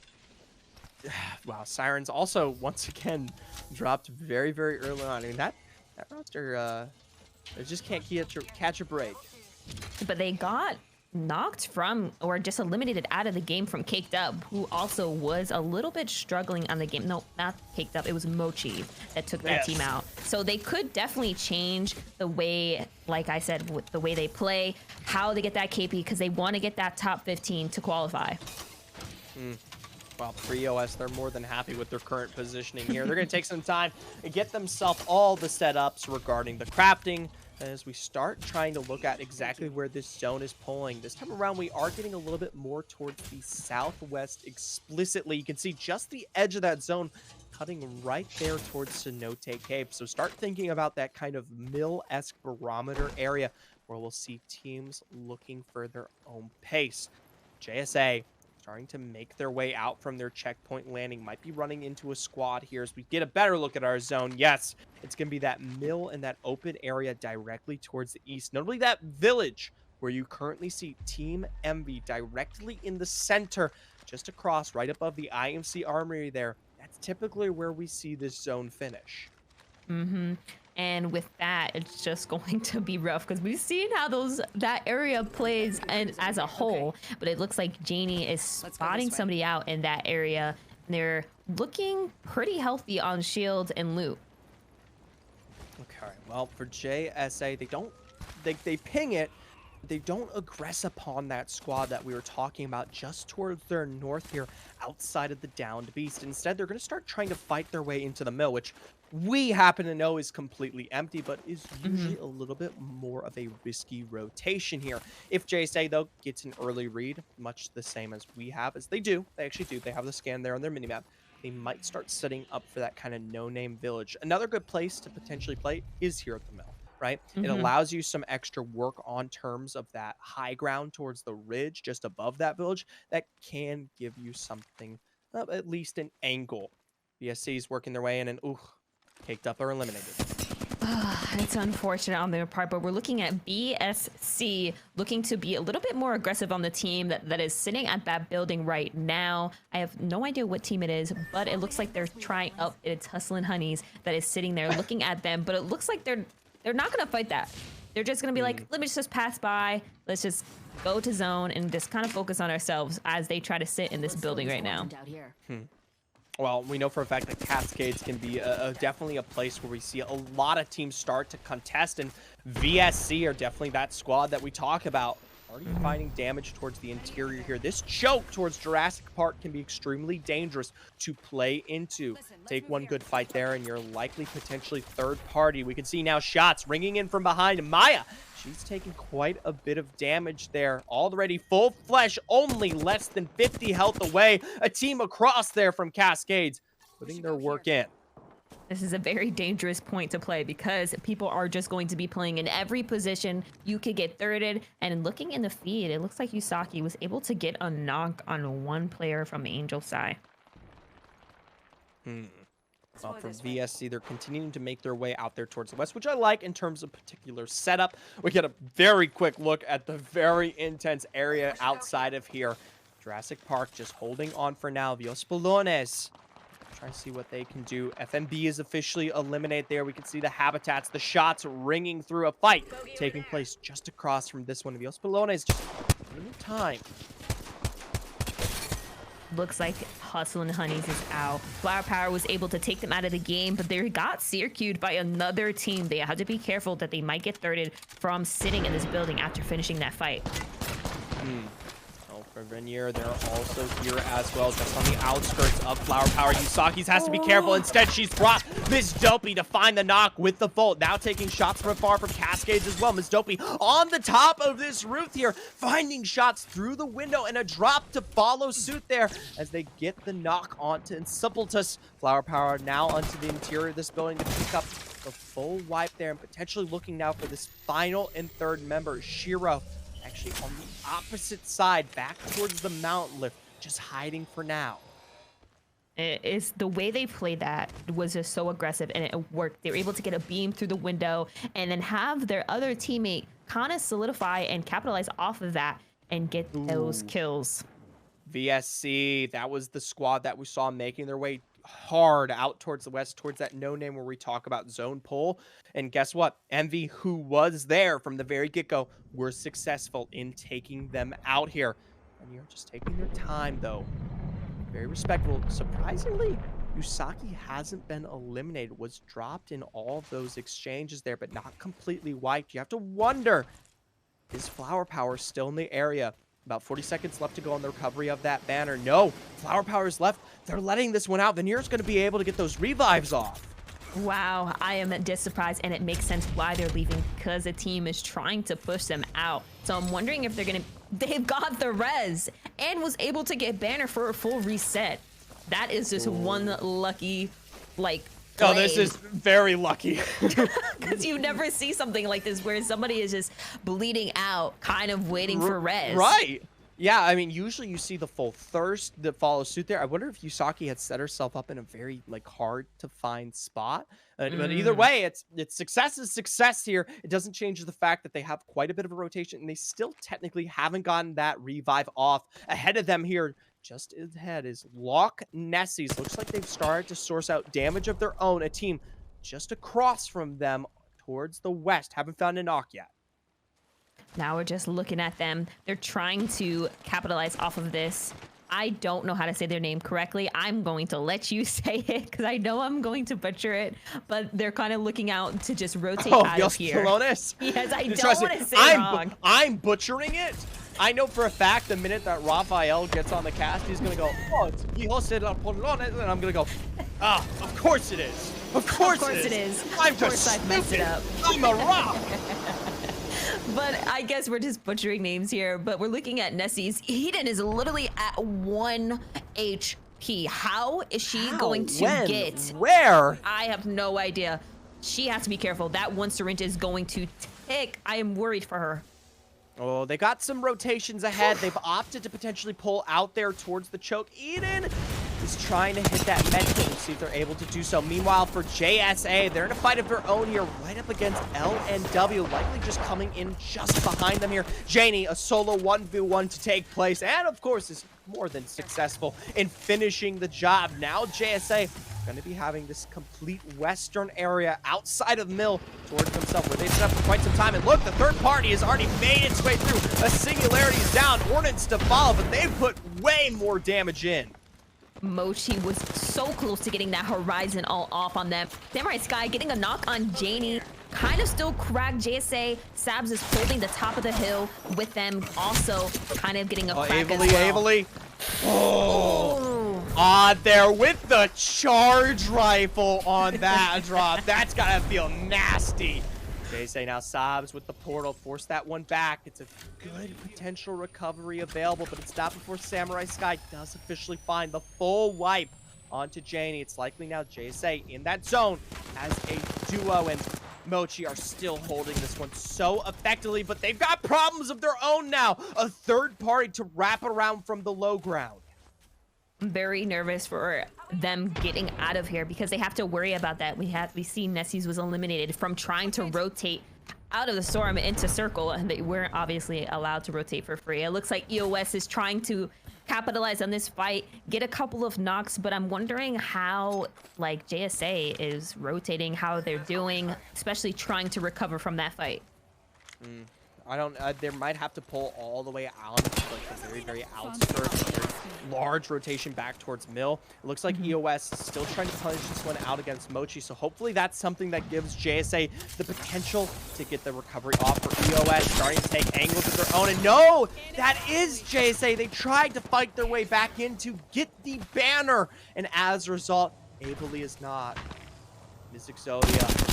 wow, sirens also once again dropped very, very early on. I mean that roster, they just can't catch a break. But they got knocked from or just eliminated out of the game from Caked Up, who also was a little bit struggling on the game. No, not Caked Up. It was Mochi that took that team out. So they could definitely change the way, like I said, with the way they play, how they get that KP, because they want to get that top 15 to qualify. Well, for EOS, they're more than happy with their current positioning here. They're going to take some time and get themselves all the setups regarding the crafting as we start trying to look at exactly where this zone is pulling. This time around, we are getting a little bit more towards the southwest explicitly. You can see just the edge of that zone cutting right there towards Cenote Cape. So start thinking about that kind of mill-esque barometer area where we'll see teams looking for their own pace. JSA starting to make their way out from their checkpoint landing. Might be running into a squad here as we get a better look at our zone. Yes, it's going to be that mill and that open area directly towards the east. Notably that village where you currently see Team Envy directly in the center, just across, right above the IMC armory there. That's typically where we see this zone finish. And with that, it's just going to be rough because we've seen how that area plays and as a whole. But it looks like Janie is spotting somebody out in that area. And they're looking pretty healthy on shield and loot. Okay, well, for JSA, they ping it. They don't aggress upon that squad that we were talking about just towards their north here outside of the downed beast. Instead, they're going to start trying to fight their way into the mill, which we happen to know is completely empty, but is usually a little bit more of a risky rotation here. If JSA, though, gets an early read, much the same as we have, as they do, they actually do, they have the scan there on their minimap, they might start setting up for that kind of no-name village. Another good place to potentially play is here at the mill. Right? It allows you some extra work on terms of that high ground towards the ridge just above that village that can give you something, at least an angle. BSC is working their way in and Caked Up are eliminated. It's unfortunate on their part, but we're looking at BSC looking to be a little bit more aggressive on the team that is sitting at that building right now. I have no idea what team it is, but it looks like they're trying up. It's Hustlin' Honeys that is sitting there looking at them, but it looks like they're not going to fight that. They're just going to be like, let me just pass by. Let's just go to zone and just kind of focus on ourselves as they try to sit in this building right now. Well, we know for a fact that Cascades can be definitely a place where we see a lot of teams start to contest, and VSC are definitely that squad that we talk about. Already finding damage towards the interior here. This choke towards Jurassic Park can be extremely dangerous to play into. Take one good fight there, and you're likely potentially third party. We can see now shots ringing in from behind. Maya, she's taking quite a bit of damage there. Already full flesh, only less than 50 health away. A team across there from Cascades putting their work in. This is a very dangerous point to play because people are just going to be playing in every position. You could get thirded, and looking in the feed, it looks like Yusaki was able to get a knock on one player from Angel's side. Well, for VSC, they're continuing to make their way out there towards the west, which I like in terms of particular setup. We get a very quick look at the very intense area outside of here. Jurassic Park just holding on for now. Vios Bolones try to see what they can do. FMB is officially eliminated there. We can see the habitats, the shots ringing through. A fight taking place just across from this one. Vios Bolones just in time. Looks like Hustlin' Honeys is out. Flower Power was able to take them out of the game, but they got CRQ'd by another team. They had to be careful that they might get thirded from sitting in this building after finishing that fight. For Venier, they're also here as well, just on the outskirts of Flower Power. Yusaki's has to be careful. Instead, she's brought Miss Dopey to find the knock with the Volt. Now taking shots from afar from Cascades as well. Miss Dopey on the top of this roof here, finding shots through the window and a drop to follow suit there as they get the knock onto Insupletus. Flower Power now onto the interior of this building to pick up the full wipe there and potentially looking now for this final and third member, Shiro. Actually on the opposite side, back towards the mountain lift, just hiding for now. It's the way they played that was just so aggressive, and it worked. They were able to get a beam through the window and then have their other teammate kind of solidify and capitalize off of that and get those kills. VSC, that was the squad that we saw making their way hard out towards the west, towards that no name where we talk about zone pull. And guess what? Envy, who was there from the very get-go, were successful in taking them out here. And you're just taking their time, though. Very respectful. Surprisingly, Usagi hasn't been eliminated, was dropped in all of those exchanges there, but not completely wiped. You have to wonder, is Flower Power still in the area? About 40 seconds left to go on the recovery of that banner. No, Flower Power is left. They're letting this one out. Veneer's going to be able to get those revives off. Wow, I am just surprised, and it makes sense why they're leaving, because the team is trying to push them out. So I'm wondering if they've got the res and was able to get banner for a full reset. That is just one lucky, like, Oh, this is very lucky. because you never see something like this where somebody is just bleeding out, kind of waiting for res. Right. Yeah, I mean, usually you see the full thirst that follows suit there. I wonder if Usagi had set herself up in a very, like, hard-to-find spot. But either way, it's success is success here. It doesn't change the fact that they have quite a bit of a rotation, and they still technically haven't gotten that revive off. Ahead of them here, just ahead, is Loch Nessies. Looks like they've started to source out damage of their own. A team just across from them towards the west. Haven't found a knock yet. Now we're just looking at them. They're trying to capitalize off of this. I don't know how to say their name correctly. I'm going to let you say it because I know I'm going to butcher it, but they're kind of looking out to just rotate out of here. Yes, I don't want to say it wrong. I'm butchering it. I know for a fact the minute that Raphael gets on the cast, he's going to go, oh, it's Hijose la Polones, and I'm going to go, ah, of course it is. Of course it is. I'm just I've messed it up. I'm a rock. But I guess we're just butchering names here, but we're looking at Nessie's. Eden is literally at 1 HP. How is she going to get? Where? I have no idea. She has to be careful. That one syringe is going to tick. I am worried for her. Oh, they got some rotations ahead. They've opted to potentially pull out there towards the choke. Eden is trying to hit that med kit and see if they're able to do so. Meanwhile, for JSA, they're in a fight of their own here, right up against LNW, likely just coming in just behind them here. Janie, a solo 1v1 to take place, and of course is more than successful in finishing the job. Now JSA going to be having this complete western area outside of Mill towards themselves, where they've been up for quite some time. And look, the third party has already made its way through. A Singularity is down, Ordnance to follow, but they've put way more damage in. Mochi was so close to getting that Horizon all off on them. Samurai Sky getting a knock on Janie. Kind of still cracked JSA. Sabs is holding the top of the hill with them. Also kind of getting a crack as well. Avely. Oh, on there with the charge rifle on that drop. That's gotta feel nasty. JSA now sobs with the portal, force that one back. It's a good potential recovery available, but it's not before Samurai Sky does officially find the full wipe onto Janie. It's likely now JSA in that zone as a duo, and Mochi are still holding this one so effectively, but they've got problems of their own now. A third party to wrap around from the low ground. I'm very nervous for them getting out of here because they have to worry about that. We see Nessies was eliminated from trying to rotate out of the storm into circle, and they weren't obviously allowed to rotate for free. It looks like EOS is trying to capitalize on this fight, get a couple of knocks, but I'm wondering how, like, JSA is rotating, how they're doing, especially trying to recover from that fight. I don't, they might have to pull all the way out, like the very, very outskirts. Large rotation back towards Mill. It looks like EOS is still trying to punish this one out against Mochi, so hopefully that's something that gives JSA the potential to get the recovery off for EOS, starting to take angles of their own. And no, that is JSA. They tried to fight their way back in to get the banner, and as a result, Ably is not. Miss Exodia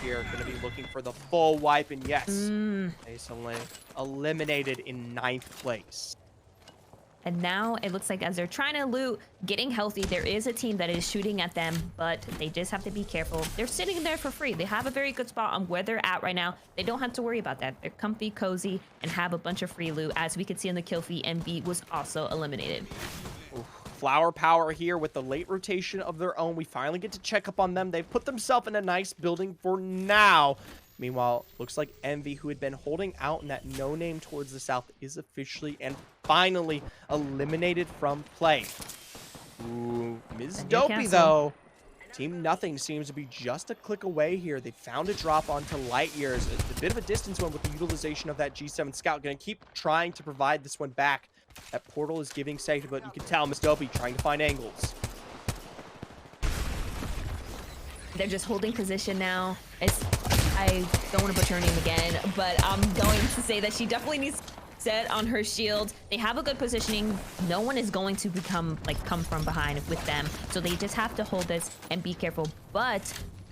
here, going to be looking for the full wipe, and yes, Masonly eliminated in 9th place. And now it looks like as they're trying to loot, getting healthy, there is a team that is shooting at them, but they just have to be careful. They're sitting there for free. They have a very good spot on where they're at right now. They don't have to worry about that. They're comfy, cozy, and have a bunch of free loot. As we can see in the kill feed, MB was also eliminated. Flower Power here with the late rotation of their own. We finally get to check up on them. They've put themselves in a nice building for now. Meanwhile, looks like Envy, who had been holding out in that no name towards the south, is officially and finally eliminated from play. Ooh, Ms. Then you Dopey, cancel. though. Team Nothing seems to be just a click away here. They found a drop onto Light Years. A bit of a distance one with the utilization of that G7 Scout. Going to keep trying to provide this one back. That portal is giving safety, but you can tell Ms. Dopey trying to find angles. They're just holding position now. I don't want to butcher her name again, but I'm going to say that she definitely needs set on her shield. They have a good positioning. No one is going to come from behind with them. So they just have to hold this and be careful. But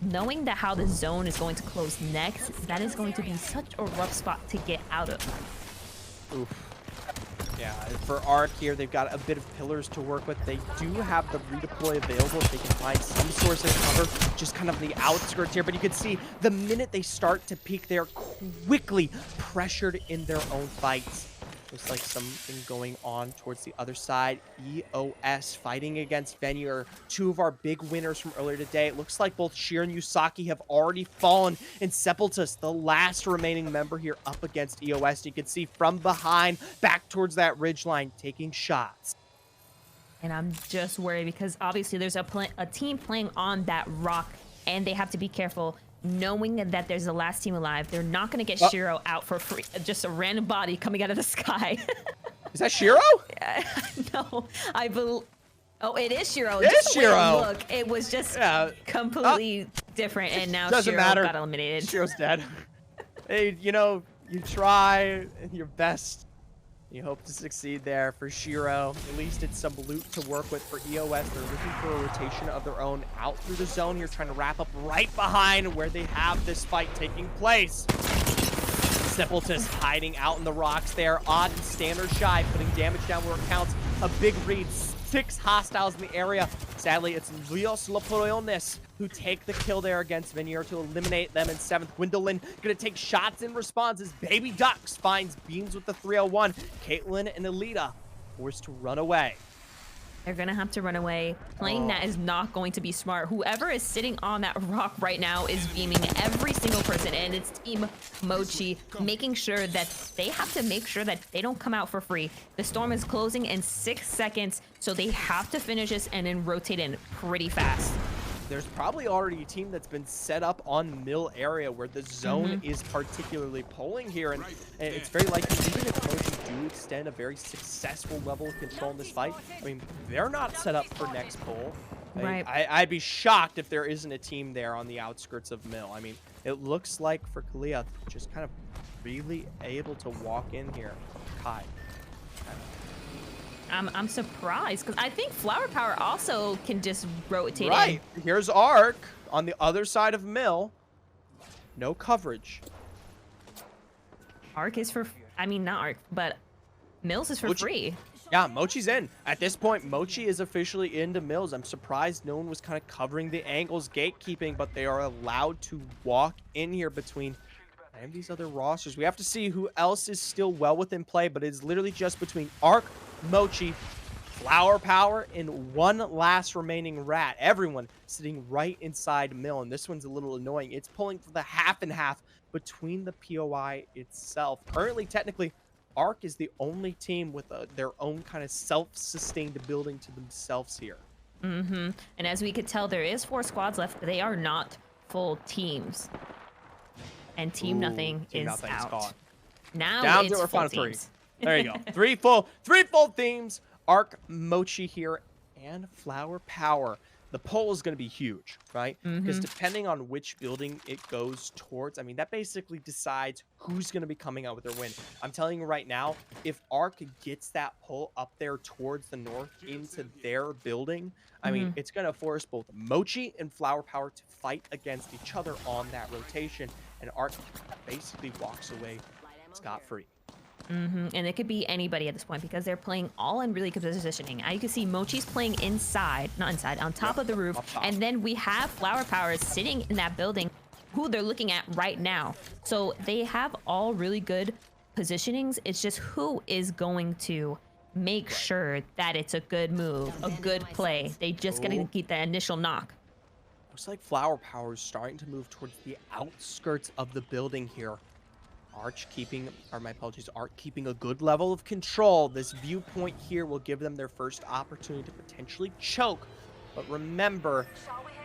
knowing that how the zone is going to close next, that is going to be such a rough spot to get out of. Oof. Yeah, for Arc here, they've got a bit of pillars to work with. They do have the redeploy available if they can find some source of cover, just kind of the outskirts here. But you can see the minute they start to peek, they're quickly pressured in their own fights. Looks like something going on towards the other side. EOS fighting against Venue are two of our big winners from earlier today. It looks like both Sheer and Yusaki have already fallen. And Sepultus, the last remaining member here, up against EOS. You can see from behind, back towards that ridgeline, taking shots. And I'm just worried because obviously there's a team playing on that rock, and they have to be careful. Knowing that there's the last team alive, they're not going to get Shiro out for free. Just a random body coming out of the sky. Is that Shiro? No, oh, it is Shiro. It Just is the way it Shiro. looked, it was just completely different, and now Doesn't Shiro matter. got eliminated. Shiro's dead. Hey, you know, you try your best. You hope to succeed there for Shiro. At least it's some loot to work with for EOS. They're looking for a rotation of their own out through the zone here, trying to wrap up right behind where they have this fight taking place. Sepultus hiding out in the rocks there. Odd and Standard shy, putting damage down where it counts. A big read. 6 hostiles in the area. Sadly, it's Leos Lopoleones who take the kill there against Venier to eliminate them in 7th. Gwendolyn gonna take shots in response as Baby Ducks finds Beams with the 301. Caitlyn and Alita forced to run away. They're gonna have to run away. Playing that is not going to be smart. Whoever is sitting on that rock right now is beaming every single person, and it's Team Mochi, making sure that they have to make sure that they don't come out for free. The storm is closing in 6 seconds, so they have to finish this and then rotate in pretty fast. There's probably already a team that's been set up on mill area where the zone is particularly pulling here, and it's very likely even if Mochi do extend a very successful level of control in this fight, I mean, they're not set up for next pull. Right. I'd be shocked if there isn't a team there on the outskirts of mill. I mean, it looks like for Kalia, just kind of really able to walk in here. Kai. I'm surprised because I think Flower Power also can just rotate in. Right. Here's Arc on the other side of mill. No coverage. Arc is for, I mean, not Arc, but Mills is for free. Yeah, Mochi's in. At this point, Mochi is officially into Mills. I'm surprised no one was kind of covering the angles, gatekeeping, but they are allowed to walk in here between any of these other rosters. We have to see who else is still well within play, but it's literally just between Arc, Mochi, Flower Power, and one last remaining rat. Everyone sitting right inside Mill, and this one's a little annoying. It's pulling for the half and half between the POI itself. Currently, technically, Arc is the only team with their own kind of self-sustained building to themselves here. And as we could tell, there is 4 squads left. They are not full teams. And Team Nothing Team is Nothing's out. gone. Now Down it's to our full final 3. teams. There you go. three full teams. Arc, Mochi here, and Flower Power. The poll is going to be huge, right? Because depending on which building it goes towards, I mean, that basically decides who's going to be coming out with their win. I'm telling you right now, if Arc gets that pull up there towards the north into their building, I mean, it's going to force both Mochi and Flower Power to fight against each other on that rotation, and Arc basically walks away scot-free. And it could be anybody at this point because they're playing all in really good positioning. You can see Mochi's playing inside, not inside, on top of the roof. And then we have Flower Power sitting in that building who they're looking at right now. So they have all really good positionings. It's just who is going to make sure that it's a good move, a good play. They just got to keep that initial knock. Looks like Flower Power is starting to move towards the outskirts of the building here. Arc keeping a good level of control. This viewpoint here will give them their first opportunity to potentially choke. But remember,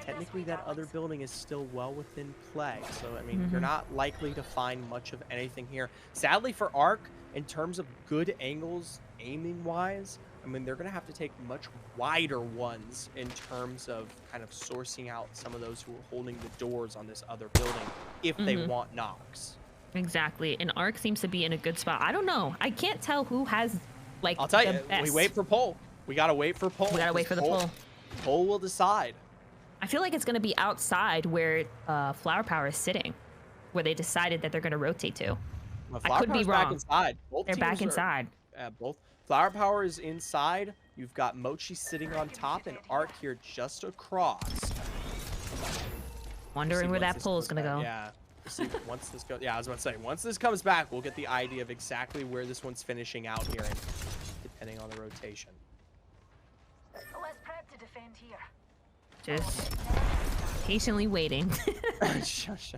technically that other building is still well within play. So, I mean, you're Hmm. not likely to find much of anything here. Sadly for Arc, in terms of good angles, aiming wise, I mean, they're going to have to take much wider ones in terms of kind of sourcing out some of those who are holding the doors on this other building if they Hmm. want knocks. Exactly. And Arc seems to be in a good spot. I don't know. I can't tell who has like I'll tell the you, we best. wait for Poll. We got to wait for We Poll gotta because wait for the poll. Poll will decide. I feel like it's gonna be outside where Flower Power is sitting, where they decided that they're gonna rotate to. Well, I Flower could be Power's back wrong. inside. Both They're back teams are inside. both. Flower Power is inside. You've got Mochi sitting on top and Arc here just across. We'll see Wondering where once that this poll is goes gonna back. go. Yeah. We'll see once this goes. Yeah, I was about to say, once this comes back, we'll get the idea of exactly where this one's finishing out here, and depending on the rotation. Let's prep to defend here. Just patiently waiting. Shush, shush.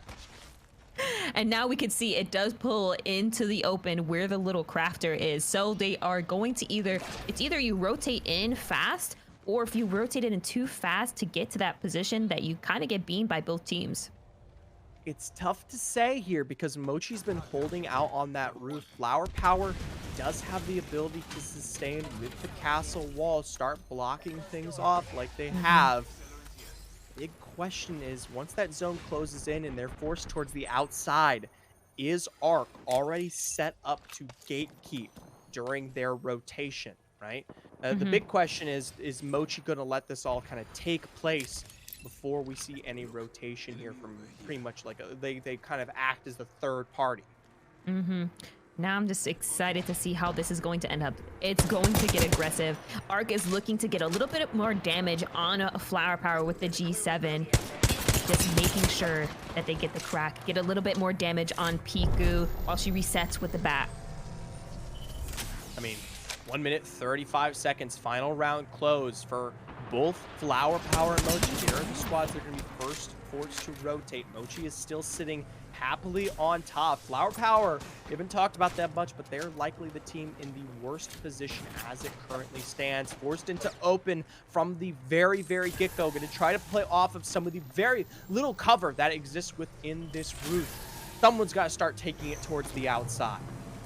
And now we can see it does pull into the open where the little crafter is. So they are going to it's either you rotate in fast, or if you rotate it in too fast to get to that position, that you kind of get beamed by both teams. It's tough to say here because Mochi's been holding out on that roof. Flower Power does have the ability to sustain with the castle wall, start blocking things off like they have. Big question is, once that zone closes in and they're forced towards the outside, is Arc already set up to gatekeep during their rotation, right? The Hmm. big question is Mochi going to let this all kind of take place before we see any rotation here from pretty much like they kind of act as the third party. Hmm. Now I'm just excited to see how this is going to end up. It's going to get aggressive. Arc is looking to get a little bit more damage on a Flower Power with the G7. Just making sure that they get the crack. Get a little bit more damage on Piku while she resets with the bat. I mean, 1 minute 35 seconds, final round close for both Flower Power and Mochi. Here are the squads that are going to be first forced to rotate. Mochi is still sitting happily on top. Flower Power, we haven't talked about that much, but they're likely the team in the worst position as it currently stands. Forced into open from the very, very get-go. Going to try to play off of some of the very little cover that exists within this roof. Someone's got to start taking it towards the outside.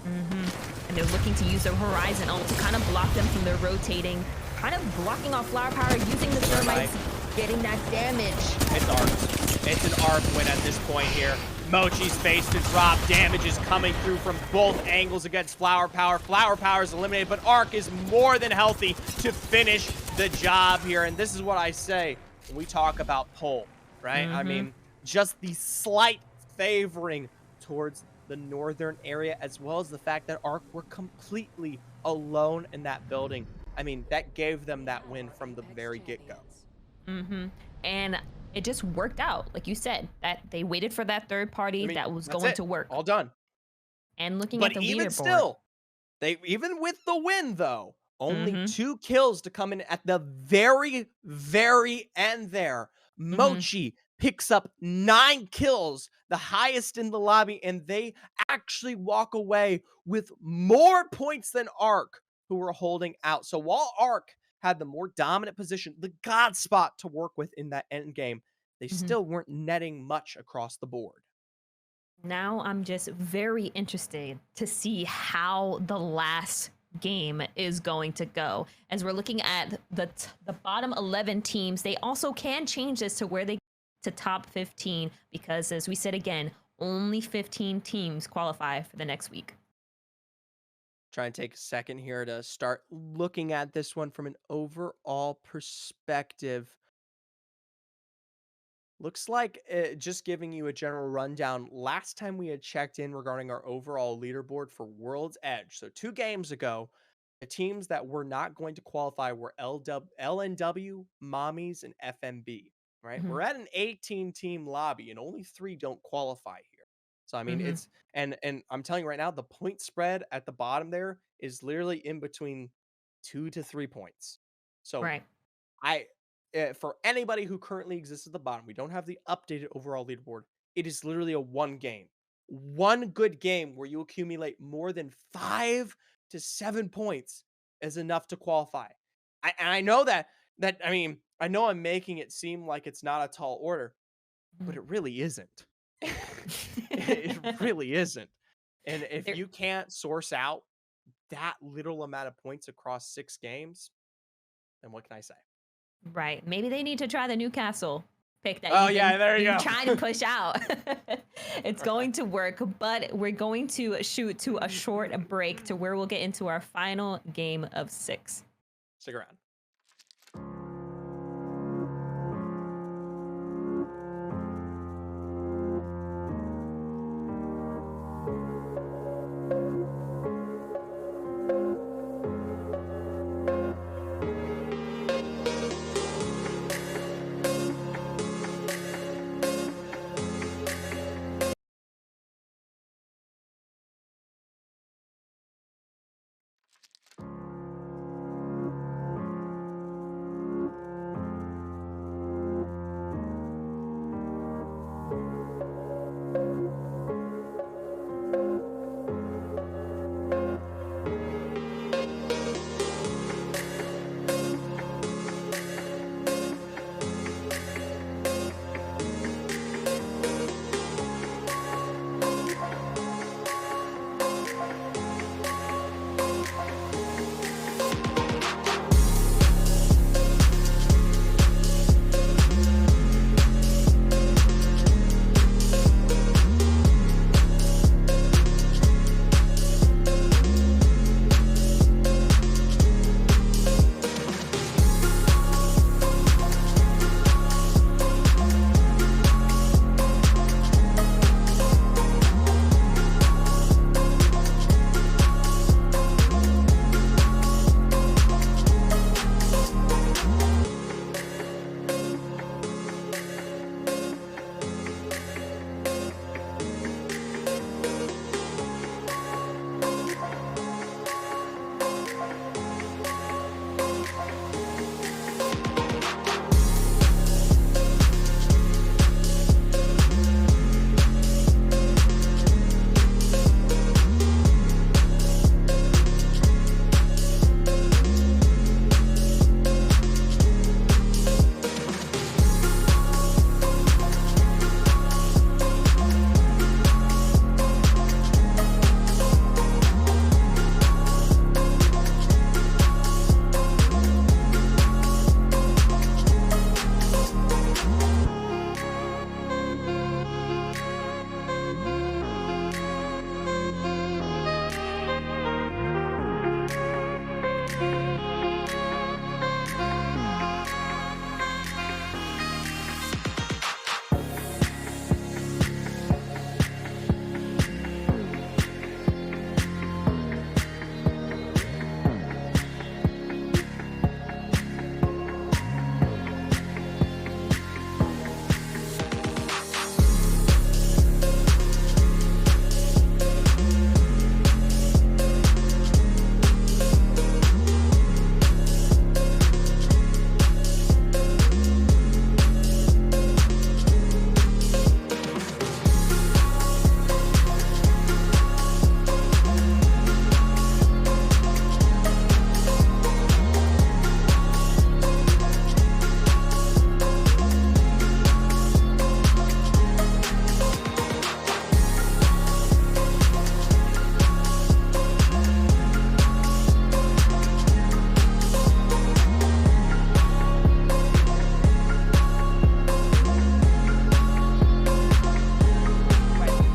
And they're looking to use their Horizon ult to kind of block them from their rotating. Kind of blocking off Flower Power, using the Thermites, getting that damage. It's ARC. It's an ARC win at this point here. Mochi's face to drop. Damage is coming through from both angles against Flower Power. Flower Power is eliminated, but ARC is more than healthy to finish the job here. And this is what I say when we talk about pull, right? I mean, just the slight favoring towards the northern area, as well as the fact that ARC were completely alone in that building. I mean, that gave them that win from the very get-go. And it just worked out, like you said, that they waited for that third party I mean, that was that's going it. to work. All done. And looking at But the even leaderboard. still, even with the win though, only Mhm. 2 kills to come in at the very, very end there. Mochi picks up 9 kills, the highest in the lobby, and they actually walk away with more points than Arc, who were holding out. So while Arc had the more dominant position, the god spot to work with in that end game, they still weren't netting much across the board. Now I'm just very interested to see how the last game is going to go. As we're looking at the bottom 11 teams, they also can change this to where they to top 15, because as we said again, only 15 teams qualify for the next week. Try and take a second here to start looking at this one from an overall perspective. Looks like just giving you a general rundown. Last time we had checked in regarding our overall leaderboard for World's Edge. So 2 games ago, the teams that were not going to qualify were LNW, Mommies, and FMB. Right? Mhm. We're at an 18-team lobby, and only 3 don't qualify here. So I mean, Mhm. it's and I'm telling you right now, the point spread at the bottom there is literally in between 2 to 3 points. So Right. I for anybody who currently exists at the bottom, we don't have the updated overall leaderboard. It is literally a 1 game. one good game where you accumulate more than 5 to 7 points is enough to qualify. I know that I mean, I know I'm making it seem like it's not a tall order, but it really isn't. It really isn't. And if There- you can't source out that little amount of points across 6 games, then what can I say? Right. Maybe they need to try the Newcastle pick that Oh, yeah, there you you've go. trying to push out. It's going to work, but we're going to shoot to a short break to where we'll get into our final game of 6. Stick around.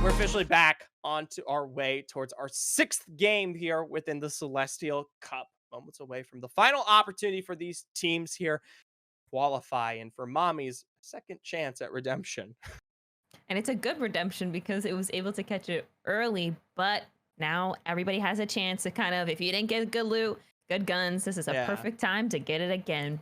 Officially back onto our way towards our 6th game here within the Celestial Cup. Moments away from the final opportunity for these teams here qualify and for Mommy's second chance at redemption. And it's a good redemption because it was able to catch it early, but now everybody has a chance to kind of, if you didn't get good loot, good guns, this is a Yeah. perfect time to get it again.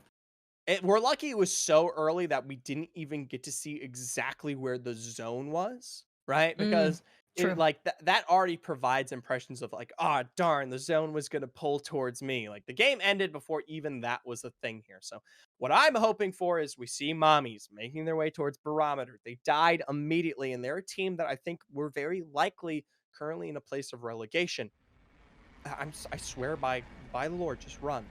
We're lucky it was so early that we didn't even get to see exactly where the zone was, right? Mm. Because True. like that already provides impressions of like, oh darn, the zone was gonna pull towards me. Like the game ended before even that was a thing here. So what I'm hoping for is we see mommies making their way towards barometer. They died immediately, and they're a team that I think we're very likely currently in a place of relegation. I swear by the Lord, just run.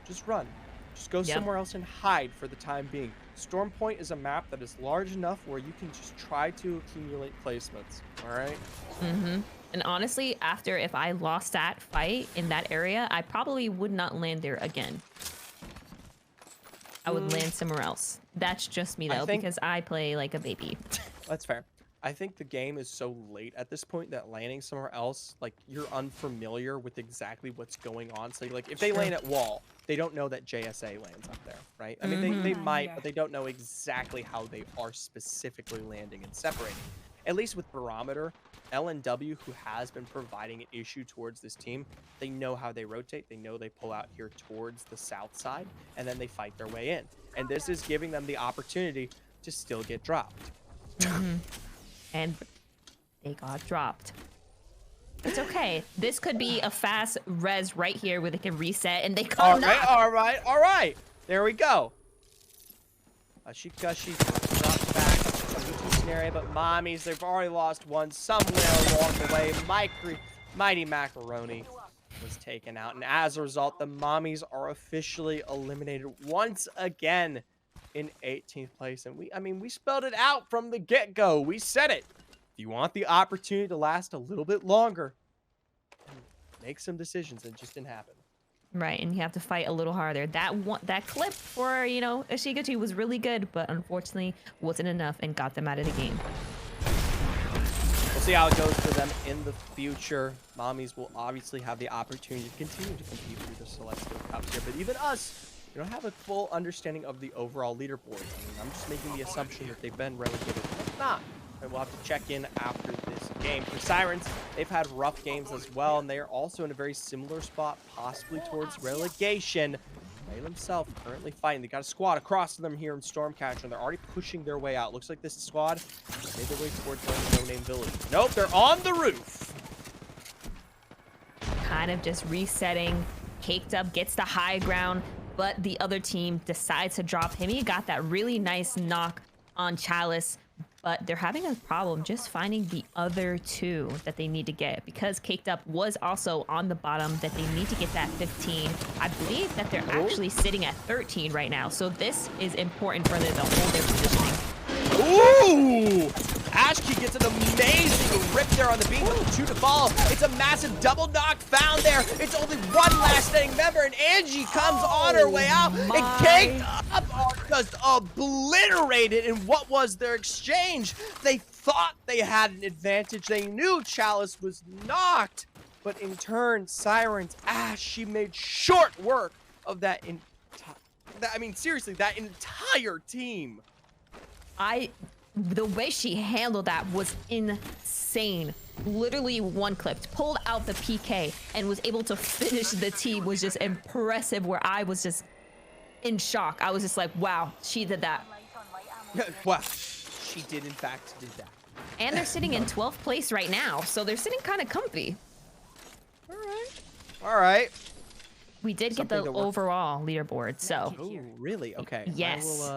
Just run. Just go Yep. somewhere else and hide for the time being. Storm Point is a map that is large enough where you can just try to accumulate placements. All right? And honestly, after if I lost that fight in that area, I probably would not land there again. I would land somewhere else. That's just me I though, think- because I play like a baby. That's fair. I think the game is so late at this point that landing somewhere else, like you're unfamiliar with exactly what's going on. So like if they land at wall, they don't know that JSA lands up there, right? I mean, they might, but they don't know exactly how they are specifically landing and separating. At least with barometer, LNW, who has been providing an issue towards this team, they know how they rotate. They know they pull out here towards the south side, and then they fight their way in. And this is giving them the opportunity to still get dropped. And they got dropped. It's okay. This could be a fast res right here where they can reset and they come All right. There we go. Ashikashi dropped back into scenario, but mommies, they've already lost one somewhere along the way. Mighty Macaroni was taken out, and as a result, the mommies are officially eliminated once again in 18th place. And we spelled it out from the get-go. We said it. If you want the opportunity to last a little bit longer, make some decisions. It just didn't happen. Right, and you have to fight a little harder. That clip for, Ashikachi was really good, but unfortunately wasn't enough and got them out of the game. We'll see how it goes for them in the future. Mommies will obviously have the opportunity to continue to compete through the Celestial Cups here, but even us, we don't have a full understanding of the overall leaderboard. I'm just making the assumption that they've been relegated. If not, and we'll have to check in after this game. For Sirens, they've had rough games as well, and they are also in a very similar spot, possibly towards relegation. They themselves currently fighting. They got a squad across to them here in Stormcatcher, and they're already pushing their way out. Looks like this squad made their way towards the no-name village. Nope, they're on the roof. Kind of just resetting. Caked Up gets the high ground, but the other team decides to drop him. He got that really nice knock on Chalice, but they're having a problem just finding the other two that they need to get, because Caked Up was also on the bottom, that they need to get that 15. I believe that they're actually sitting at 13 right now, so this is important for them to hold their positioning. Ooh! Ashki gets an amazing rip there on the beam with the 2 to fall. It's a massive double knock found there. It's only one last standing member, and Angie comes on her way out. And Caked Up are just obliterated in what was their exchange. They thought they had an advantage. They knew Chalice was knocked. But in turn, Sirens, she made short work of that seriously, that entire team. The way she handled that was insane. Literally one clipped, pulled out the PK, and was able to finish the team was just impressive, where I was just in shock. I was just like, wow, she did that. Wow, she did in fact do that. And they're sitting in 12th place right now, so they're sitting kind of comfy. All right. We did get the overall leaderboard, so. Oh, really? Okay. Yes.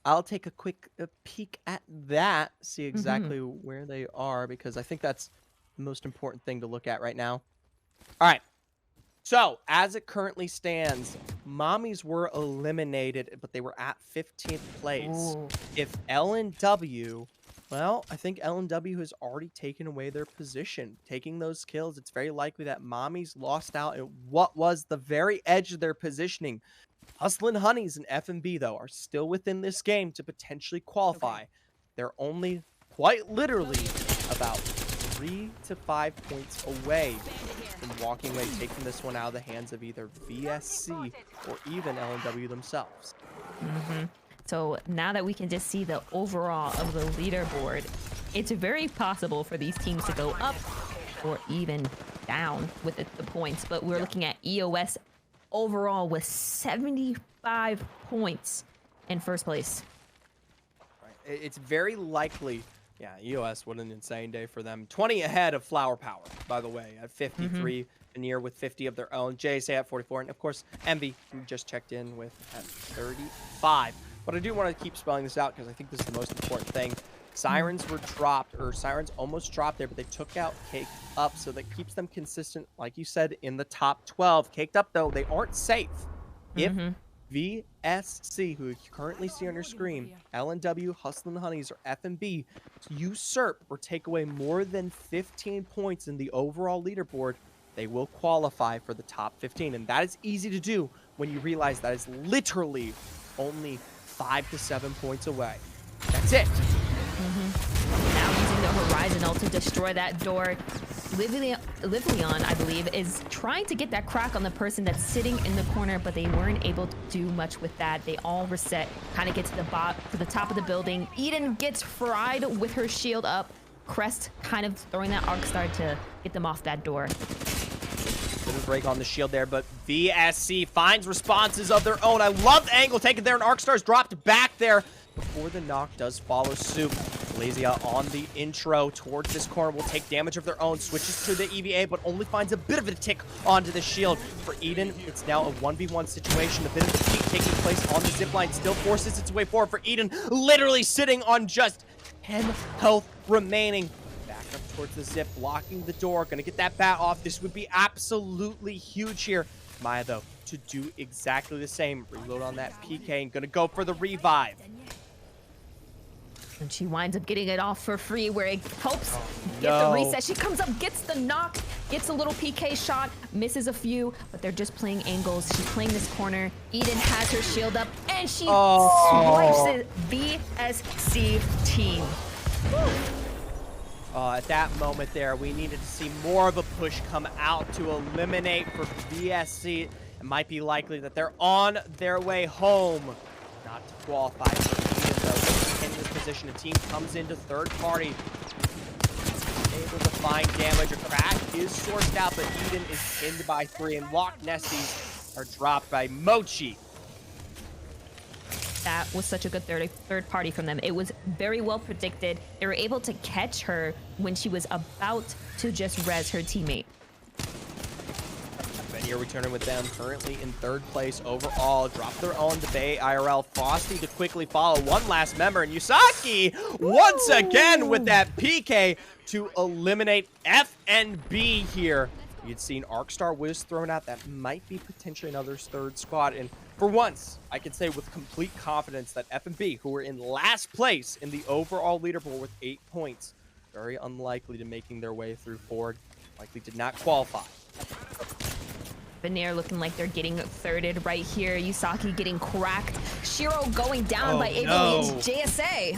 I'll take a quick peek at that, see exactly where they are, because I think that's the most important thing to look at right now. All right. So, as it currently stands, mommies were eliminated, but they were at 15th place. Ooh. If LNW, well, I think LNW has already taken away their position. Taking those kills, it's very likely that mommies lost out at what was the very edge of their positioning. Hustlin' Honeys and FMB, though, are still within this game to potentially qualify. Okay. They're only, quite literally, about 3 to 5 points away from walking away, taking this one out of the hands of either VSC or even LNW themselves. So now that we can just see the overall of the leaderboard, it's very possible for these teams to go up or even down with the points. But we're looking at EOS overall with 75 points in first place. Right. It's very likely, Yeah, EOS, what an insane day for them. 20 ahead of Flower Power, by the way, at 53. Veneer with 50 of their own. JSA at 44. And, of course, Envy, who just checked in with at 35. But I do want to keep spelling this out because I think this is the most important thing. Sirens were dropped, or Sirens almost dropped there, but they took out Caked Up, so that keeps them consistent, like you said, in the top 12. Caked Up, though, they aren't safe. If VSC, who you currently see on your screen, LNW, Hustlin' Honeys, or FMB, usurp or take away more than 15 points in the overall leaderboard, they will qualify for the top 15. And that is easy to do when you realize that is literally only 5 to 7 points away. That's it. Now using the Horizon ult to destroy that door. Livion, I believe, is trying to get that crack on the person that's sitting in the corner, but they weren't able to do much with that. They all reset, kind of get to the top of the building. Eden gets fried with her shield up. Crest kind of throwing that Arc Star to get them off that door. Little break on the shield there, but VSC finds responses of their own. I love the angle taken there, and Arc Star's dropped back there before the knock does follow suit. Blazia on the intro towards this corner will take damage of their own, switches to the EVA, but only finds a bit of a tick onto the shield. For Eden, it's now a 1v1 situation. A bit of the peak taking place on the zipline still forces its way forward for Eden, literally sitting on just 10 health remaining. Back up towards the zip, blocking the door, gonna get that bat off. This would be absolutely huge here. Maya, though, to do exactly the same. Reload on that PK and gonna go for the revive. And she winds up getting it off for free, where it helps get the reset. She comes up, gets the knock, gets a little PK shot, misses a few, but they're just playing angles. She's playing this corner. Eden has her shield up, and she swipes it. VSC team. At that moment there, we needed to see more of a push come out to eliminate for VSC. It might be likely that they're on their way home. Not to qualify for Eden, though. In this position, a team comes into third party. Able to find damage. A crack is sourced out, but Eden is pinned by 3, and Loch Nesties are dropped by Mochi. That was such a good third party from them. It was very well predicted. They were able to catch her when she was about to just res her teammate. Here returning with them, currently in third place overall. Drop their own to Bay IRL. Frosty to quickly follow one last member, and Yusaki once again with that PK to eliminate FNB here. You'd seen Arcstar was thrown out. That might be potentially another third squad. And for once, I can say with complete confidence that FNB, who were in last place in the overall leaderboard with 8 points, very unlikely to making their way through forward. Likely did not qualify. Veneer looking like they're getting thirded right here. Yusaki getting cracked. Shiro going down by It's JSA.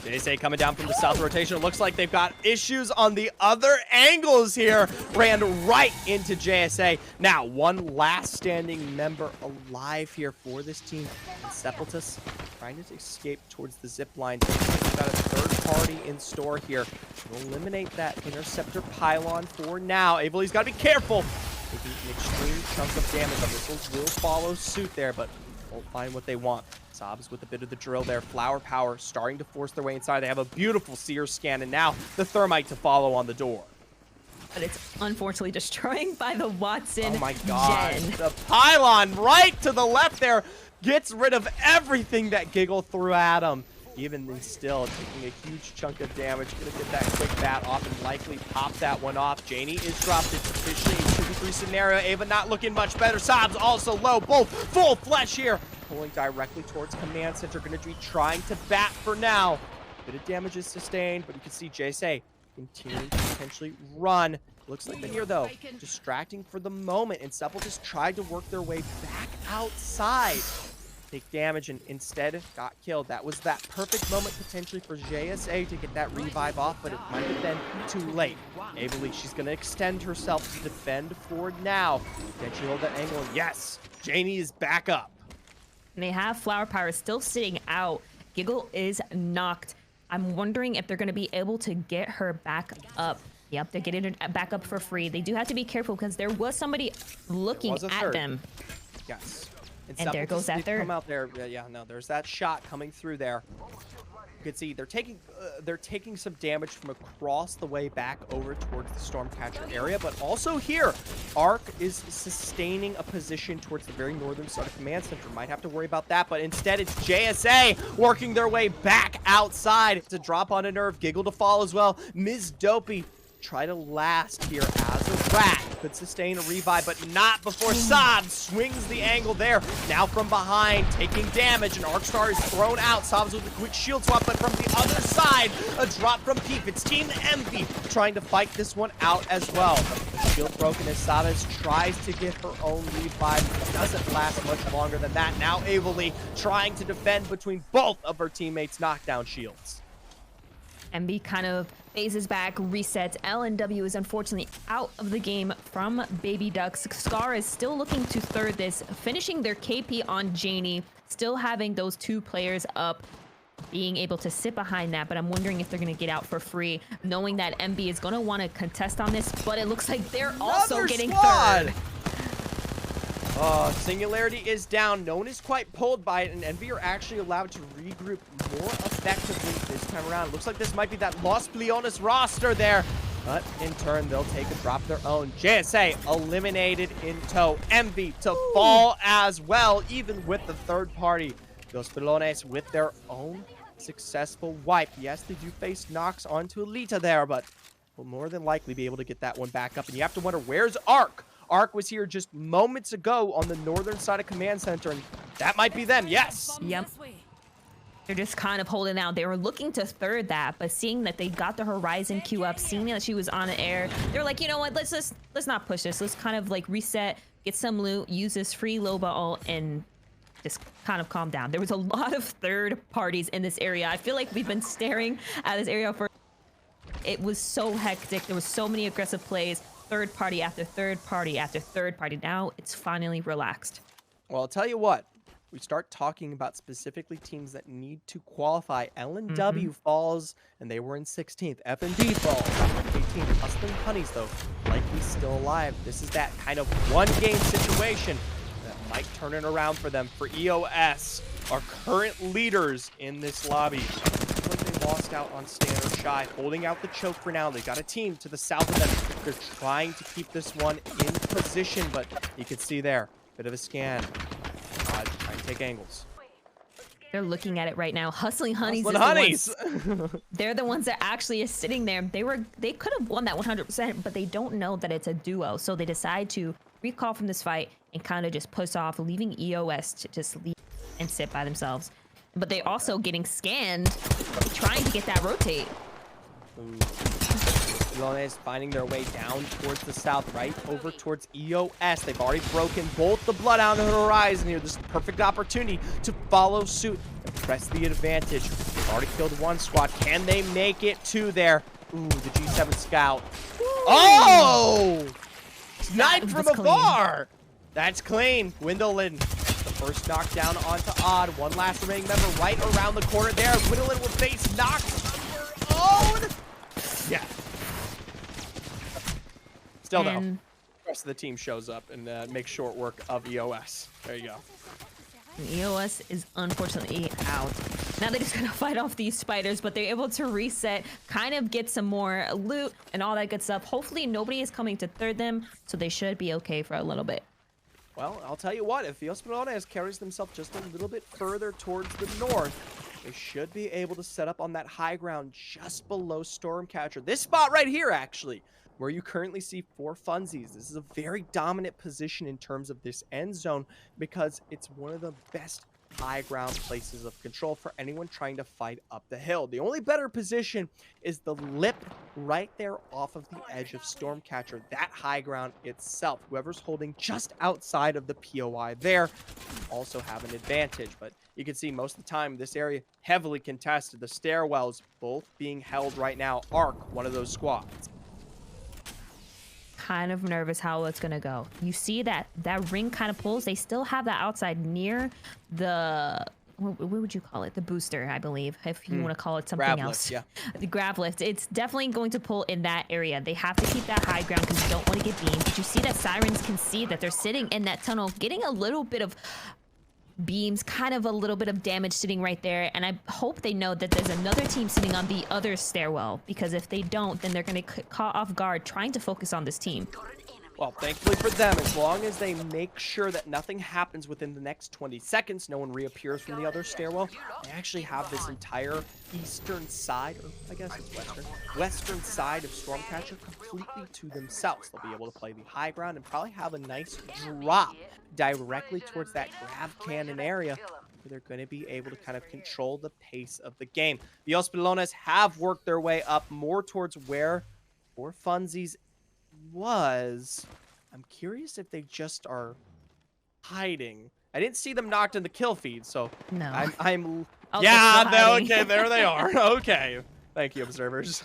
JSA coming down from the south rotation. It looks like they've got issues on the other angles here. Ran right into JSA. Now, one last standing member alive here for this team. And Sepultus trying to escape towards the zip line. We've got a third party in store here. We'll eliminate that interceptor pylon for now. Avery's got to be careful. Taking an extreme chunk of damage. The missiles will follow suit there, but won't find what they want. Sobs with a bit of the drill there. Flower Power starting to force their way inside. They have a beautiful seer scan, and now the thermite to follow on the door. But it's unfortunately destroying by the Watson. Oh my god. Gen. The pylon right to the left there gets rid of everything that Giggle threw at him. Even then still, taking a huge chunk of damage. Gonna get that quick bat off and likely pop that one off. Janie is dropped. It's officially a 2v3 scenario. Ava not looking much better. Sobs also low. Both full flesh here. Pulling directly towards Command Center. Gonna be trying to bat for now. Bit of damage is sustained, but you can see JSA continuing to potentially run. Looks like Veneer, though, distracting for the moment. And Sepul just tried to work their way back outside. Take damage and instead got killed. That was that perfect moment potentially for JSA to get that revive off, but it might have been too late. Ably, she's going to extend herself to defend for now. Can she hold that angle? And yes, Janie is back up. And they have Flower Power still sitting out. Giggle is knocked. I'm wondering if they're going to be able to get her back up. Yep, they're getting her back up for free. They do have to be careful because there was somebody looking at them. Yes. And there goes that third. Come out there. Yeah, no, there's that shot coming through there. You can see they're taking some damage from across the way back over towards the Stormcatcher area, but also here, Arc is sustaining a position towards the very northern side of Command Center. Might have to worry about that, but instead it's JSA working their way back outside to drop on a nerve. Giggle to fall as well. Ms. Dopey try to last here as a rat. Could sustain a revive, but not before Saab swings the angle there. Now from behind, taking damage, and Arcstar is thrown out. Saab's with a quick shield swap, but from the other side, a drop from Peep. It's Team Envy trying to fight this one out as well. Shield broken as Sabas tries to get her own revive. Doesn't last much longer than that. Now Avely trying to defend between both of her teammates' knockdown shields. MB kind of phases back, resets. LNW is unfortunately out of the game from Baby Ducks. Scar is still looking to third this, finishing their KP on Janie, still having those two players up, being able to sit behind that, but I'm wondering if they're going to get out for free, knowing that MB is going to want to contest on this, but it looks like they're also getting third. Singularity is down. No one is quite pulled by it, and Envy are actually allowed to regroup more effectively this time around. It looks like this might be that Los Leones roster there, but in turn, they'll take a drop of their own. JSA eliminated in tow. Envy to fall as well, even with the third party. Los Leones with their own successful wipe. Yes, they do face knocks onto Alita there, but will more than likely be able to get that one back up. And you have to wonder, where's Arc? Arc was here just moments ago on the northern side of Command Center, and that might be them. Yes. Yep. They're just kind of holding out. They were looking to third that, but seeing that they got the Horizon queue up, seeing that she was on the air, they're like, you know what? Let's not push this. Let's kind of like reset, get some loot, use this free Loba ult, and just kind of calm down. There was a lot of third parties in this area. I feel like we've been staring at this area for. It was so hectic. There was so many aggressive plays. Third party after third party after third party. Now it's finally relaxed. Well, I'll tell you what. We start talking about specifically teams that need to qualify. LNW falls, and they were in 16th. FND falls, 18th. Hustling Honeys, though, likely still alive. This is that kind of one-game situation that might turn it around for them. For EOS, our current leaders in this lobby. Lost out on Stan or Shy, holding out the choke for now. They got a team to the south of them. They're trying to keep this one in position, but you can see there, bit of a scan. Trying to take angles. They're looking at it right now. Hustling Honeys. They're the ones that actually is sitting there. They could have won that 100%, but they don't know that it's a duo, so they decide to recall from this fight and kind of just push off, leaving EOS to just leave and sit by themselves. But they're also getting scanned, trying to get that rotate. Leones finding their way down towards the south, right over towards EOS. They've already broken both the blood out of the horizon here. This is the perfect opportunity to follow suit and press the advantage. They've already killed one squad. Can they make it to there? Ooh, the G7 scout. Oh! Sniped from afar! That's clean. Gwendolyn. First knockdown onto Odd. One last remaining member right around the corner there. Gwendolyn will face knocked on her own. Yeah. Still though, the rest of the team shows up and makes short work of EOS. There you go. And EOS is unfortunately out. Now they just gotta fight off these spiders, but they're able to reset, kind of get some more loot and all that good stuff. Hopefully nobody is coming to third them, so they should be okay for a little bit. Well, I'll tell you what, if Los Leones carries themselves just a little bit further towards the north, they should be able to set up on that high ground just below Stormcatcher. This spot right here, actually, where you currently see 4 Funsies. This is a very dominant position in terms of this end zone because it's one of the best high ground places of control for anyone trying to fight up the hill. The only better position is the lip right there off of the edge of Stormcatcher, that high ground itself. Whoever's holding just outside of the POI there also have an advantage, but you can see most of the time this area heavily contested. The stairwells both being held right now. Arc, one of those squads. Kind of nervous how it's gonna go. You see that ring kind of pulls. They still have that outside near the what would you call it? The booster, I believe, if you want to call it something grav else. Lift, yeah. The grav lift. It's definitely going to pull in that area. They have to keep that high ground because you don't want to get beamed. But you see that Sirens can see that they're sitting in that tunnel, getting a little bit of beams, kind of a little bit of damage sitting right there. And I hope they know that there's another team sitting on the other stairwell, because if they don't, then they're going to caught off guard trying to focus on this team. Well, thankfully for them, as long as they make sure that nothing happens within the next 20 seconds, no one reappears from the other stairwell, they actually have this entire eastern side, or I guess it's western side of Stormcatcher completely to themselves. They'll be able to play the high ground and probably have a nice drop directly towards that grav cannon area, where they're going to be able to kind of control the pace of the game. The Ospilones have worked their way up more towards where For Funsies was. I'm curious if they just are hiding. I didn't see them knocked in the kill feed, so No. I'm Oh, yeah, they're still hiding. okay, there they are. Okay. Thank you, observers.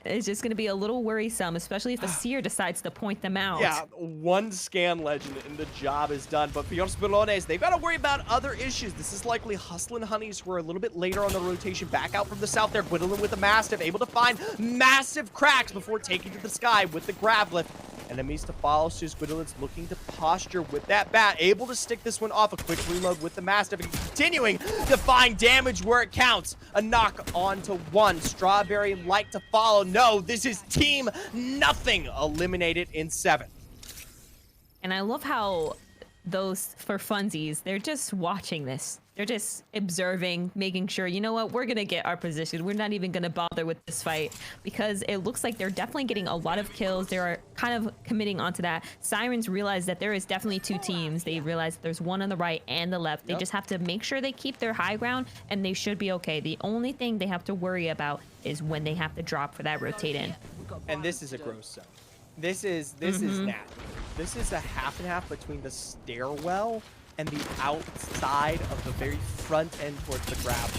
It's just going to be a little worrisome, especially if a seer decides to point them out. Yeah, one scan legend and the job is done. But for Los Pelones, they've got to worry about other issues. This is likely Hustlin' Honeys, who are a little bit later on the rotation, back out from the south there. Gwendolyn with a Mastiff, able to find massive cracks before taking to the sky with the grab lift. Enemies to follow. Suze Gwendolyn's looking to posture with that bat, able to stick this one off. A quick reload with the Mastiff, and continuing to find damage where it counts. A knock onto one. Strawberry Light to follow. No, this is team nothing. Eliminated in 7. And I love how those For Funsies, they're just watching this. They're just observing, making sure, you know what, we're going to get our position. We're not even going to bother with this fight, because it looks like they're definitely getting a lot of kills. They're kind of committing onto that. Sirens realize that there is definitely 2 teams. They realize there's one on the right and the left. They just have to make sure they keep their high ground, and they should be okay. The only thing they have to worry about is when they have to drop for that rotate in. And this is a gross zone. This is nasty. This is a half and half between the stairwell and the outside of the very front end towards the grab.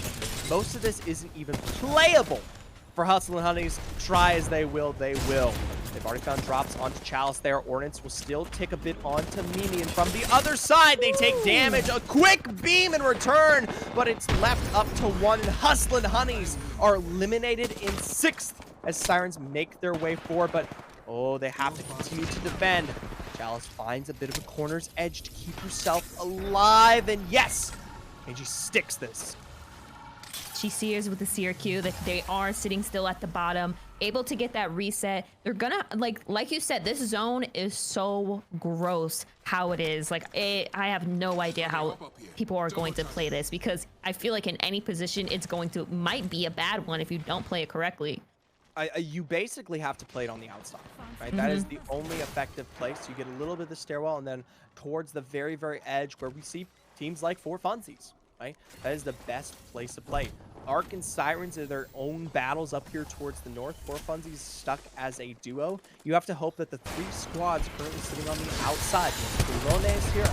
Most of this isn't even playable for Hustle and Honeys. Try as they will, they will. They've already found drops onto Chalice there. Ordnance will still tick a bit onto Mimi, and from the other side, they take damage. A quick beam in return, but it's left up to 1, and Hustle and Honeys are eliminated in 6th as Sirens make their way forward, but oh, they have to continue to defend. Chalice finds a bit of a corner's edge to keep herself alive, and yes, Angie sticks this. She sears with the seer Q that they are sitting still at the bottom, able to get that reset. They're gonna, like you said, this zone is so gross how it is. I have no idea how people are going to play this, because I feel like in any position it's might be a bad one if you don't play it correctly. You basically have to play it on the outside, right? That is the only effective place. You get a little bit of the stairwell, and then towards the very, very edge where we see teams like For Funsies, right? That is the best place to play. Arc and Sirens are their own battles up here towards the north. For Funsies stuck as a duo. You have to hope that the 3 squads currently sitting on the outside, Culones here,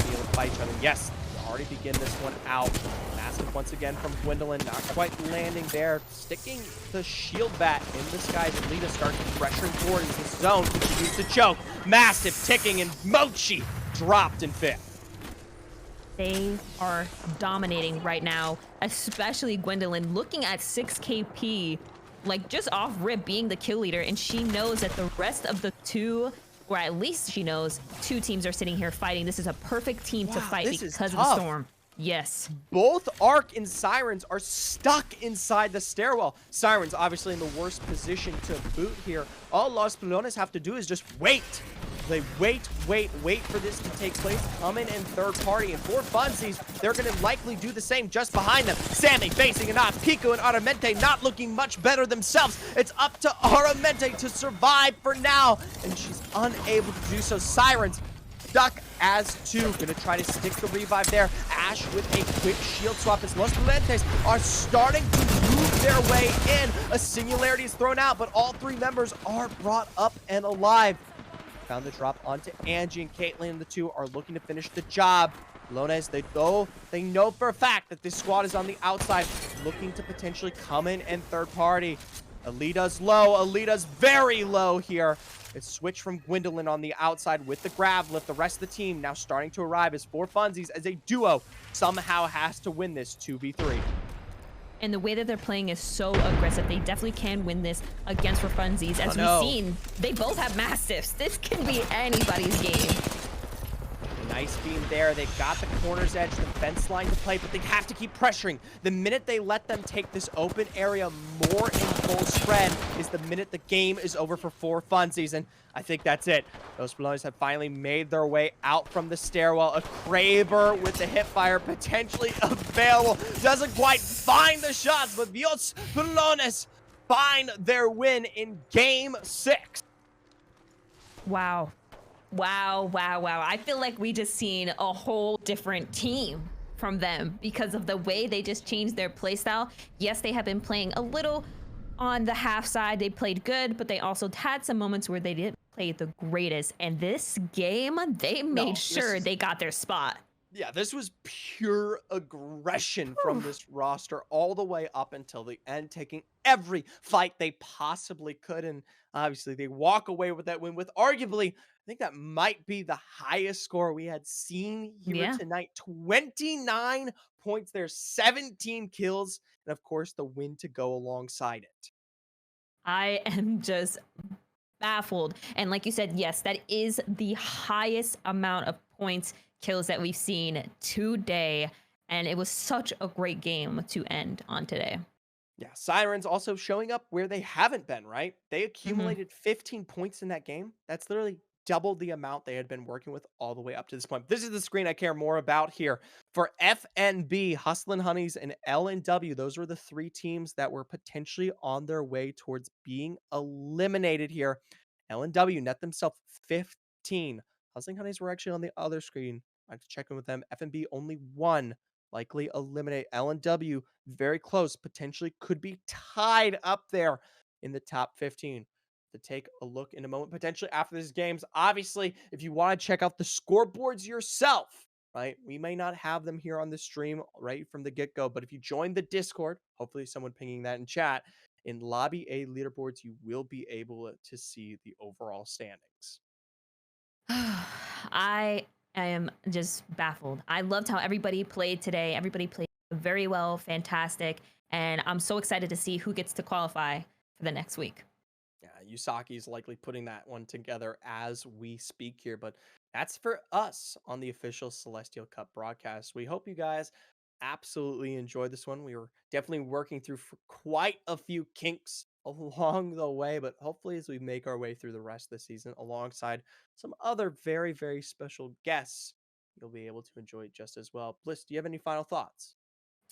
be able to fight each other. Yes, already begin this one out. Massive once again from Gwendolyn, not quite landing there. Sticking the shield bat in the skies, and Lita starts pressuring forward into the zone, continues to choke. Massive ticking, and Mochi dropped in 5th. They are dominating right now, especially Gwendolyn, looking at 6 KP, just off rip being the kill leader, and she knows that the rest of the 2, or at least she knows, 2 teams are sitting here fighting. This is a perfect team to fight because of the storm. Yes. Both Arc and Sirens are stuck inside the stairwell. Sirens obviously in the worst position to boot here. All Los Pelones have to do is just wait. They wait for this to take place. Come in 3rd party, and For Funsies, they're going to likely do the same just behind them. Sammy facing a knock. Pico and Aramente not looking much better themselves. It's up to Aramente to survive for now, and she's unable to do so. Sirens stuck as 2. Gonna try to stick the revive there. Ash with a quick shield swap as Los Valentes are starting to move their way in. A singularity is thrown out, but all 3 members are brought up and alive. Found the drop onto Angie, and Caitlyn, and the 2 are looking to finish the job. Lones, they know for a fact that this squad is on the outside, looking to potentially come in 3rd party. Alita's low. Alita's very low here. It's switched from Gwendolyn on the outside with the grab lift. The rest of the team now starting to arrive as For Funsies, as a duo, somehow has to win this 2v3. And the way that they're playing is so aggressive. They definitely can win this against For Funsies. As we've seen, they both have Mastiffs. This can be anybody's game. Nice beam there. They've got the corner's edge, the fence line to play, but they have to keep pressuring. The minute they let them take this open area more in full spread is the minute the game is over for funsies. And I think that's it. Those Balones have finally made their way out from the stairwell. A Kraber with the hip fire potentially available. Doesn't quite find the shots, but Los Balones find their win in game 6. Wow. Wow, wow, wow. I feel like we just seen a whole different team from them because of the way they just changed their playstyle. Yes, they have been playing a little on the half side. They played good, but they also had some moments where they didn't play the greatest. And this game, they made sure they got their spot. Yeah, this was pure aggression from this roster all the way up until the end, taking every fight they possibly could. And obviously, they walk away with that win with arguably, I think that might be the highest score we had seen here tonight. 29 points there, 17 kills, and of course, the win to go alongside it. I am just baffled. And like you said, yes, that is the highest amount of points kills that we've seen today, and it was such a great game to end on today. Yeah, Sirens also showing up where they haven't been, right? They accumulated 15 points in that game. That's literally double the amount they had been working with all the way up to this point. This is the screen I care more about here. For FNB, Hustlin' Honeys, and LNW, those were the 3 teams that were potentially on their way towards being eliminated here. LNW net themselves 15. Hustling Honeys were actually on the other screen. I have to check in with them. FNB only 1. Likely eliminate. LNW very close. Potentially could be tied up there in the top 15. To take a look in a moment, potentially after these games. Obviously, if you want to check out the scoreboards yourself, right? We may not have them here on the stream right from the get-go, but if you join the Discord, hopefully someone pinging that in chat, in Lobby A leaderboards, you will be able to see the overall standings. I am just baffled. I loved how everybody played today. Everybody played very well, fantastic. And I'm so excited to see who gets to qualify for the next week. Yeah, Yusaki is likely putting that one together as we speak here, but that's for us on the official Celestial Cup broadcast. We hope you guys absolutely enjoyed this one. We were definitely working through for quite a few kinks along the way, but hopefully as we make our way through the rest of the season alongside some other very, very special guests, you'll be able to enjoy it just as well. Bliss, do you have any final thoughts?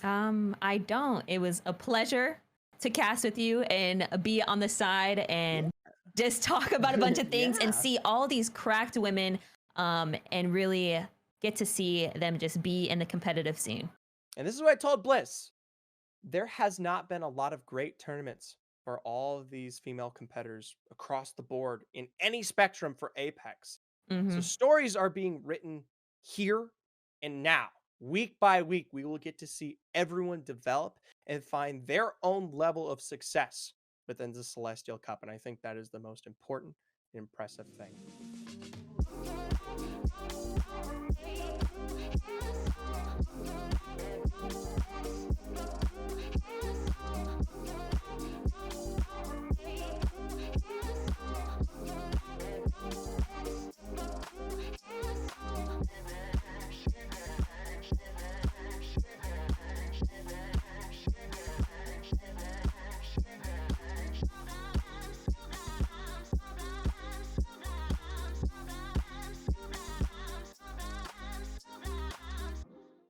I don't. It was a pleasure to cast with you and be on the side and just talk about a bunch of things and see all these cracked women and really get to see them just be in the competitive scene. And this is what I told Bliss. There has not been a lot of great tournaments for all of these female competitors across the board in any spectrum for Apex. So stories are being written here and now. Week by week, we will get to see everyone develop and find their own level of success within the Celestial Cup. And I think that is the most important and impressive thing.